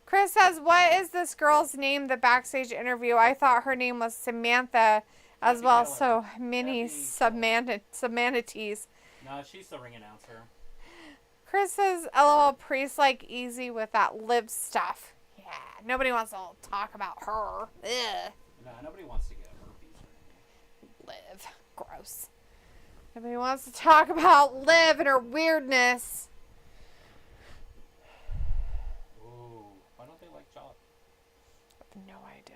Chris says, what is this girl's name, the backstage interview? I thought her name was Samantha as Kathy well, Keller. so many Kathy submanities. No, she's the ring announcer. Chris says, LOL, Priest like easy with that Liv stuff. Yeah, nobody wants to talk about her. Ugh. No, nobody wants to get herpes or anything. Liv. Gross. Nobody wants to talk about Liv and her weirdness. Ooh, why don't they like chocolate? I have no idea.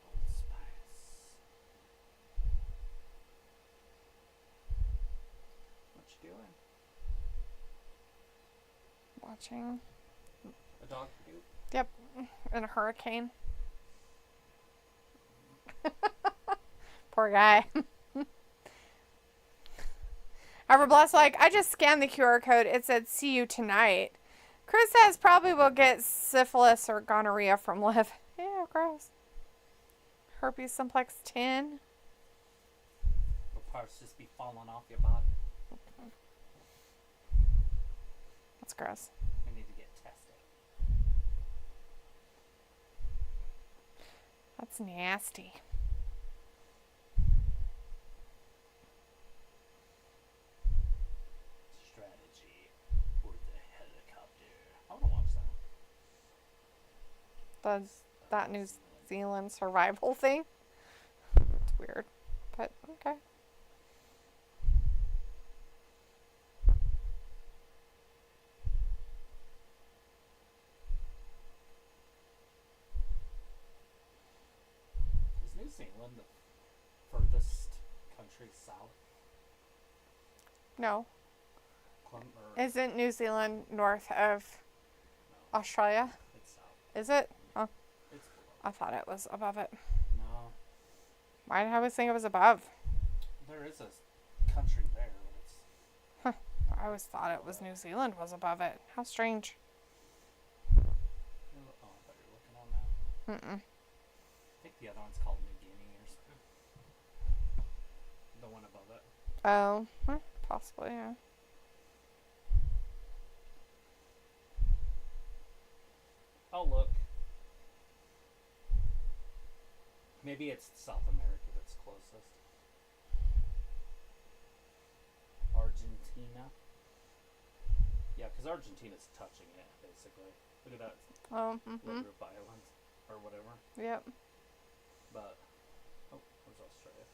Old Spice. What you doing? Watching. A dog poop? Yep. In a hurricane. Poor guy. Everblessed like, I just scanned the QR code. It said, see you tonight. Chris says probably will get syphilis or gonorrhea from Liv. Yeah, gross. Herpes simplex 10. Or parts just be falling off your body? That's gross. I need to get tested. That's nasty. Strategy for the helicopter. I want to watch that. Does that New Zealand survival thing? It's weird. But, okay. country south? No. Or Isn't New Zealand north of no, Australia? it's south. Is it? Oh, It's below. I thought it was above it. No, Why did I always think it was above? there is a country there, but it's. I always thought it was New Zealand was above it. How strange. Oh, I thought you were looking on that. Mm-mm. I think the other one's called New Guinea or something. The one above it. Oh, possibly, yeah. Oh, look. Maybe it's South America that's closest. Argentina. Yeah, because Argentina's touching it, basically. Look at that. Oh, Little group island. Or whatever. Yep. But, oh, where's Australia?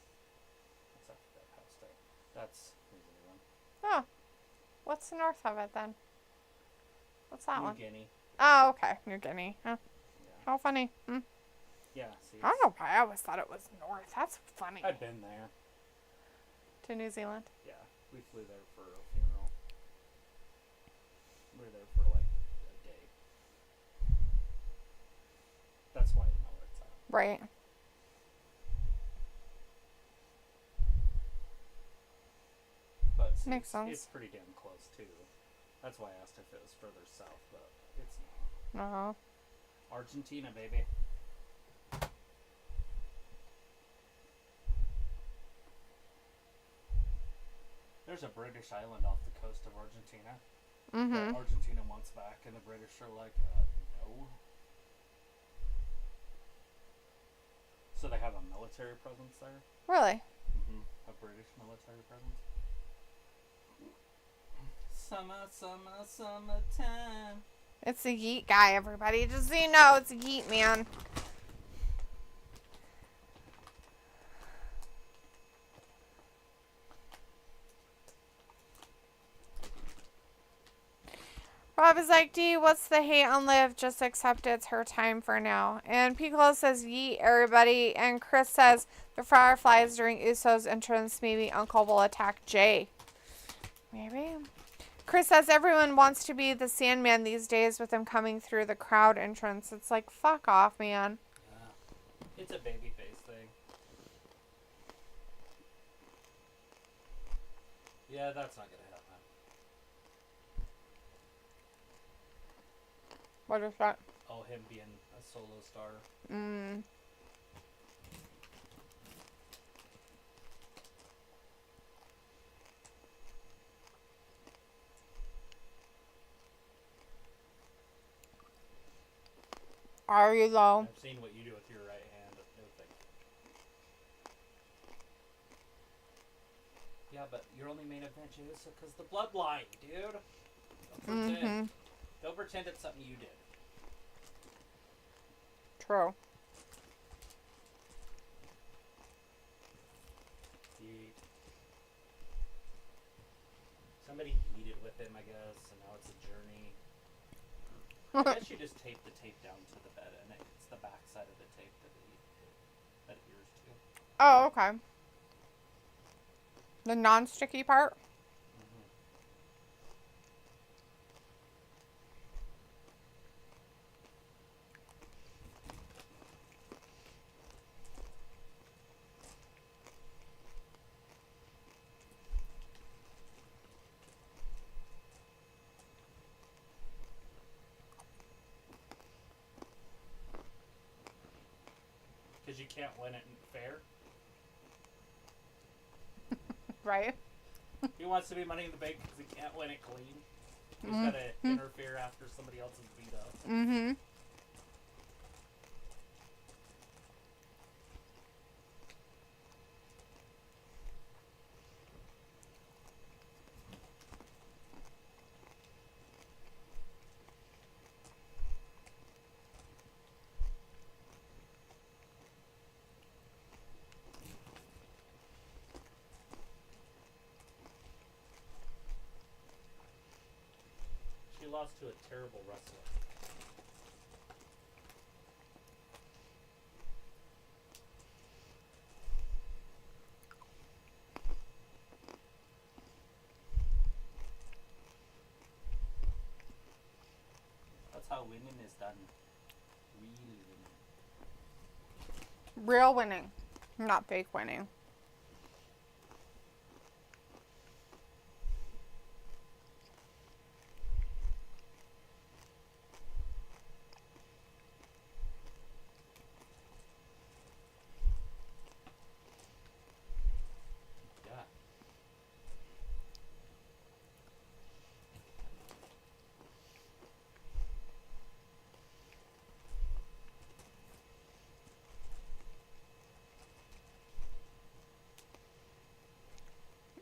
That's after that past day. That's New Zealand. Oh. What's the north of it then? What's that New one? Guinea. Oh, okay. New Guinea. Huh. Yeah. How funny. Hmm. Yeah, see. I don't know why I always thought it was north. That's funny. I've been there. To New Zealand? Yeah, we flew there for a funeral. We were there for like a day. That's why I know where it's at. Right. But see, Makes sense. It's pretty damn close too. That's why I asked if it was further south, but it's not. No. Argentina, baby. There's a British island off the coast of Argentina that Mm-hmm. Argentina wants back, and the British are like, no. So they have a military presence there. Really? A British military presence. Summertime. It's a yeet guy, everybody. Just so you know, it's a yeet man. Rob is like, D, what's the hate on Liv? Just accept it's her time for now. And Piccolo says, yeet, everybody. And Chris says, the Fireflies during Uso's entrance, maybe Uncle will attack Jay. Maybe. Chris says, everyone wants to be the Sandman these days with him coming through the crowd entrance. It's like, fuck off, man. Yeah. It's a babyface thing. Yeah, that's not gonna happen. What is that? Oh, him being a solo star. Mm. Are you though? I've seen what you do with your right hand. No thank you. Yeah, but you're only main event Uso because the bloodline, dude. Don't pretend. Don't pretend it's something you did. True. Yeet. Somebody yeeted with him, I guess, and now it's a journey. I guess you just tape the tape down to the bed, and it's the back side of the tape that adheres to. Oh, okay. The non-sticky part? Because you can't win it fair. Right. He wants to be Money in the Bank because he can't win it clean. He's got to interfere after somebody else is beat up. Mm-hmm. She lost to a terrible wrestler. That's how winning is done. Really winning. Real winning, not fake winning. Yeah.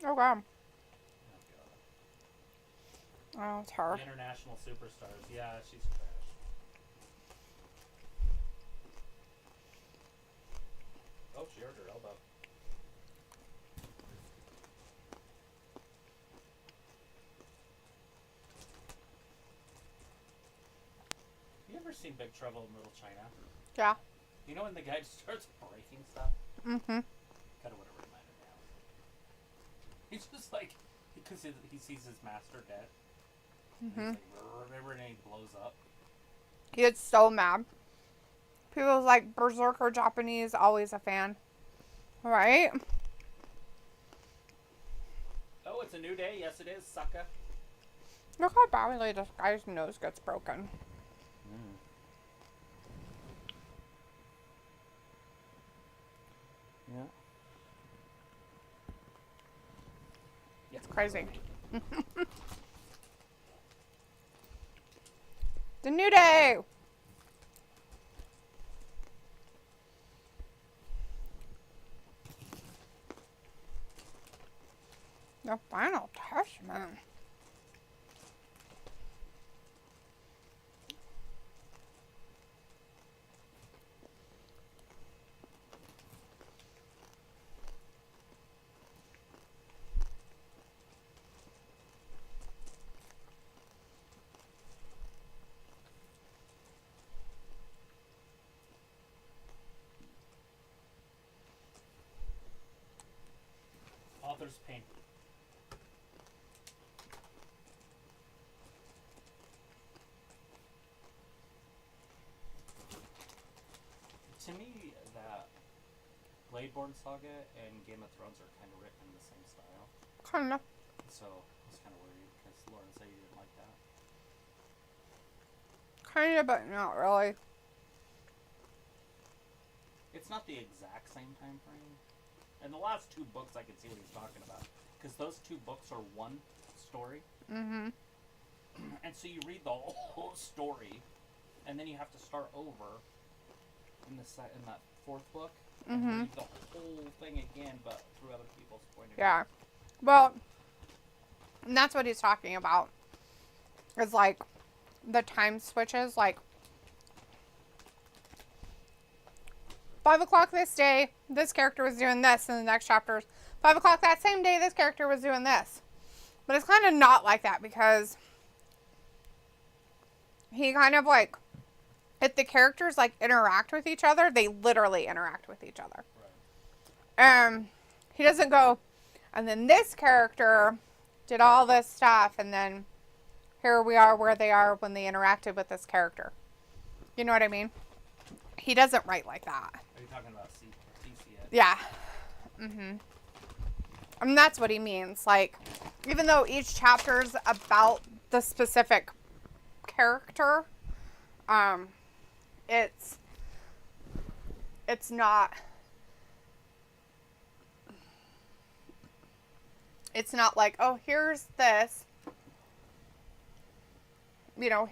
Oh god. Oh, God. Oh, it's her. The international superstars. Yeah, she's trash. Oh, she hurt her elbow. You ever seen Big Trouble in Little China? Yeah. You know when the guy just starts breaking stuff? Mm-hmm. Kind of what it reminded me of. He's just like, because he sees his master dead. Mm-hmm. And he's like, remember, and he blows up. He gets so mad. People's like, Berserker Japanese, always a fan. Right? Oh, it's a new day. Yes, it is, sucker. Look how badly this guy's nose gets broken. Yeah. It's crazy. The New Day! The Final Testament. Author's pain. To me, that Bladeborn Saga and Game of Thrones are kind of written in the same style. Kinda. So I was kind of worried because Lauren said you didn't like that. Kinda, but not really. It's not the exact same time frame. And the last two books, I can see what he's talking about. Because those two books are one story. Mm-hmm. And so you read the whole story, and then you have to start over in that fourth book, and read the whole thing again, but through other people's point of view. Yeah. Well, and that's what he's talking about. It's like the time switches, like 5 o'clock this day, this character was doing this, and the next chapter's 5 o'clock that same day, this character was doing this. But it's kind of not like that because he kind of like, if the characters like interact with each other, they literally interact with each other. Right. He doesn't go, and then this character did all this stuff, and then here we are where they are when they interacted with this character. You know what I mean? He doesn't write like that. Are you talking about CCS? Yeah. Mm-hmm. And that's what he means. Like, even though each chapter's about the specific character, it's not like, oh, here's this, you know,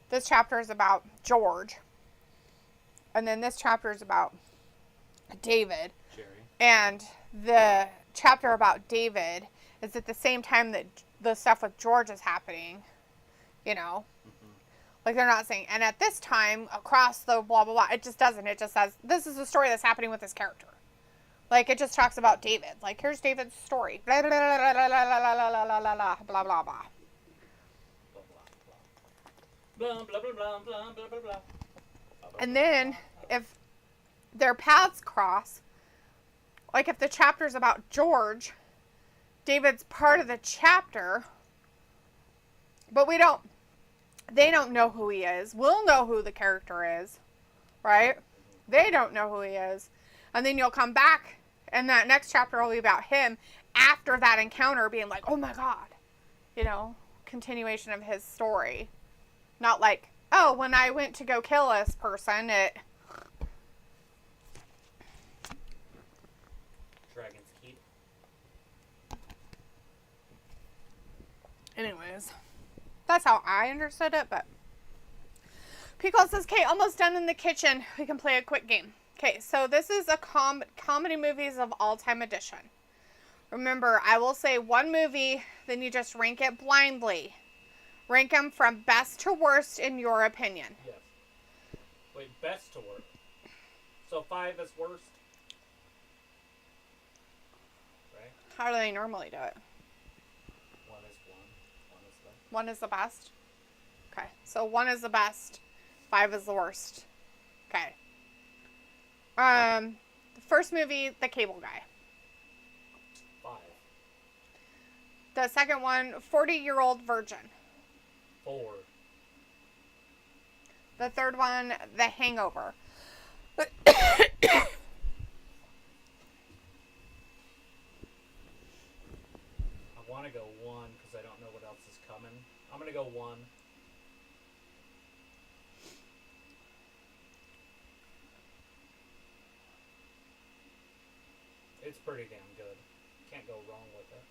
this chapter is about George, and then this chapter is about David, Jerry. and the chapter about David is at the same time that the stuff with George is happening, you know. Like, they're not saying, and at this time, across the blah, blah, blah. It just doesn't. It just says, this is the story that's happening with this character. Like, it just talks about David. Like, here's David's story. Blah, blah, blah, blah, blah, blah, blah, blah, blah, blah, blah, blah. Blah, blah, blah, blah, blah, blah, blah, blah. And then, if their paths cross, like, if the chapter's about George, David's part of the chapter, but we don't They don't know who he is. We'll know who the character is, right? They don't know who he is. And then you'll come back, and that next chapter will be about him after that encounter being like, oh my God. You know, continuation of his story. Not like, oh, when I went to go kill this person, it... Dragon's Keep. Anyways, that's how I understood it, but... Pico says, okay, almost done in the kitchen. We can play a quick game. Okay, so this is a comedy movies of all time edition. Remember, I will say one movie, then you just rank it blindly. Rank them from best to worst in your opinion. Yes. Wait, best to worst. So 5 is worst? Right? How do they normally do it? 1 is 1. 1 is the... 1 is the best? Okay, so 1 is the best. 5 is the worst. Okay. The first movie, The Cable Guy. 5. The second one, 40-Year-Old Virgin. 4. The third one, The Hangover. I want to go 1 because I don't know what else is coming. I'm going to go 1. It's pretty damn good. Can't go wrong with it.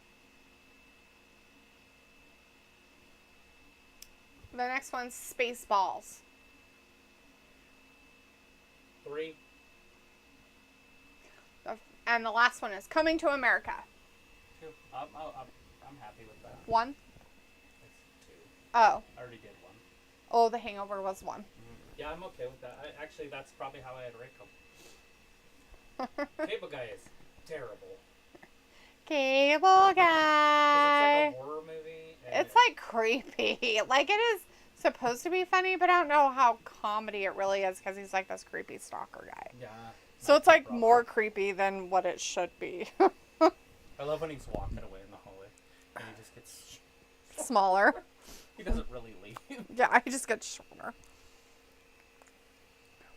The next one's Spaceballs. 3. And the last one is Coming to America. 2. I'm happy with that. 1? It's 2. Oh. I already did 1. Oh, The Hangover was 1. Mm-hmm. Yeah, I'm okay with that. Actually, that's probably how I'd rate them. Cable Guy is terrible. Cable Guy. It's like a horror movie. It's like creepy. Like it is supposed to be funny, but I don't know how comedy it really is because he's like this creepy stalker guy. Yeah. So it's like more creepy than what it should be. I love when he's walking away in the hallway and he just gets smaller. He doesn't really leave. Yeah, he just gets shorter.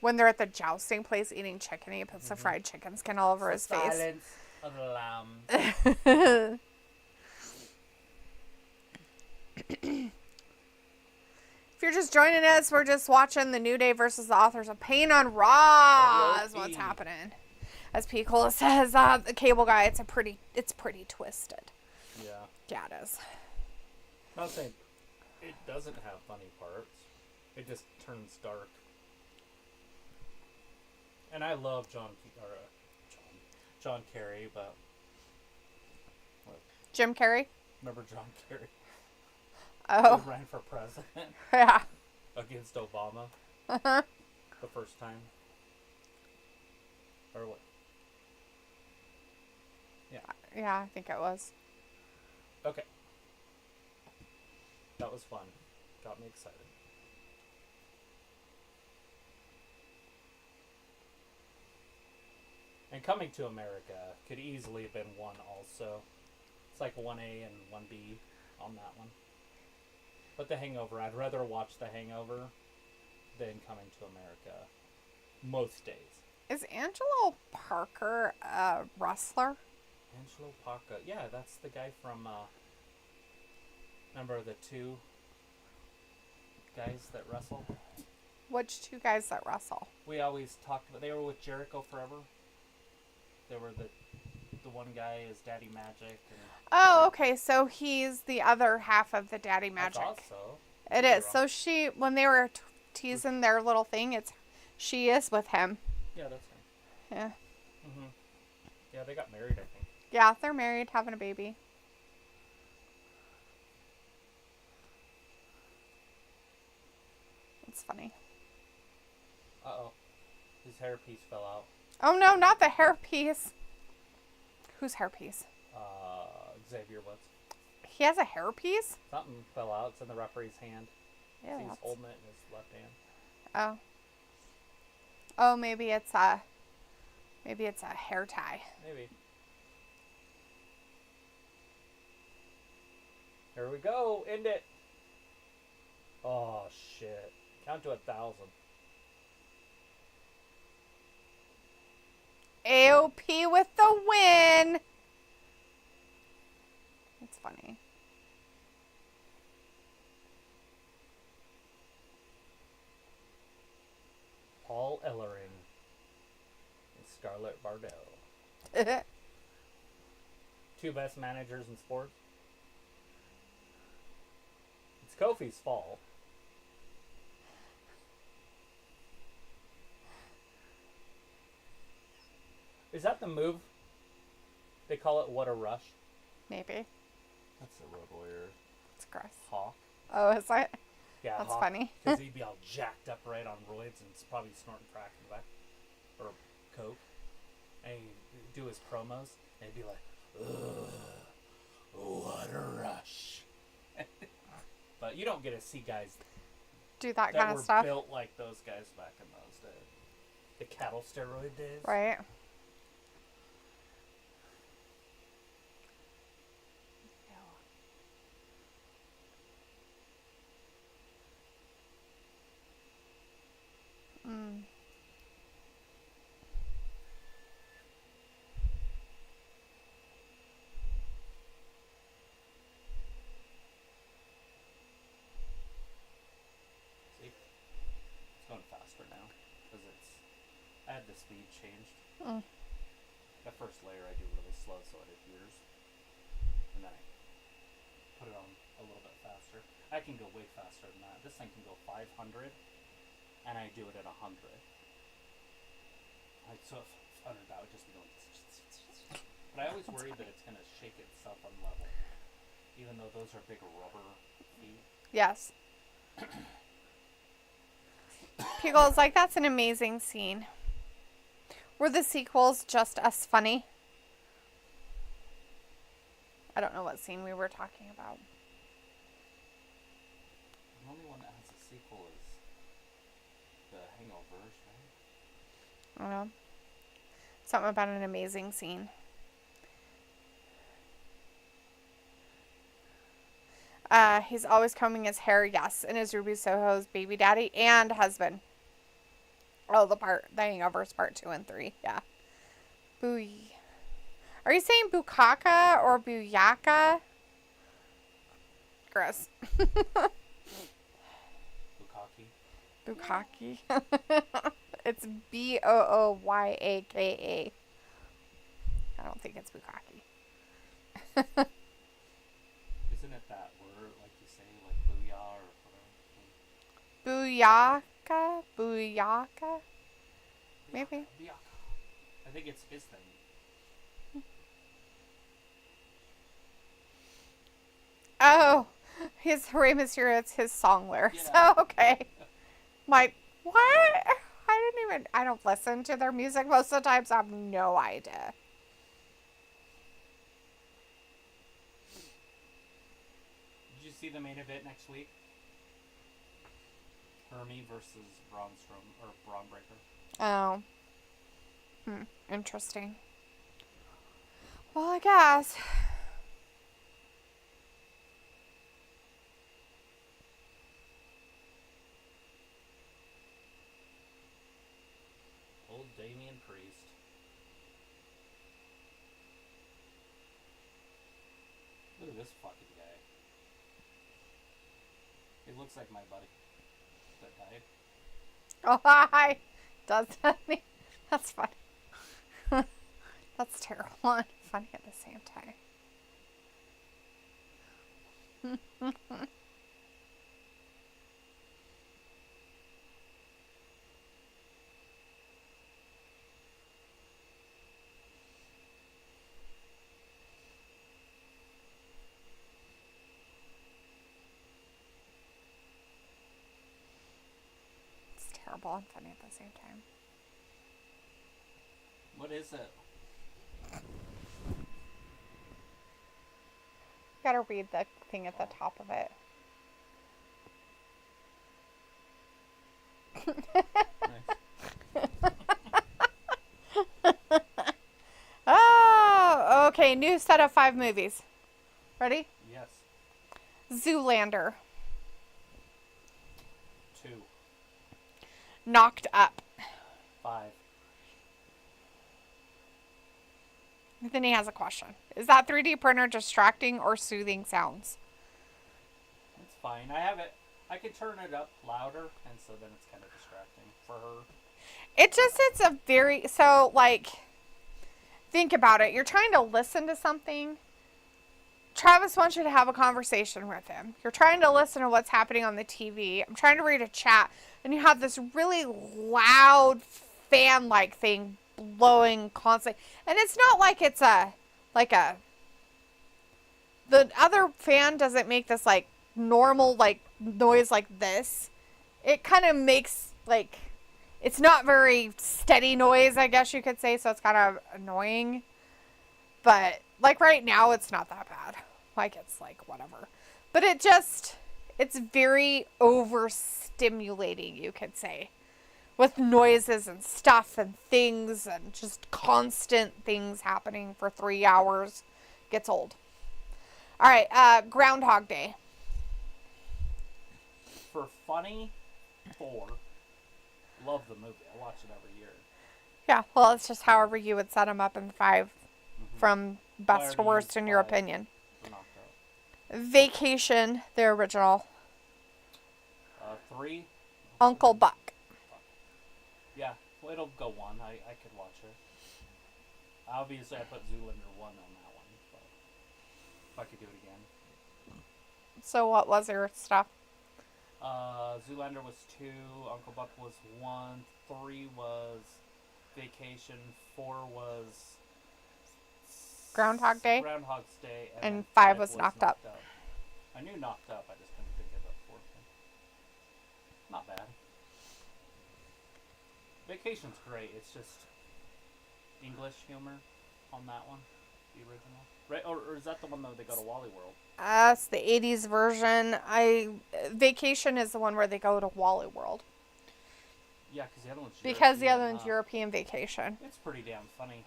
When they're at the jousting place eating chicken, he puts the fried chicken skin all over his face. Silence of the Lamb. If you're just joining us, we're just watching the New Day versus the Authors of Pain on Raw is what's happening. As P. Cola says, the Cable Guy, it's pretty twisted. Yeah. Yeah, it is. I'm not saying it doesn't have funny parts. It just turns dark. And I love John Kerry, but what? Jim Carrey? Remember John Kerry? Oh. He ran for president Yeah. against Obama Uh-huh. the first time. Or what? Yeah. Yeah, I think it was. Okay. That was fun. Got me excited. And Coming to America could easily have been 1 also. It's like 1A and 1B on that one. But The Hangover, I'd rather watch The Hangover than Coming to America most days. Is Angelo Parker a wrestler? Angelo Parker. Yeah, that's the guy from, remember the 2 guys that wrestle? Which 2 guys that wrestle? We always talked about, they were with Jericho forever. They were the one guy is Daddy Magic. And Oh, okay. So he's the other half of the Daddy Magic. I thought so. It is. So she, when they were teasing their little thing, she is with him. Yeah, that's him. Yeah. Mhm. Yeah, they got married, I think. Yeah, they're married, having a baby. It's funny. Uh-oh. His hairpiece fell out. Oh no, not the hairpiece. Whose hairpiece? Xavier Woods. He has a hairpiece? Something fell out. It's in the referee's hand. Yeah. He's holding it in his left hand. Oh. Oh, maybe it's a hair tie. Maybe. Here we go. End it. Oh, shit. Count to 1,000. AOP with the win. That's funny. Paul Ellering and Scarlett Bordeaux. Two best managers in sports. It's Kofi's fault. Is that the move? They call it What a Rush. Maybe. That's a Road Warrior. It's gross. Hawk. Oh, is that? Yeah, That's Hawk, funny. Because he'd be all jacked up right on roids and probably snorting crack in the back. Or coke. And he'd do his promos. And he'd be like, ugh, what a rush. But you don't get to see guys Do that that kind were of stuff. built like those guys back in those days. The cattle steroid days. Right. Mm. See? It's going faster now. Because I had the speed changed. Mm. That first layer I do really slow so it adheres. And then I put it on a little bit faster. I can go way faster than that. This thing can go 500. And I do it at 100. Like, so if 100, that would just be going. But I always worry that it's going to shake itself unlevel. Even though those are big rubber feet. Yes. Pickle's like, that's an amazing scene. Were the sequels just as funny? I don't know what scene we were talking about. The only one that has a sequel is the Hangovers, right? I don't know. Something about an amazing scene. He's always combing his hair, yes, and is Ruby Soho's baby daddy and husband. Oh, the Hangovers part 2 and 3, yeah. Booy. Are you saying Bukaka or Buyaka? Gross. Bukkake. Bukaki. It's Booyaka. I don't think it's Bukaki. Isn't it that word, like you say, like booyah or Buyaka? Buyaka? Maybe. Buyaka. I think it's his thing. Oh, his Rey Mysterio, it's his song lyrics. Yeah. Oh, okay. Like, what? I don't listen to their music most of the time, so I have no idea. Did you see the main event next week? Hermie versus Braun Breaker. Oh. Interesting. Well, I guess. Old Damian Priest. Look at this fucking guy. He looks like my buddy that died. Oh, hi. Does that mean? That's funny. That's terrible and funny at the same time. It's terrible and funny at the same time. What is it? Gotta read the thing at the top of it. Nice. Oh, okay. New set of 5 movies. Ready? Yes. Zoolander. knocked up? 5. Then he has a question. Is that 3D printer distracting or soothing sounds? It's fine. I have it. I can turn it up louder, and so then it's kind of distracting for her. It's a very, so like, think about it. You're trying to listen to something. Travis wants you to have a conversation with him. You're trying to listen to what's happening on the TV. I'm trying to read a chat, and you have this really loud fan-like thing blowing constantly. And it's not like it's the other fan doesn't make this like normal like noise like this. It kind of makes like, it's not very steady noise, I guess you could say, so it's kind of annoying. But like right now, it's not that bad. Like, it's like whatever. But it's very overstimulating, you could say. With noises and stuff and things and just constant things happening for 3 hours. Gets old. All right, Groundhog Day. For funny, 4. Love the movie. I watch it every year. Yeah, well, it's just however you would set them up in 5 from best to worst in your opinion. Vacation, the original. 3. Uncle Buck. Yeah, well, it'll go 1. I could watch it. Obviously, I put Zoolander 1 on that one, but if I could do it again. So what was your stuff? Zoolander was 2, Uncle Buck was 1, 3 was Vacation, 4 was Groundhog Day? Groundhog's Day, and 5 was Knocked Up. I knew Knocked Up, I just couldn't think of the 4th one. Not bad. Vacation's great, it's just English humor on that one, the original. Right, or is that the one that they go to Wally World? It's the 80s version. Vacation is the one where they go to Wally World. Yeah, because the other one's Because the other one's European Vacation. It's pretty damn funny.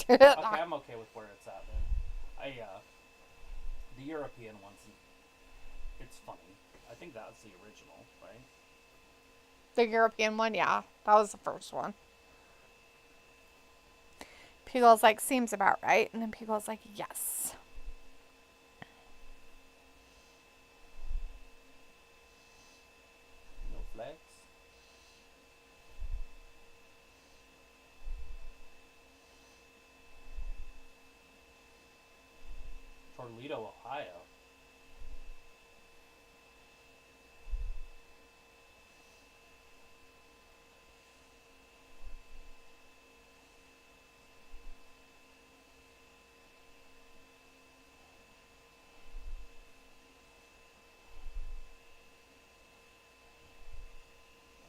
Okay, I'm okay with where it's at then. The European one's, it's funny. I think that's the original, right? The European one, yeah. That was the first one. People's like, seems about right. And then people's like, yes. No flags. Toledo, Ohio.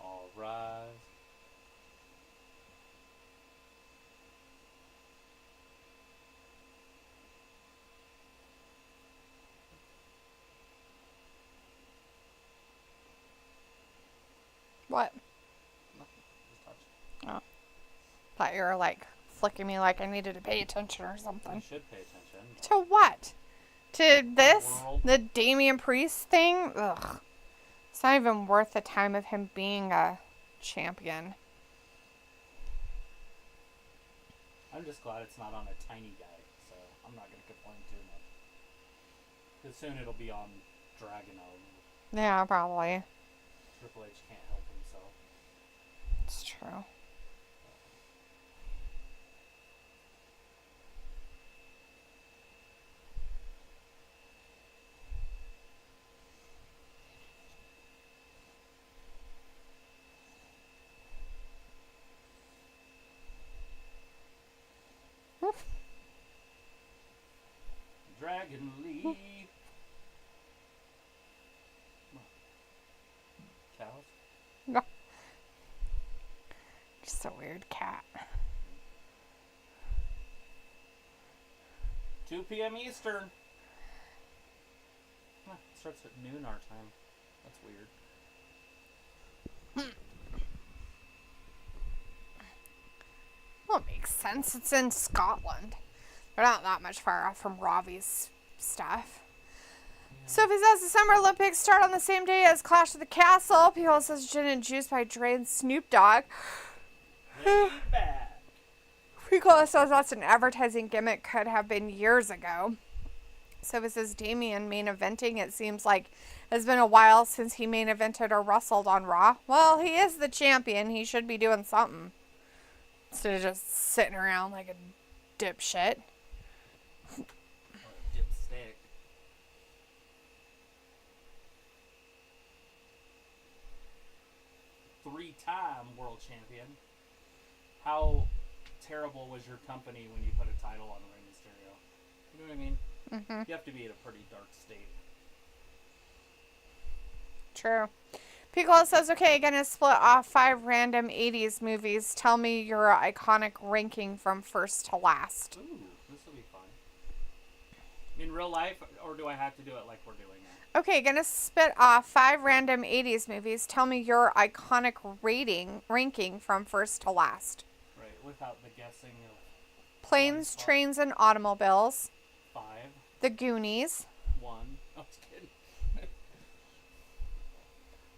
All rise. What? Nothing. Just touch. Thought you were like flicking me like I needed to pay attention or You something. should pay attention. To what? To this? World. The Damian Priest thing? Ugh. It's not even worth the time of him being a champion. I'm just glad it's not on a tiny guy, so I'm not going to complain too much. Because soon it'll be on Dragunov. Yeah, probably. Triple H can't help himself. It's true. Dragon League. Cows? No. Just a weird cat. 2 p.m. Eastern. Huh, it starts at noon our time. That's weird. Well, it makes sense. It's in Scotland. They're not that much far off from Ravi's stuff. Sophie says the Summer Olympics start on the same day as Clash of the Castle. People says Gin and Juice by Dre and Snoop Dogg. Laid back. Ricola says that's an advertising gimmick, could have been years ago. Sophie says Damian main eventing, it seems like has been a while since he main evented or wrestled on Raw. Well, he is the champion. He should be doing something instead of just sitting around like a dipshit. Dipstick. Three-time world champion. How terrible was your company when you put a title on Rey Mysterio? You know what I mean? Mm-hmm. You have to be in a pretty dark state. True. Piccolo says, okay, gonna split off 5 random 80s movies. Tell me your iconic ranking from first to last. Ooh, this will be fun. In real life, or do I have to do it like we're doing it? Okay, gonna spit off 5 random 80s movies. Tell me your iconic ranking from first to last. Right, without the guessing of Planes, Trains, and Automobiles. 5, The Goonies. 1. I was kidding.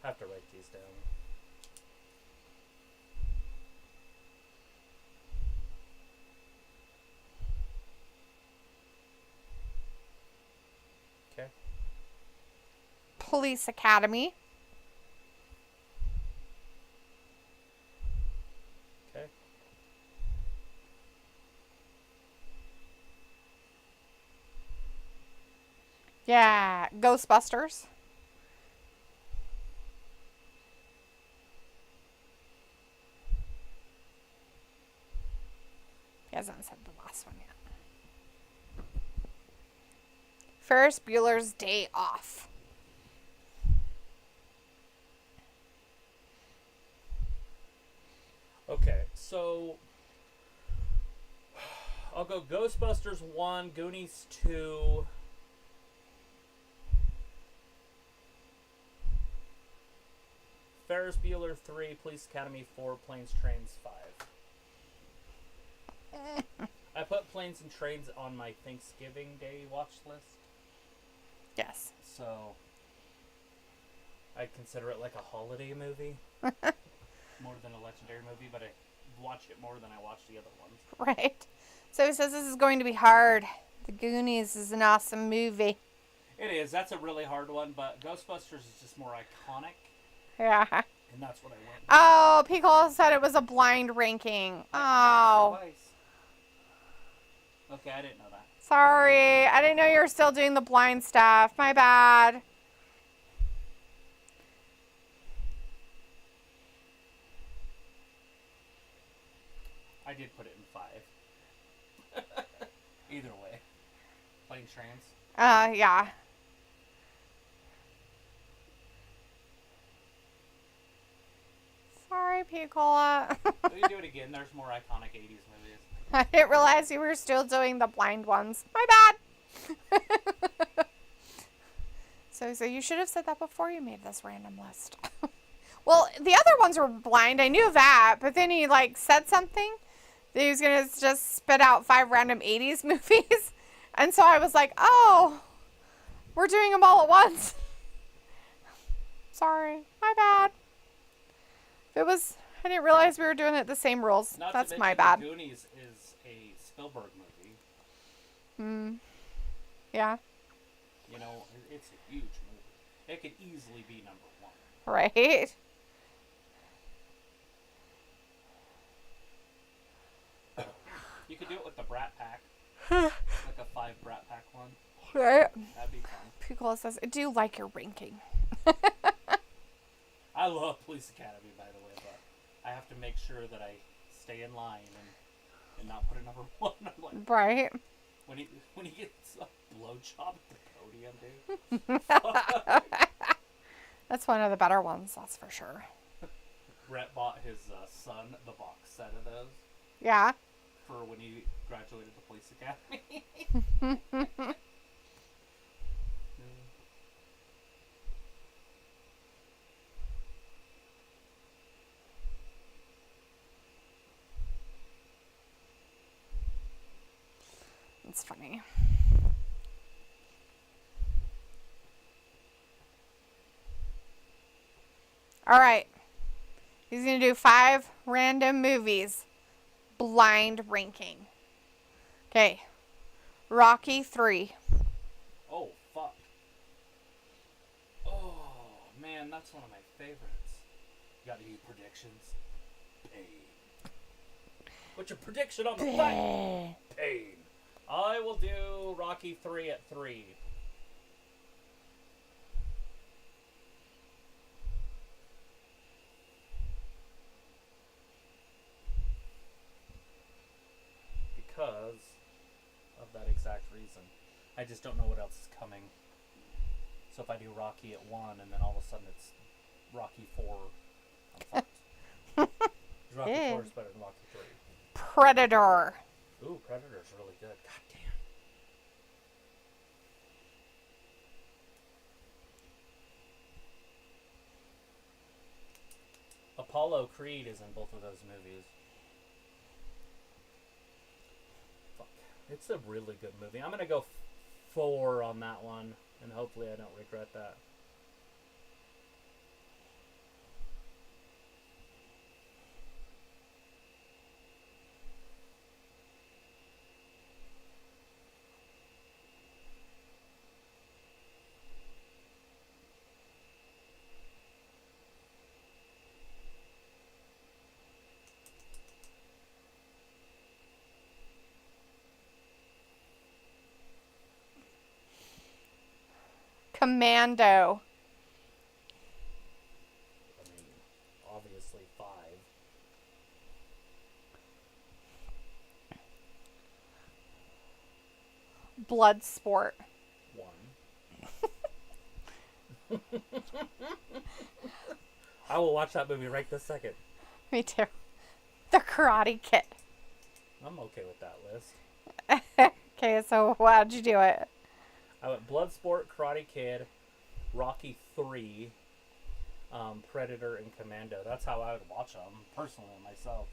I have to write these down. Okay. Police Academy. Okay. Yeah, Ghostbusters. He hasn't said the last one yet. Ferris Bueller's Day Off. Okay, so I'll go Ghostbusters 1, Goonies 2. Ferris Bueller 3, Police Academy 4, Planes, Trains 5. I put Planes and Trains on my Thanksgiving Day watch list. Yes. So I consider it like a holiday movie. More than a legendary movie, but I watch it more than I watch the other ones. Right. So he says this is going to be hard. The Goonies is an awesome movie. It is. That's a really hard one, but Ghostbusters is just more iconic. Yeah. And that's what I went with. Oh, Pickle said it was a blind ranking. Oh. Twice. Okay, I didn't know that. Sorry. I didn't know you were still doing the blind stuff. My bad. I did put it in 5. Either way. Planes, Trains. Yeah. Sorry, Picola. We do it again. There's more iconic 80s movies. I didn't realize you were still doing the blind ones. My bad. So you should have said that before you made this random list. Well, the other ones were blind. I knew that. But then he, said something. That he was going to just spit out 5 random 80s movies. And so I was like, oh, we're doing them all at once. Sorry. My bad. I didn't realize we were doing it the same rules. Not That's to my mention bad. Goonies is a Spielberg movie. Yeah. You know, it's a huge movie. It could easily be number 1. Right. You could do it with the Brat Pack. Like a 5 Brat Pack one. Right. That'd be fun. Picola says, I do like your ranking. I love Police Academy, by the way, but I have to make sure that I stay in line and not put a number 1. I'm like, Right. when he gets a blowjob at the podium, dude. That's one of the better ones, that's for sure. Brett bought his son the box set of those Yeah. for when he graduated the Police Academy. It's funny. All right. He's going to do 5 random movies. Blind ranking. Okay. Rocky 3. Oh, fuck. Oh, man, that's one of my favorites. You got any predictions? Pain. What's your prediction on the fight? Pain. I will do Rocky 3 at 3. Because of that exact reason. I just don't know what else is coming. So if I do Rocky at 1 and then all of a sudden it's Rocky 4, I'm fucked. Rocky 4 is better than Rocky 3. Predator. Ooh, Predator's really good. God damn. Apollo Creed is in both of those movies. Fuck. It's a really good movie. I'm going to go 4 on that one, and hopefully I don't regret that. Commando. I mean, obviously 5. Bloodsport. 1. I will watch that movie right this second. Me too. The Karate Kid. I'm okay with that list. Okay, so how'd you do it? I went Bloodsport, Karate Kid, Rocky 3, Predator, and Commando. That's how I would watch them, personally, myself.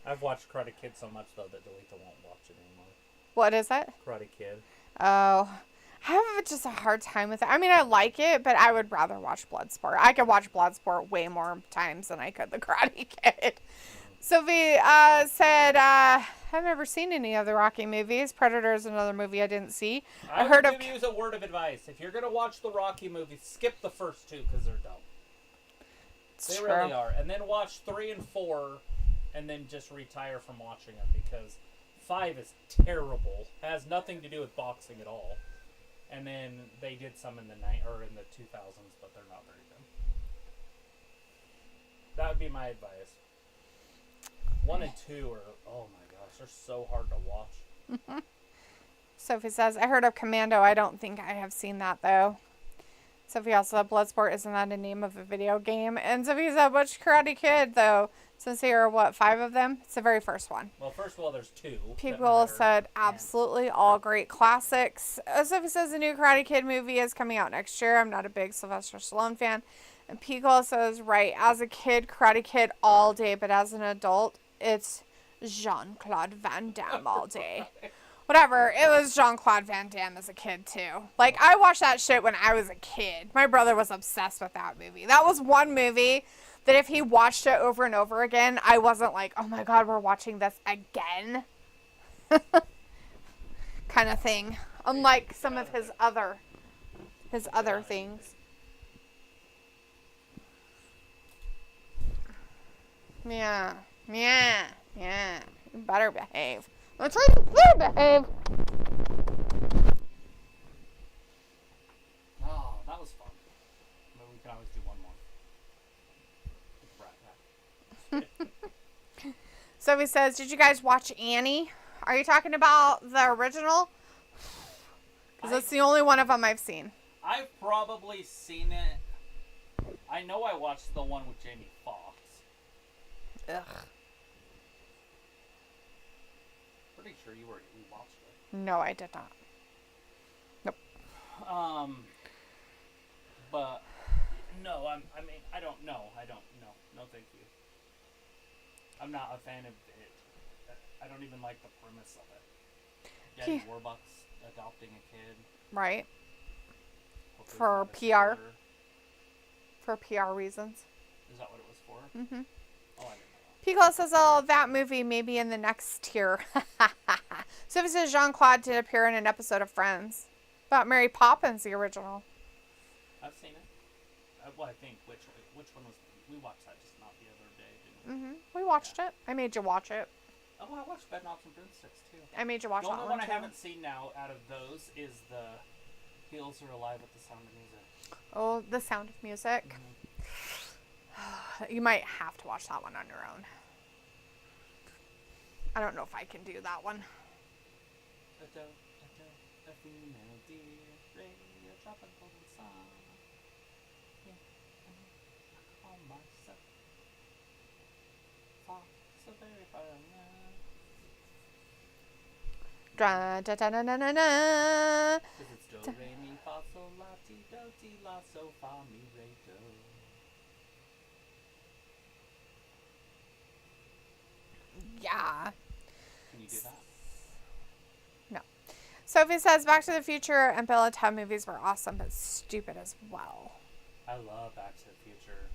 I've watched Karate Kid so much, though, that Delita won't watch it anymore. What is it? Karate Kid. Oh, I have just a hard time with it. I mean, I like it, but I would rather watch Bloodsport. I could watch Bloodsport way more times than I could the Karate Kid. Sophie said, I've never seen any of the Rocky movies. Predator is another movie I didn't see. I heard of. Give you a word of advice. If you're gonna watch the Rocky movies, skip the first 2 because they're dumb. They really are. And then watch 3 and 4, and then just retire from watching them because 5 is terrible. Has nothing to do with boxing at all. And then they did some in the 2000s, but they're not very good. That would be my advice. 1 and 2 are, oh my gosh, they're so hard to watch. Sophie says, I heard of Commando. I don't think I have seen that, though. Sophie also said, Bloodsport, isn't that the name of a video game? And Sophie said, which Karate Kid, though? Since there are, 5 of them? It's the very first one. Well, first of all, there's 2. People said, absolutely, all great classics. Sophie says, the new Karate Kid movie is coming out next year. I'm not a big Sylvester Stallone fan. And Pico says, right, as a kid, Karate Kid all day, but as an adult, it's Jean-Claude Van Damme all day. Whatever, it was Jean-Claude Van Damme as a kid, too. Like, I watched that shit when I was a kid. My brother was obsessed with that movie. That was one movie that if he watched it over and over again, I wasn't like, oh my god, we're watching this again. Kind of thing. Unlike some of his other things. Yeah. You better behave. Let's try to better behave. Oh, that was fun. Maybe we can always do one more. Sophie says, did you guys watch Annie? Are you talking about the original? Because that's the only one of them I've seen. I've probably seen it. I know I watched the one with Jamie Foxx. Ugh. Pretty sure you watched it. No, I did not. Nope. But no, I mean, I don't know. No, thank you. I'm not a fan of it. I don't even like the premise of it. Daddy Warbucks adopting a kid. Right. For not a PR. spoiler. For PR reasons. Is that what it was for? Mm-hmm. Oh, I didn't know. Pico says, oh, that movie may be in the next tier. Sophie says Jean-Claude did appear in an episode of Friends. About Mary Poppins, the original. I've seen it. Well, I think which one was we watched that just not the other day, didn't we? We watched it. I made you watch it. Oh, I watched Bed Knobs and Broomsticks too. I made you watch The that only one one I too. haven't seen now out of those is the Heels Are Alive with the Sound of Music. Oh, The Sound of Music. You might have to watch that one on your own. I don't know if I can do that one. A female deer, Ray, a tropical sun. Yeah, I call myself Fox, so very far away. Da da da da da da da. 'Cause it's do, re, mi, fa, sol, la, ti, do, ti, la, so, fa, mi, re, do. Yeah. Can you do that? No. Sophie says Back to the Future and Bill and Ted movies were awesome, but stupid as well. I love Back to the Future.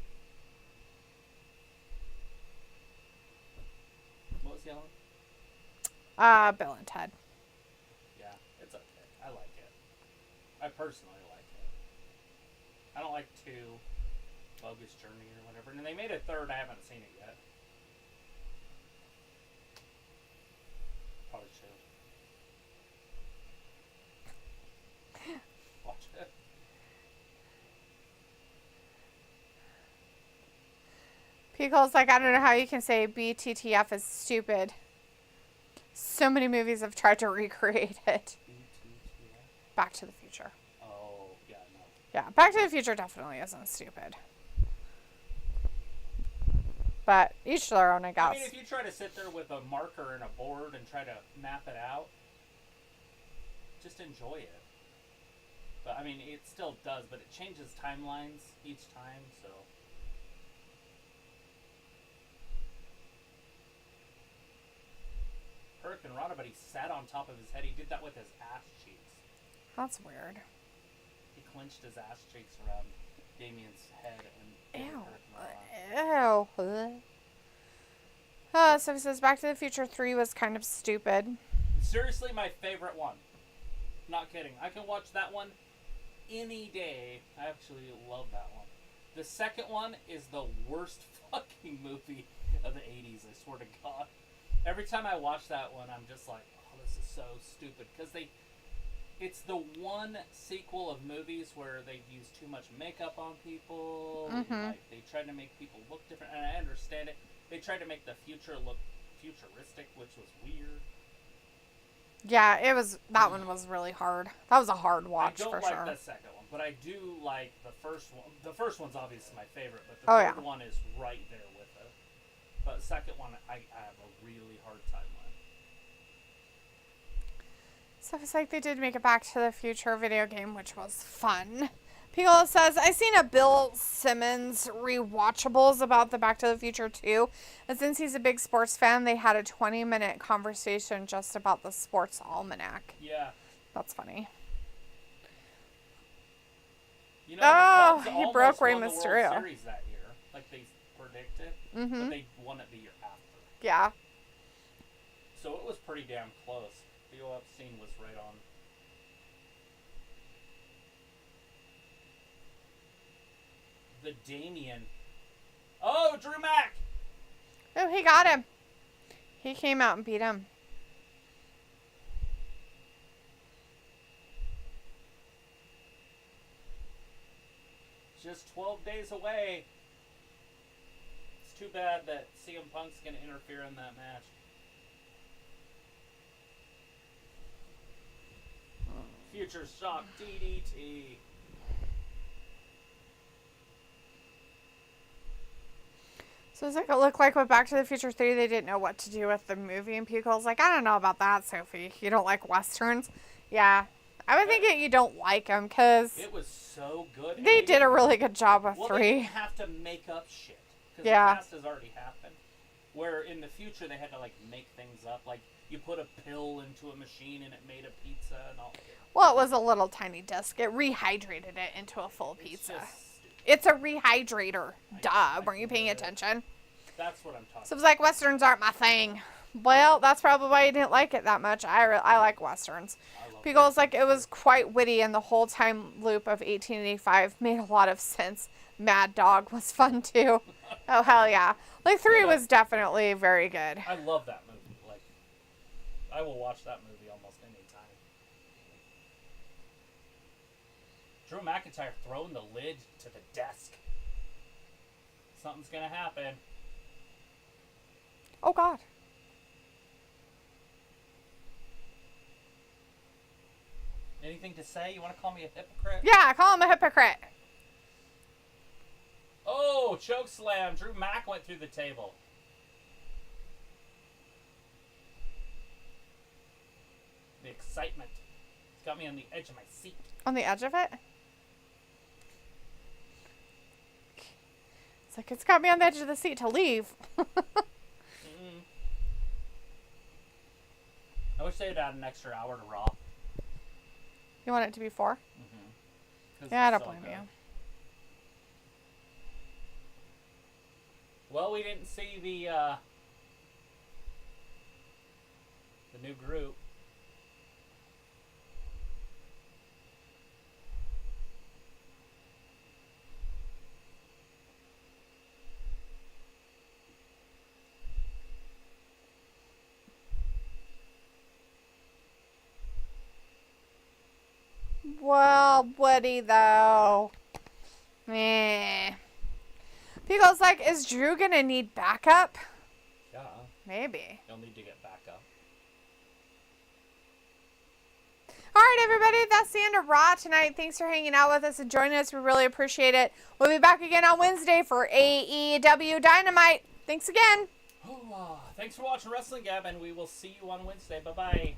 What was the other one? Bill and Ted. Yeah, it's okay. I like it. I personally like it. I don't like 2, Bogus Journey or whatever. And they made a 3rd. I haven't seen it yet. Probably should. Watch it. Pico's like, I don't know how you can say BTTF is stupid. So many movies have tried to recreate it. BTTF? Back to the Future. Oh, yeah, no. Yeah, Back to the Future definitely isn't stupid. But each to their own, I guess. I mean, if you try to sit there with a marker and a board and try to map it out, just enjoy it. But, I mean, it still does, but it changes timelines each time, so... Hurricane Rana, but he sat on top of his head. He did that with his ass cheeks. That's weird. He clenched his ass cheeks around Damien's head and Ew. Hurricane Rana. Ew. So he says Back to the Future 3 was kind of stupid. Seriously, my favorite one. Not kidding. I can watch that one any day. I actually love that one. The second one is the worst fucking movie of the 80s, I swear to God. Every time I watch that one, I'm just like, oh, this is so stupid. Because it's the one sequel of movies where they use too much makeup on people. Mm-hmm. Like, they tried to make people look different, and I understand it. They tried to make the future look futuristic, which was weird. Yeah, that one was really hard. That was a hard watch for I don't sure. like the second one, but I do like the first one. The first one's obviously my favorite, but the third one is right there with it. But the second one, I have a really hard time with. So it's like they did make a Back to the Future video game, which was fun. Piccolo says, I seen a Bill Simmons rewatchables about the Back to the Future 2. And since he's a big sports fan, they had a 20-minute conversation just about the sports almanac. Yeah. That's funny. You know, the Cubs he broke Rey won the Mysterio. World Series that year, like they predicted, but they won it the year after. Yeah. So it was pretty damn close. Theo Epstein was right on. The Damien. Oh, Drew Mack! Oh, he got him. He came out and beat him. Just 12 days away. It's too bad that CM Punk's going to interfere in that match. Future Shock DDT. So it's like it looked like with Back to the Future 3, they didn't know what to do with the movie. And Pico's like, I don't know about that, Sophie. You don't like Westerns? Yeah. I would think that you don't like them because It was so good. they did a really good job with They 3. didn't have to make up shit. Because Yeah. the past has already happened. Where in the future they had to like make things up, like you put a pill into a machine and it made a pizza and all. Well, it was a little tiny disc. It rehydrated it into a full pizza. It's a rehydrator. Duh. Weren't you paying attention? That's what I'm talking about. So it was like, Westerns aren't my thing. Well, that's probably why you didn't like it that much. I like Westerns. Because like it was quite witty, and the whole time loop of 1885 made a lot of sense. Mad Dog was fun too. Oh hell yeah! Like 3 was definitely very good. I love that movie. Like, I will watch that movie almost any time. Drew McIntyre throwing the lid to the desk. Something's gonna happen. Oh God. Anything to say? You want to call me a hypocrite? Yeah, call him a hypocrite. Oh, choke slam. Drew Mack went through the table. The excitement. It's got me on the edge of my seat. On the edge of it? It's like, it's got me on the edge of the seat to leave. I wish they had added an extra hour to Raw. You want it to be 4? Mm-hmm. Yeah, I don't blame you. Well, we didn't see the new group. Well, Woody, though. Meh. People's like, is Drew gonna need backup? Yeah. Maybe. He'll need to get back up. All right, everybody, that's the end of Raw tonight. Thanks for hanging out with us and joining us. We really appreciate it. We'll be back again on Wednesday for AEW Dynamite. Thanks again. Thanks for watching Wrestling Gab, and we will see you on Wednesday. Bye-bye.